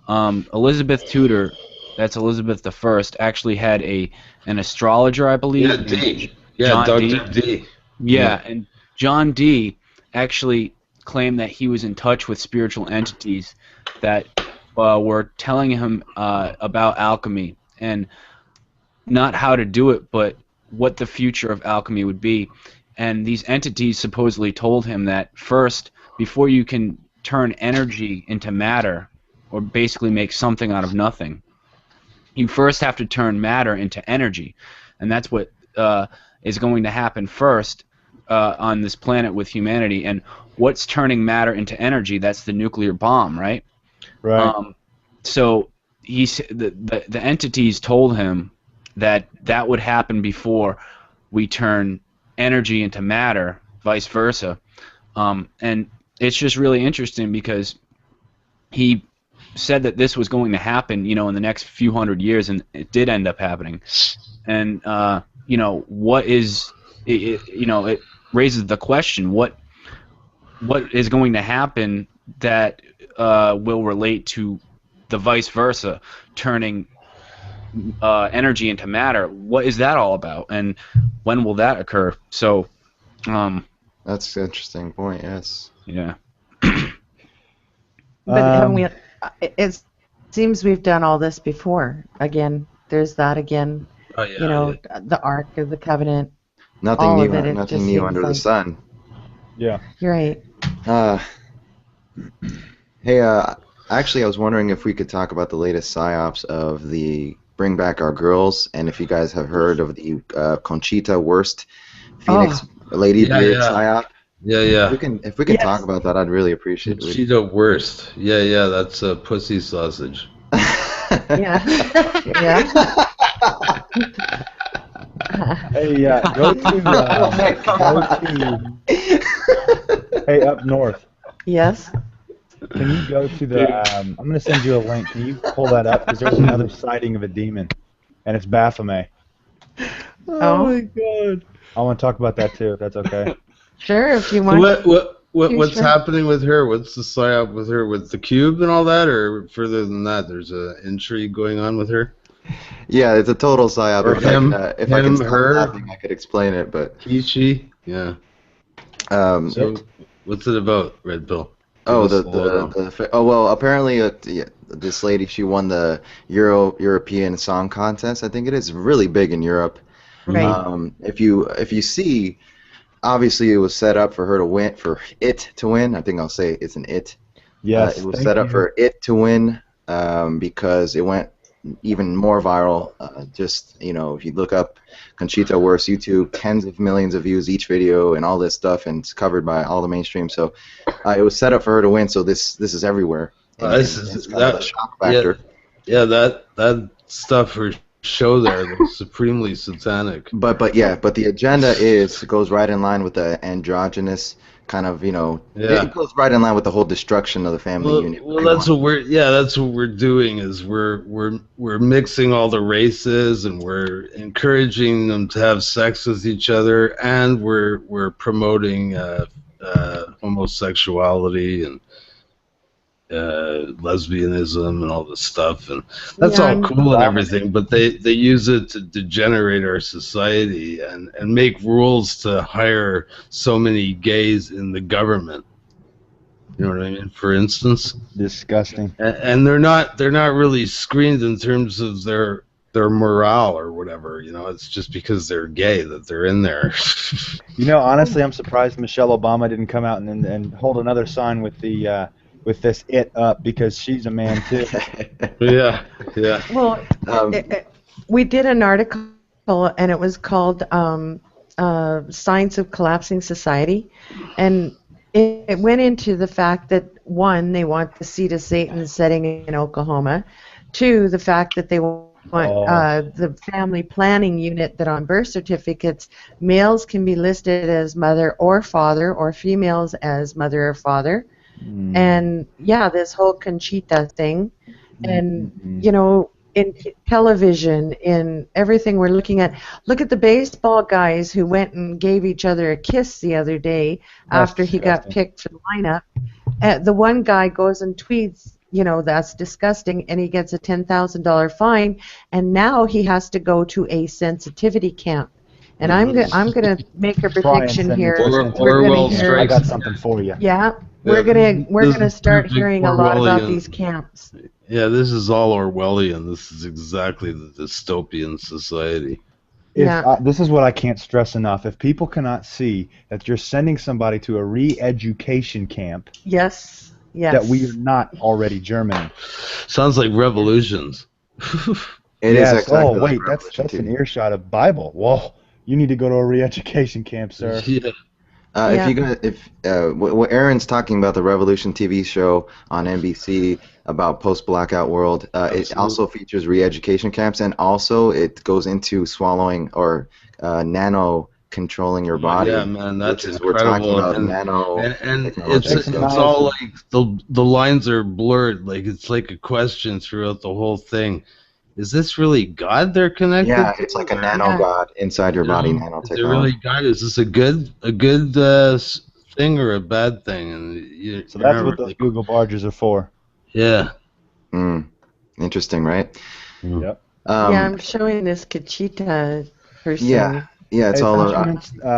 Speaker 2: Elizabeth Tudor, that's Elizabeth I, actually had an astrologer, I believe,
Speaker 12: yeah,
Speaker 2: named
Speaker 12: D. Yeah,
Speaker 2: John
Speaker 12: Dr.
Speaker 2: Dee.
Speaker 12: D.
Speaker 2: Yeah, and John Dee actually claimed that he was in touch with spiritual entities that were telling him about alchemy, and not how to do it, but what the future of alchemy would be. And these entities supposedly told him that first, before you can turn energy into matter, or basically make something out of nothing, you first have to turn matter into energy. And that's what is going to happen first on this planet with humanity. And what's turning matter into energy? That's the nuclear bomb, right?
Speaker 9: Right.
Speaker 2: So the entities told him that would happen before we turn energy into matter, vice versa. And it's just really interesting because he said that this was going to happen, in the next few hundred years, and it did end up happening. And what is it raises the question: what is going to happen that will relate to the vice versa, turning energy into matter? What is that all about, and when will that occur? So,
Speaker 5: that's an interesting point. Yes.
Speaker 2: yeah.
Speaker 1: But haven't we? It seems we've done all this before. Again, there's that again.
Speaker 12: Oh, yeah,
Speaker 1: The Ark of the Covenant.
Speaker 5: Nothing
Speaker 1: all
Speaker 5: new.
Speaker 1: Of it,
Speaker 5: Nothing new under the sun.
Speaker 9: Yeah.
Speaker 1: You're right.
Speaker 5: Hey, actually, I was wondering if we could talk about the latest psyops of the Bring Back Our Girls, and if you guys have heard of the Conchita Wurst Phoenix Lady Beard psyop.
Speaker 12: Yeah.
Speaker 5: If we can talk about that, I'd really appreciate it.
Speaker 12: Conchita Wurst. Yeah, that's a pussy sausage.
Speaker 1: Yeah.
Speaker 9: Hey, go to hey, up north.
Speaker 1: Yes.
Speaker 9: Can you go to the? I'm going to send you a link. Can you pull that up? Because there's another sighting of a demon, and it's Baphomet.
Speaker 1: Oh
Speaker 12: my God!
Speaker 9: I want to talk about that too, if that's okay.
Speaker 1: Sure, if you want.
Speaker 12: What's happening with her? What's the psyop with her, with the cube and all that, or further than that? There's an intrigue going on with her.
Speaker 5: Yeah, it's a total psyop.
Speaker 12: Or
Speaker 5: if I can stop laughing, I could explain it, but
Speaker 12: Kishi, yeah. So what's it about, Red Pill?
Speaker 5: Well, apparently this lady, she won the European Song Contest. I think it is really big in Europe.
Speaker 1: Right.
Speaker 5: If you see, obviously it was set up for her to win, for it to win. I think I'll say it's an it.
Speaker 9: Yes.
Speaker 5: It was set up for it to win because it went even more viral. If you look up Conchita Wurst YouTube, tens of millions of views each video and all this stuff, and it's covered by all the mainstream. So it was set up for her to win. So this is everywhere.
Speaker 12: This
Speaker 5: kind of a shock factor.
Speaker 12: Yeah, that stuff for show there was supremely satanic.
Speaker 5: But the agenda goes right in line with the androgynous kind of, it goes right in line with the whole destruction of the family unit.
Speaker 12: Well, that's what we're doing is we're mixing all the races, and we're encouraging them to have sex with each other, and we're promoting homosexuality and lesbianism and all this stuff, and that's all cool and everything, but they use it to degenerate our society and make rules to hire so many gays in the government. You know what I mean? For instance,
Speaker 9: Disgusting.
Speaker 12: and they're not really screened in terms of their morale or whatever. You know, it's just because they're gay that they're in there.
Speaker 9: You know, honestly, I'm surprised Michelle Obama didn't come out and hold another sign with the with this "it" up, because she's a man too.
Speaker 12: Yeah, yeah.
Speaker 1: Well, we did an article, and it was called Signs of Collapsing Society, and it went into the fact that, one, they want the seat of Satan setting in Oklahoma; two, the fact that they want the family planning unit, that on birth certificates, males can be listed as mother or father, or females as mother or father. And yeah, this whole Conchita thing, and you know, in television, in everything we're looking at. Look at the baseball guys who went and gave each other a kiss the other day after he got picked for the lineup. The one guy goes and tweets, you know, that's disgusting, and he gets a $10,000 fine, and now he has to go to a sensitivity camp. And I'm gonna make a prediction here.
Speaker 12: I
Speaker 9: got something for you.
Speaker 1: Yeah, we're gonna start hearing a lot about these camps.
Speaker 12: Yeah, this is all Orwellian. This is exactly the dystopian society.
Speaker 9: This is what I can't stress enough. If people cannot see that you're sending somebody to a re-education camp,
Speaker 1: yes,
Speaker 9: that we are not already Germany.
Speaker 12: Sounds like revolutions.
Speaker 5: It is exactly
Speaker 9: oh,
Speaker 5: like
Speaker 9: wait, that's an earshot of Bible. Whoa, you need to go to a re-education camp, sir.
Speaker 12: Yeah.
Speaker 5: What Aaron's talking about, the Revolution TV show on NBC about post-blackout world, it also features re-education camps, and also it goes into swallowing or nano controlling your body.
Speaker 12: Yeah, man, that's incredible.
Speaker 5: We're talking about nano,
Speaker 12: and it's all like the lines are blurred. Like it's like a question throughout the whole thing. Is this really God they're connected?
Speaker 5: Yeah, it's like a nano god inside your body. Nanotechnology.
Speaker 12: Is it really God? Is this a good thing or a bad thing? And
Speaker 9: so that's what those Google barges are for.
Speaker 12: Yeah.
Speaker 5: Interesting, right?
Speaker 9: Yep.
Speaker 1: I'm showing this Conchita person.
Speaker 5: Yeah, it's all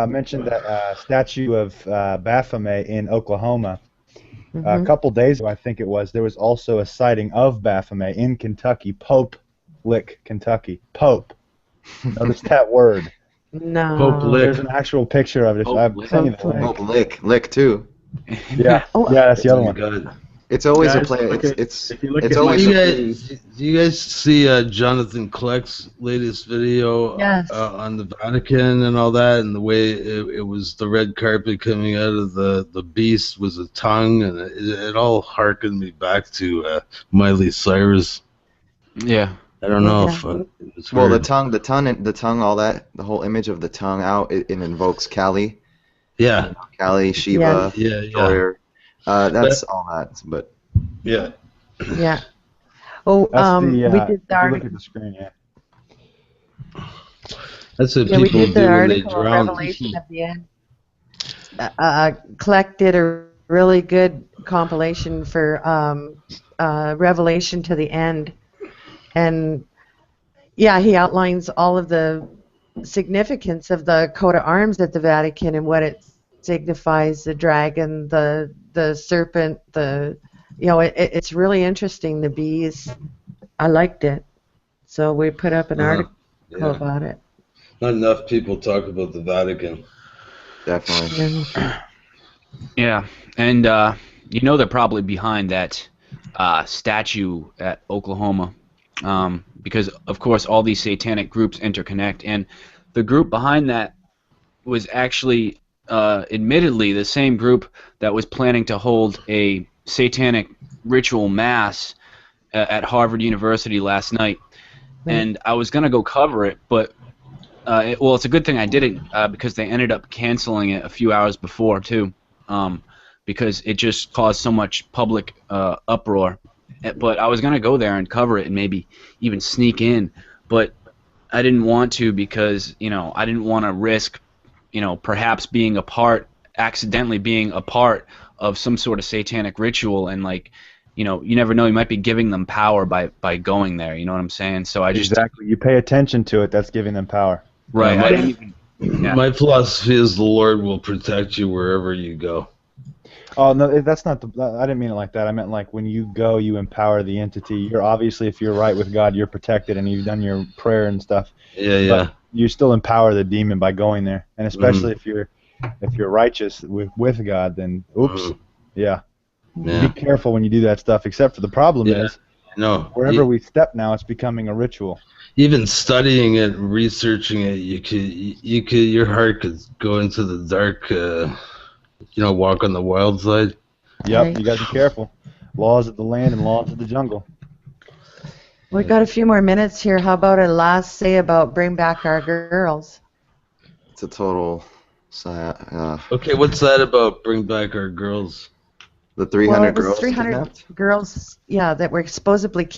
Speaker 9: mentioned that statue of Baphomet in Oklahoma. A couple days ago, I think it was, there was also a sighting of Baphomet in Kentucky, Pope Lick, Kentucky. Pope. Notice that word.
Speaker 1: No.
Speaker 12: Pope Lick.
Speaker 9: There's an actual picture of it.
Speaker 5: Pope Lick too.
Speaker 9: Yeah. That's the other one.
Speaker 5: Good. It's always a play. It's always.
Speaker 12: Do you guys see Jonathan Kleck's latest video on the Vatican and all that, and the way it was the red carpet coming out of the beast was a tongue, and it all harkened me back to Miley Cyrus.
Speaker 2: Yeah.
Speaker 12: I don't know if it's weird.
Speaker 5: the tongue, all that, the whole image of the tongue out, it invokes Kali.
Speaker 12: Yeah.
Speaker 5: You know, Kali, Shiva, Sawyer. That's all that, but
Speaker 12: yeah.
Speaker 1: Yeah. Oh, we did the
Speaker 9: look at the screen,
Speaker 12: That's what people do when they drown.
Speaker 1: Revelation at the end. Kleck did a really good compilation for Revelation to the end, and he outlines all of the significance of the coat of arms at the Vatican and what it signifies: the dragon, the serpent, it's really interesting. The bees, I liked it, so we put up an article about it.
Speaker 12: Not enough people talk about the Vatican.
Speaker 5: Definitely.
Speaker 2: Yeah, and they're probably behind that statue at Oklahoma, because of course all these satanic groups interconnect, and the group behind that was actually admittedly the same group that was planning to hold a satanic ritual mass at Harvard University last night. And I was going to go cover it, but it's a good thing I didn't, because they ended up canceling it a few hours before too, because it just caused so much public uproar. But I was going to go there and cover it and maybe even sneak in, but I didn't want to, because I didn't want to risk perhaps accidentally being a part of some sort of satanic ritual, and you never know, you might be giving them power by going there, you know what I'm saying? So I just...
Speaker 9: Exactly, you pay attention to it, that's giving them power.
Speaker 2: Right.
Speaker 12: My philosophy is the Lord will protect you wherever you go.
Speaker 9: Oh no, that's not the. I didn't mean it like that. I meant like when you go, you empower the entity. You're obviously, if you're right with God, you're protected and you've done your prayer and stuff.
Speaker 12: Yeah,
Speaker 9: But
Speaker 12: yeah.
Speaker 9: you still empower the demon by going there, and especially
Speaker 12: Mhm.
Speaker 9: if you're righteous with God, then oops,
Speaker 12: Mhm.
Speaker 9: yeah. Be
Speaker 12: Yeah.
Speaker 9: careful when you do that stuff. Except for the problem
Speaker 12: Yeah.
Speaker 9: is
Speaker 12: No.
Speaker 9: wherever we step now, it's becoming a ritual.
Speaker 12: Even studying it, researching it, your heart could go into the dark. Walk on the wild side.
Speaker 9: Yep,
Speaker 1: Right.
Speaker 9: you got to be careful. Laws of the land and laws of the jungle.
Speaker 1: We've got a few more minutes here. How about a last say about bring back our girls?
Speaker 5: It's a total.
Speaker 12: Okay, what's that about? Bring back our girls.
Speaker 5: The
Speaker 1: Well,
Speaker 5: 300
Speaker 1: it was
Speaker 5: girls
Speaker 1: 300
Speaker 5: kidnapped.
Speaker 1: girls, yeah, that were supposedly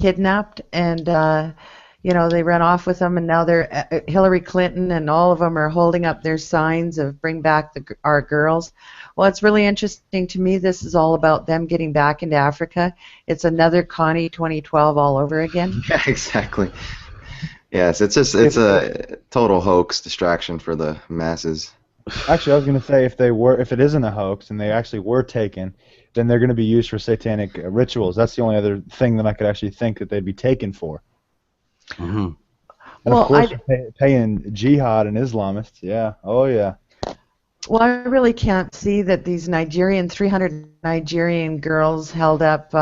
Speaker 1: kidnapped, and they ran off with them, and now they're Hillary Clinton and all of them are holding up their signs of bring back our girls. Well, it's really interesting to me. This is all about them getting back into Africa. It's another Connie 2012 all over again.
Speaker 5: Yeah, exactly. Yes, it's a total hoax distraction for the masses.
Speaker 9: Actually, I was going to say if it isn't a hoax and they actually were taken, then they're going to be used for satanic rituals. That's the only other thing that I could actually think that they'd be taken for.
Speaker 12: Mm-hmm.
Speaker 9: And of course, paying jihad and Islamists. Yeah. Oh yeah.
Speaker 1: Well, I really can't see that these 300 Nigerian girls held up,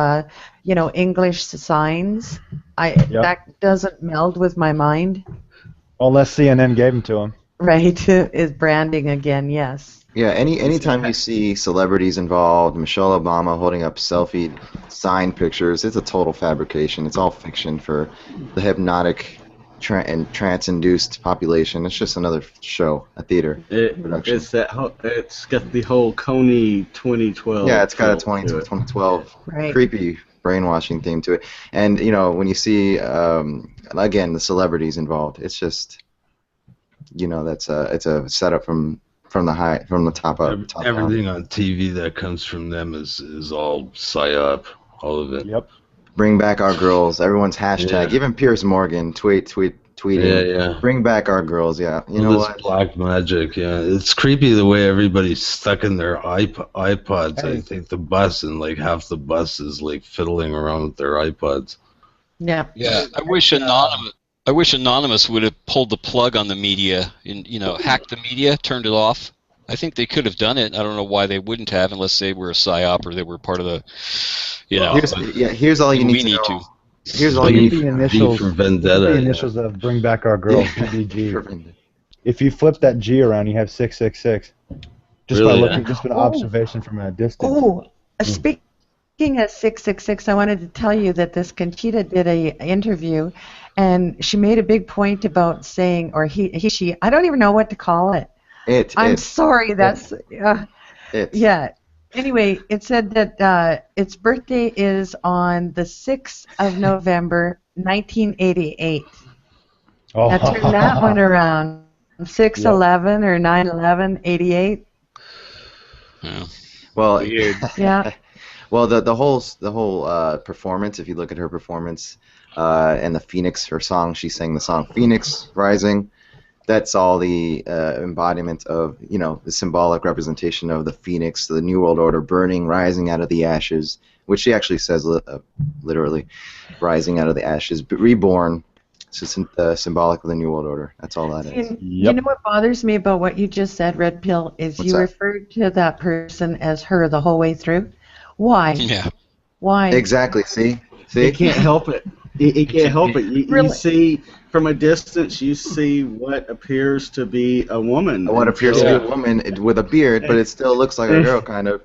Speaker 1: English signs. That doesn't meld with my mind.
Speaker 9: Unless CNN gave them to them.
Speaker 1: Right, is branding again, yes.
Speaker 5: Yeah, anytime you see celebrities involved, Michelle Obama holding up selfie sign pictures, it's a total fabrication. It's all fiction for the hypnotic and trance-induced population. It's just another show, a theater production.
Speaker 8: It's got the whole Coney 2012.
Speaker 5: Yeah, it's got a 2012 creepy brainwashing theme to it. And when you see again the celebrities involved, it's just it's a setup from the top up.
Speaker 12: Everything on TV that comes from them is all psyop, all of it.
Speaker 9: Yep.
Speaker 5: Bring back our girls. Everyone's hashtag.
Speaker 12: Yeah.
Speaker 5: Even Piers Morgan tweeting.
Speaker 12: Yeah.
Speaker 5: Bring back our girls. Yeah. You know what?
Speaker 12: Black magic. Yeah. It's creepy the way everybody's stuck in their iPods. I think the bus and like half the bus is like fiddling around with their iPods.
Speaker 1: Yeah.
Speaker 11: Yeah. I wish Anonymous would have pulled the plug on the media and hacked the media, turned it off. I think they could have done it. I don't know why they wouldn't have, unless they were a psyop or they were part of the.
Speaker 5: Here's all you need to know. Here's all you need
Speaker 9: the initials.
Speaker 12: For Vendetta.
Speaker 9: The initials of Bring Back Our Girls. BG. If you flip that G around, you have 666. Just by looking, just an observation from a distance.
Speaker 1: Oh, speaking of 666, I wanted to tell you that this Conchita did a interview, and she made a big point about saying, or she, I don't even know what to call it. I'm sorry, that's yeah. Anyway, it said that its birthday is on the 6th of November, 1988.
Speaker 9: Oh.
Speaker 1: Now turn that one around. 6/11 or 9/11/88.
Speaker 11: Yeah.
Speaker 5: Well,
Speaker 1: yeah.
Speaker 5: Well, the whole performance. If you look at her performance and the Phoenix, her song, she sang the song "Phoenix Rising." That's all the embodiment of, the symbolic representation of the phoenix, the New World Order burning, rising out of the ashes, which she actually says literally, rising out of the ashes, but reborn. It's just symbolic of the New World Order. That's all that is.
Speaker 1: You know what bothers me about what you just said, Red Pill, is you referred to that person as her the whole way through. Why?
Speaker 11: Yeah.
Speaker 1: Why?
Speaker 5: Exactly. See?
Speaker 8: He can't help it. He can't help it. You see, from a distance, you see what appears to be a woman.
Speaker 5: What appears to be a woman with a beard, but it still looks like a girl, kind of.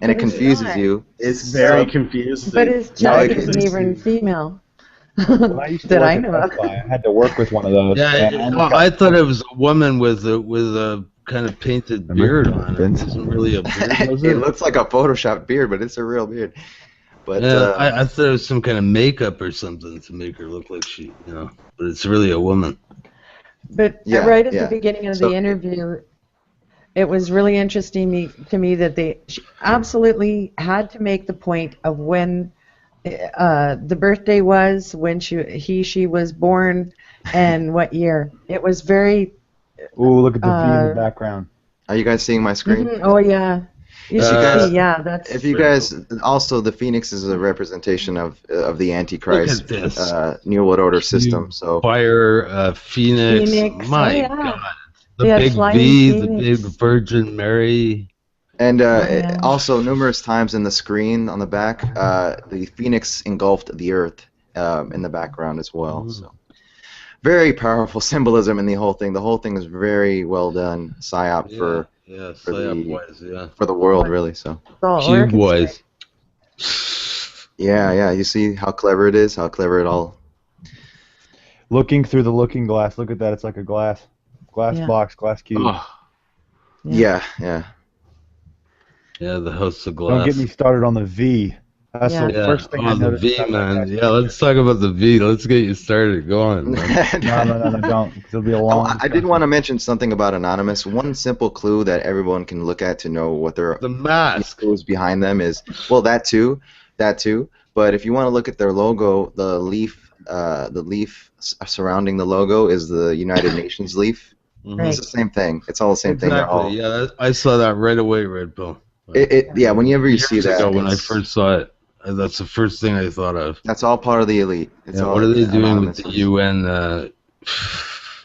Speaker 5: And it confuses you.
Speaker 8: It's very confusing.
Speaker 1: But his judge isn't even female. That I know of.
Speaker 9: I had to work with one of those.
Speaker 12: Yeah, I thought it was a woman with a kind of painted beard on it. It isn't really a beard, was it?
Speaker 5: It looks like a Photoshop beard, but it's a real beard. But
Speaker 12: I thought it was some kind of makeup or something to make her look like she, but it's really a woman.
Speaker 1: But right at the beginning of the interview, it was really interesting to me that they absolutely had to make the point of when the birthday was, when she was born, and what year. It was very.
Speaker 9: Ooh, look at the V in the background.
Speaker 5: Are you guys seeing my screen?
Speaker 1: Oh yeah. You
Speaker 5: If you
Speaker 1: should
Speaker 5: guys,
Speaker 1: see, yeah, that's
Speaker 5: if you guys, also the Phoenix is a representation of the
Speaker 12: Look
Speaker 5: Antichrist
Speaker 12: at this.
Speaker 5: New World Order
Speaker 12: You
Speaker 5: system. So
Speaker 12: fire, Phoenix.
Speaker 1: Phoenix. Oh
Speaker 12: My
Speaker 1: yeah,
Speaker 12: God.
Speaker 1: they
Speaker 12: The
Speaker 1: had
Speaker 12: big
Speaker 1: flying
Speaker 12: V, the big
Speaker 1: Phoenix.
Speaker 12: Virgin Mary.
Speaker 5: and
Speaker 1: Oh yeah.
Speaker 5: also numerous times in the screen on the back, the Phoenix engulfed the Earth in the background as well. So very powerful symbolism in the whole thing. The whole thing is very well done, psyop
Speaker 12: Yeah,
Speaker 5: for
Speaker 12: psyop
Speaker 5: the
Speaker 12: wise, yeah.
Speaker 5: for the world really. So
Speaker 1: It's all
Speaker 12: Cube
Speaker 1: orchestrated.
Speaker 12: wise.
Speaker 5: yeah, you see how clever it is, how clever it all.
Speaker 9: Looking through the looking glass. Look at that. It's like a glass
Speaker 1: Yeah.
Speaker 9: box, glass cube.
Speaker 2: Oh,
Speaker 5: Yeah.
Speaker 12: Yeah, the house of glass.
Speaker 9: Don't get me started on the V. That's
Speaker 1: Yeah.
Speaker 9: the
Speaker 12: Yeah,
Speaker 9: first thing I
Speaker 12: oh, the
Speaker 9: noticed
Speaker 12: V,
Speaker 9: about that
Speaker 12: man.
Speaker 9: guy.
Speaker 12: Yeah, let's talk about the V. Let's get you started going, man.
Speaker 9: No, don't. 'Cause it'll be a long.
Speaker 5: I did want to mention something about Anonymous. One simple clue that everyone can look at to know what their
Speaker 12: The mask.
Speaker 5: who's behind them is, well, that too. But if you want to look at their logo, the leaf surrounding the logo is the United Nations leaf.
Speaker 12: Mhm.
Speaker 5: It's the same thing. It's all the same thing. They're all,
Speaker 12: Exactly. Yeah, I saw that right away, Red Pill.
Speaker 5: yeah. Whenever you
Speaker 12: Years
Speaker 5: see that,
Speaker 12: ago when I
Speaker 5: it's-
Speaker 12: first saw it, that's the first thing I thought of.
Speaker 5: that's all part of the elite. It's
Speaker 12: Yeah,
Speaker 5: all
Speaker 12: what are they doing
Speaker 5: Anonymous.
Speaker 12: with the UN?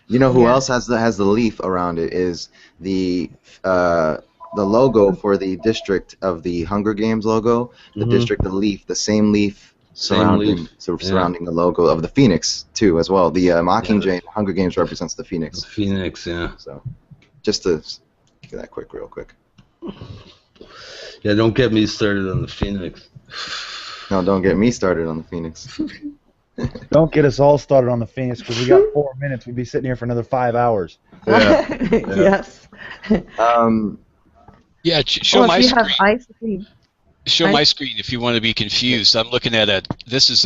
Speaker 5: You know who
Speaker 1: Yeah.
Speaker 5: else has the leaf around it is the logo for the district of the Hunger Games logo. The
Speaker 12: Mhm.
Speaker 5: district, the leaf, the same leaf
Speaker 12: Same
Speaker 5: surrounding
Speaker 12: leaf,
Speaker 5: surrounding the logo of the Phoenix too as well. The Mockingjay in Hunger Games represents the Phoenix.
Speaker 12: The Phoenix, yeah.
Speaker 5: So just to get that real quick.
Speaker 12: Yeah, don't get me started on the Phoenix.
Speaker 5: No, don't get me started on the Phoenix.
Speaker 9: Don't get us all started on the Phoenix because we got 4 minutes. We'd be sitting here for another 5 hours.
Speaker 1: Yes.
Speaker 11: Yeah, show
Speaker 1: Well,
Speaker 11: my
Speaker 1: if you
Speaker 11: screen.
Speaker 1: have ice cream.
Speaker 11: Show my screen if you want to be confused. I'm looking at a. This is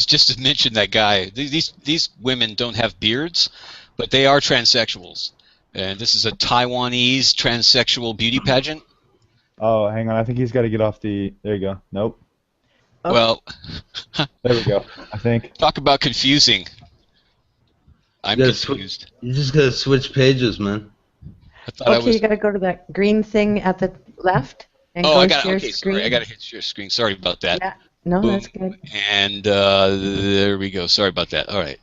Speaker 11: just to mention that guy. These women don't have beards, but they are transsexuals, and this is a Taiwanese transsexual beauty pageant.
Speaker 9: Oh, hang on. I think he's got to get off the. There you go. Nope.
Speaker 1: Oh.
Speaker 11: Well,
Speaker 9: There we go. I think.
Speaker 11: talk about confusing. I'm
Speaker 12: Yes,
Speaker 11: confused.
Speaker 12: You just gotta switch pages, man.
Speaker 11: I thought I
Speaker 1: Okay,
Speaker 11: was.
Speaker 1: you got to go to that green thing at the left and
Speaker 11: Oh,
Speaker 1: go
Speaker 11: I
Speaker 1: to
Speaker 11: got.
Speaker 1: share
Speaker 11: Okay,
Speaker 1: screen.
Speaker 11: sorry. I got to hit share screen. Sorry about that.
Speaker 1: Yeah. No,
Speaker 11: Boom.
Speaker 1: that's good.
Speaker 11: And there we go. Sorry about that. All right.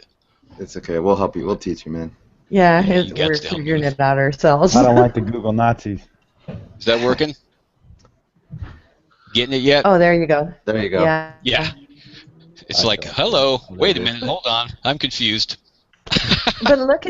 Speaker 5: It's okay. We'll help you. We'll teach you, man.
Speaker 1: Yeah,
Speaker 11: Yeah, you got
Speaker 1: we're
Speaker 11: to help
Speaker 1: figuring
Speaker 11: me.
Speaker 1: it out ourselves.
Speaker 9: I don't like to Google Nazis.
Speaker 11: Is that working? Getting it yet?
Speaker 1: Oh, there you go.
Speaker 5: There you go.
Speaker 1: Yeah.
Speaker 11: Yeah. It's like, hello. Wait a minute. Hold on. I'm confused.
Speaker 1: But look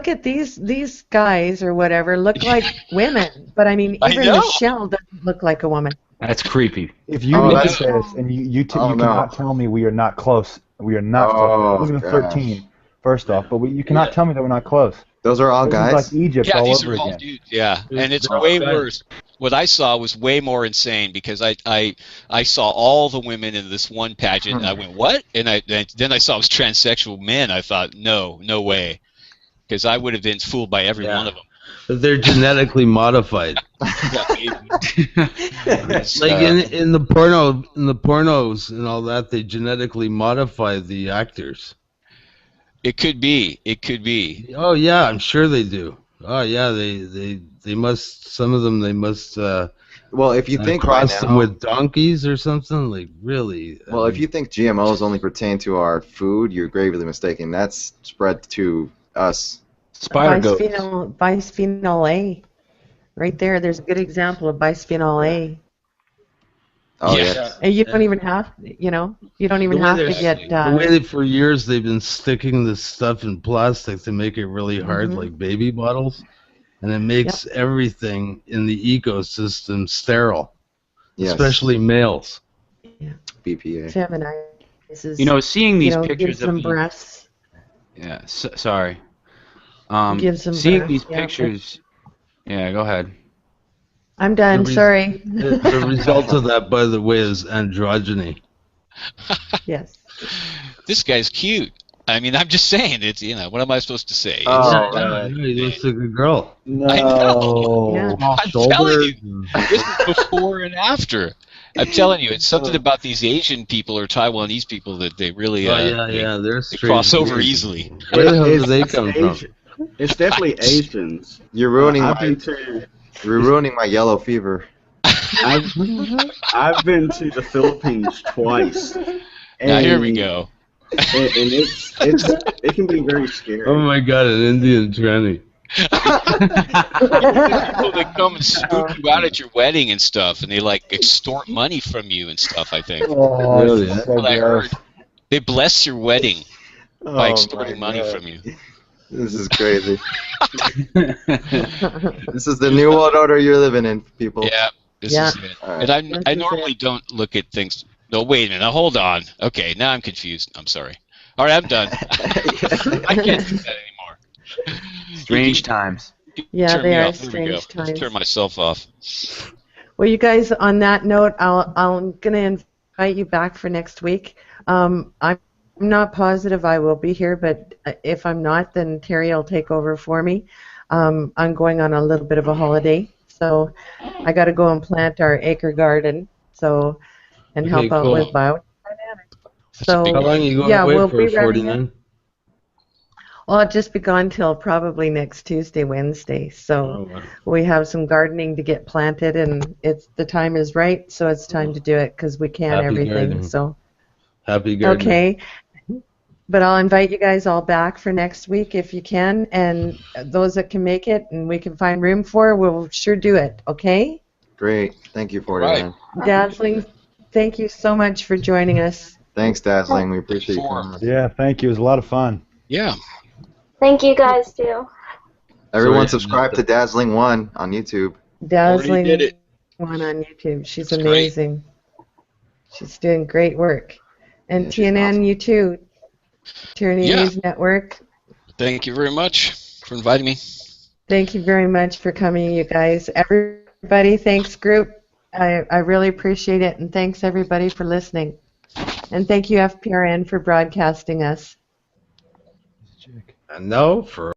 Speaker 1: at these guys or whatever look like women. But I mean,
Speaker 11: I
Speaker 1: even
Speaker 11: know.
Speaker 1: Michelle doesn't look like a woman.
Speaker 2: that's creepy.
Speaker 9: If you
Speaker 5: Oh,
Speaker 9: look
Speaker 5: that's-
Speaker 9: at this and you
Speaker 5: Oh, no.
Speaker 9: cannot tell me we are not close. We are not
Speaker 5: Oh,
Speaker 9: close. Look at the
Speaker 5: gosh.
Speaker 9: 13, first off. But you cannot tell me that we're not close.
Speaker 5: Those are all
Speaker 9: This is
Speaker 5: guys.
Speaker 9: like Egypt
Speaker 11: Yeah,
Speaker 9: all
Speaker 11: these
Speaker 9: over
Speaker 11: are all
Speaker 9: again.
Speaker 11: dudes. Yeah, and it's
Speaker 12: Oh,
Speaker 11: way
Speaker 12: okay.
Speaker 11: worse. What I saw was way more insane because I saw all the women in this one pageant. And I went, what? And then I saw it was transsexual men. I thought, no way, because I would have been fooled by every
Speaker 12: Yeah.
Speaker 11: one of them.
Speaker 12: But they're genetically modified.
Speaker 11: It's,
Speaker 12: Like in the pornos and all that, they genetically modify the actors.
Speaker 11: it could be. It could be.
Speaker 12: Oh yeah, I'm sure they do. Oh yeah, they must. Some of them they must.
Speaker 5: Well, if you think right
Speaker 12: cross them
Speaker 5: now,
Speaker 12: with donkeys or something, like really.
Speaker 5: well, if you think GMOs only pertain to our food, you're gravely mistaken. That's spread to us.
Speaker 2: Spider goats.
Speaker 1: Bisphenol A. Right there, there's a good example of bisphenol A.
Speaker 5: Oh
Speaker 11: Yeah.
Speaker 5: yeah.
Speaker 1: And you don't even have, you don't even
Speaker 12: The way
Speaker 1: have to
Speaker 12: they're-
Speaker 1: get.
Speaker 12: the way that for years they've been sticking this stuff in plastic to make it really hard,
Speaker 1: Mhm.
Speaker 12: like baby bottles, and it makes everything in the ecosystem sterile,
Speaker 5: Yes.
Speaker 12: especially males.
Speaker 5: BPA.
Speaker 1: feminizes.
Speaker 2: You know, seeing these
Speaker 1: gives
Speaker 2: pictures
Speaker 1: them
Speaker 2: of
Speaker 1: breasts.
Speaker 2: yeah, sorry.
Speaker 1: Gives them
Speaker 2: Seeing
Speaker 1: breath,
Speaker 2: these
Speaker 1: yeah.
Speaker 2: pictures. Yeah, go ahead.
Speaker 1: I'm done.
Speaker 12: The res-
Speaker 1: Sorry.
Speaker 12: The result of that, by the way, is androgyny.
Speaker 1: Yes.
Speaker 11: This guy's cute. I mean, I'm just saying. It's what am I supposed to say?
Speaker 5: Oh,
Speaker 12: Yeah, he looks like a girl.
Speaker 9: No.
Speaker 11: I know.
Speaker 1: Yeah.
Speaker 9: Small
Speaker 11: I'm telling
Speaker 9: shoulders.
Speaker 11: This is before and after. I'm telling you, it's something about these Asian people or Taiwanese people that they really
Speaker 12: They're
Speaker 11: they
Speaker 12: straight.
Speaker 11: cross over easily.
Speaker 12: Where the hell do they
Speaker 13: It's
Speaker 12: come from?
Speaker 13: Asian. It's definitely Asians.
Speaker 5: You're ruining
Speaker 13: I've
Speaker 5: my
Speaker 13: been to.
Speaker 5: you're ruining my yellow fever.
Speaker 8: I've been to the Philippines twice,
Speaker 11: Now here we
Speaker 8: and
Speaker 11: go.
Speaker 8: and it can be very scary.
Speaker 12: Oh my God, an Indian tranny.
Speaker 11: People that come and spook you out at your wedding and stuff, and they like extort money from you and stuff. I think.
Speaker 9: Oh,
Speaker 12: Really?
Speaker 9: this is
Speaker 12: Eh?
Speaker 9: so
Speaker 11: What I
Speaker 9: gross.
Speaker 11: heard. They bless your wedding by
Speaker 5: Oh
Speaker 11: extorting
Speaker 5: my
Speaker 11: money
Speaker 5: God.
Speaker 11: from you.
Speaker 5: This is crazy. This is the new world order you're living in, people.
Speaker 11: Yeah, this
Speaker 1: Yeah.
Speaker 11: is it.
Speaker 5: All
Speaker 11: And
Speaker 5: right.
Speaker 11: I normally don't look at things. No, wait a minute. Now hold on. Okay, now I'm confused. I'm sorry. All right, I'm done. I can't do that anymore.
Speaker 2: Strange times.
Speaker 1: Yeah,
Speaker 11: Turn
Speaker 1: they
Speaker 11: me
Speaker 1: are
Speaker 11: off. There we go.
Speaker 1: strange
Speaker 11: Let's turn
Speaker 1: times.
Speaker 11: myself off.
Speaker 1: Well, you guys, on that note, I'm gonna invite you back for next week. I'm not positive I will be here, but if I'm not, then Terry will take over for me. I'm going on a little bit of a holiday, so I got to go and plant our acre garden, and
Speaker 12: Okay,
Speaker 1: help out
Speaker 12: cool.
Speaker 1: with bio.
Speaker 11: That's a big
Speaker 12: How
Speaker 1: So
Speaker 12: long are you going
Speaker 1: yeah,
Speaker 12: away
Speaker 1: we'll
Speaker 12: for?
Speaker 1: be running it.
Speaker 12: 49?
Speaker 1: Well, I'll just be gone till probably next Tuesday, Wednesday. So
Speaker 12: Oh, wow.
Speaker 1: we have some gardening to get planted, and the time is right, so it's time to do it because we can
Speaker 12: Happy
Speaker 1: everything.
Speaker 12: gardening.
Speaker 1: So
Speaker 12: Happy gardening.
Speaker 1: okay, but I'll invite you guys all back for next week if you can, and those that can make it and we can find room for, we'll sure do it. Okay,
Speaker 5: Great. Thank you,
Speaker 11: Right.
Speaker 5: 49.
Speaker 1: Dazzling, thank you so much for joining us.
Speaker 5: Thanks, Dazzling. We appreciate you
Speaker 11: Four.
Speaker 5: coming on.
Speaker 9: Yeah, thank you. It was a lot of fun.
Speaker 11: Yeah.
Speaker 10: Thank you guys too.
Speaker 5: Everyone
Speaker 12: Sorry,
Speaker 5: subscribe to Dazzling 1 on YouTube.
Speaker 11: Already did
Speaker 1: Dazzling
Speaker 11: it.
Speaker 1: one on YouTube. She's
Speaker 11: That's great.
Speaker 1: amazing. She's doing great work. And
Speaker 5: Yeah, she's
Speaker 1: TNN,
Speaker 5: awesome.
Speaker 1: you too. Tyranny
Speaker 11: Yeah.
Speaker 1: News Network.
Speaker 11: Thank you very much for inviting me.
Speaker 1: Thank you very much for coming, you guys. Everybody, thanks, group. I really appreciate it, and thanks, everybody, for listening. And thank you, FPRN, for broadcasting us.
Speaker 12: And now for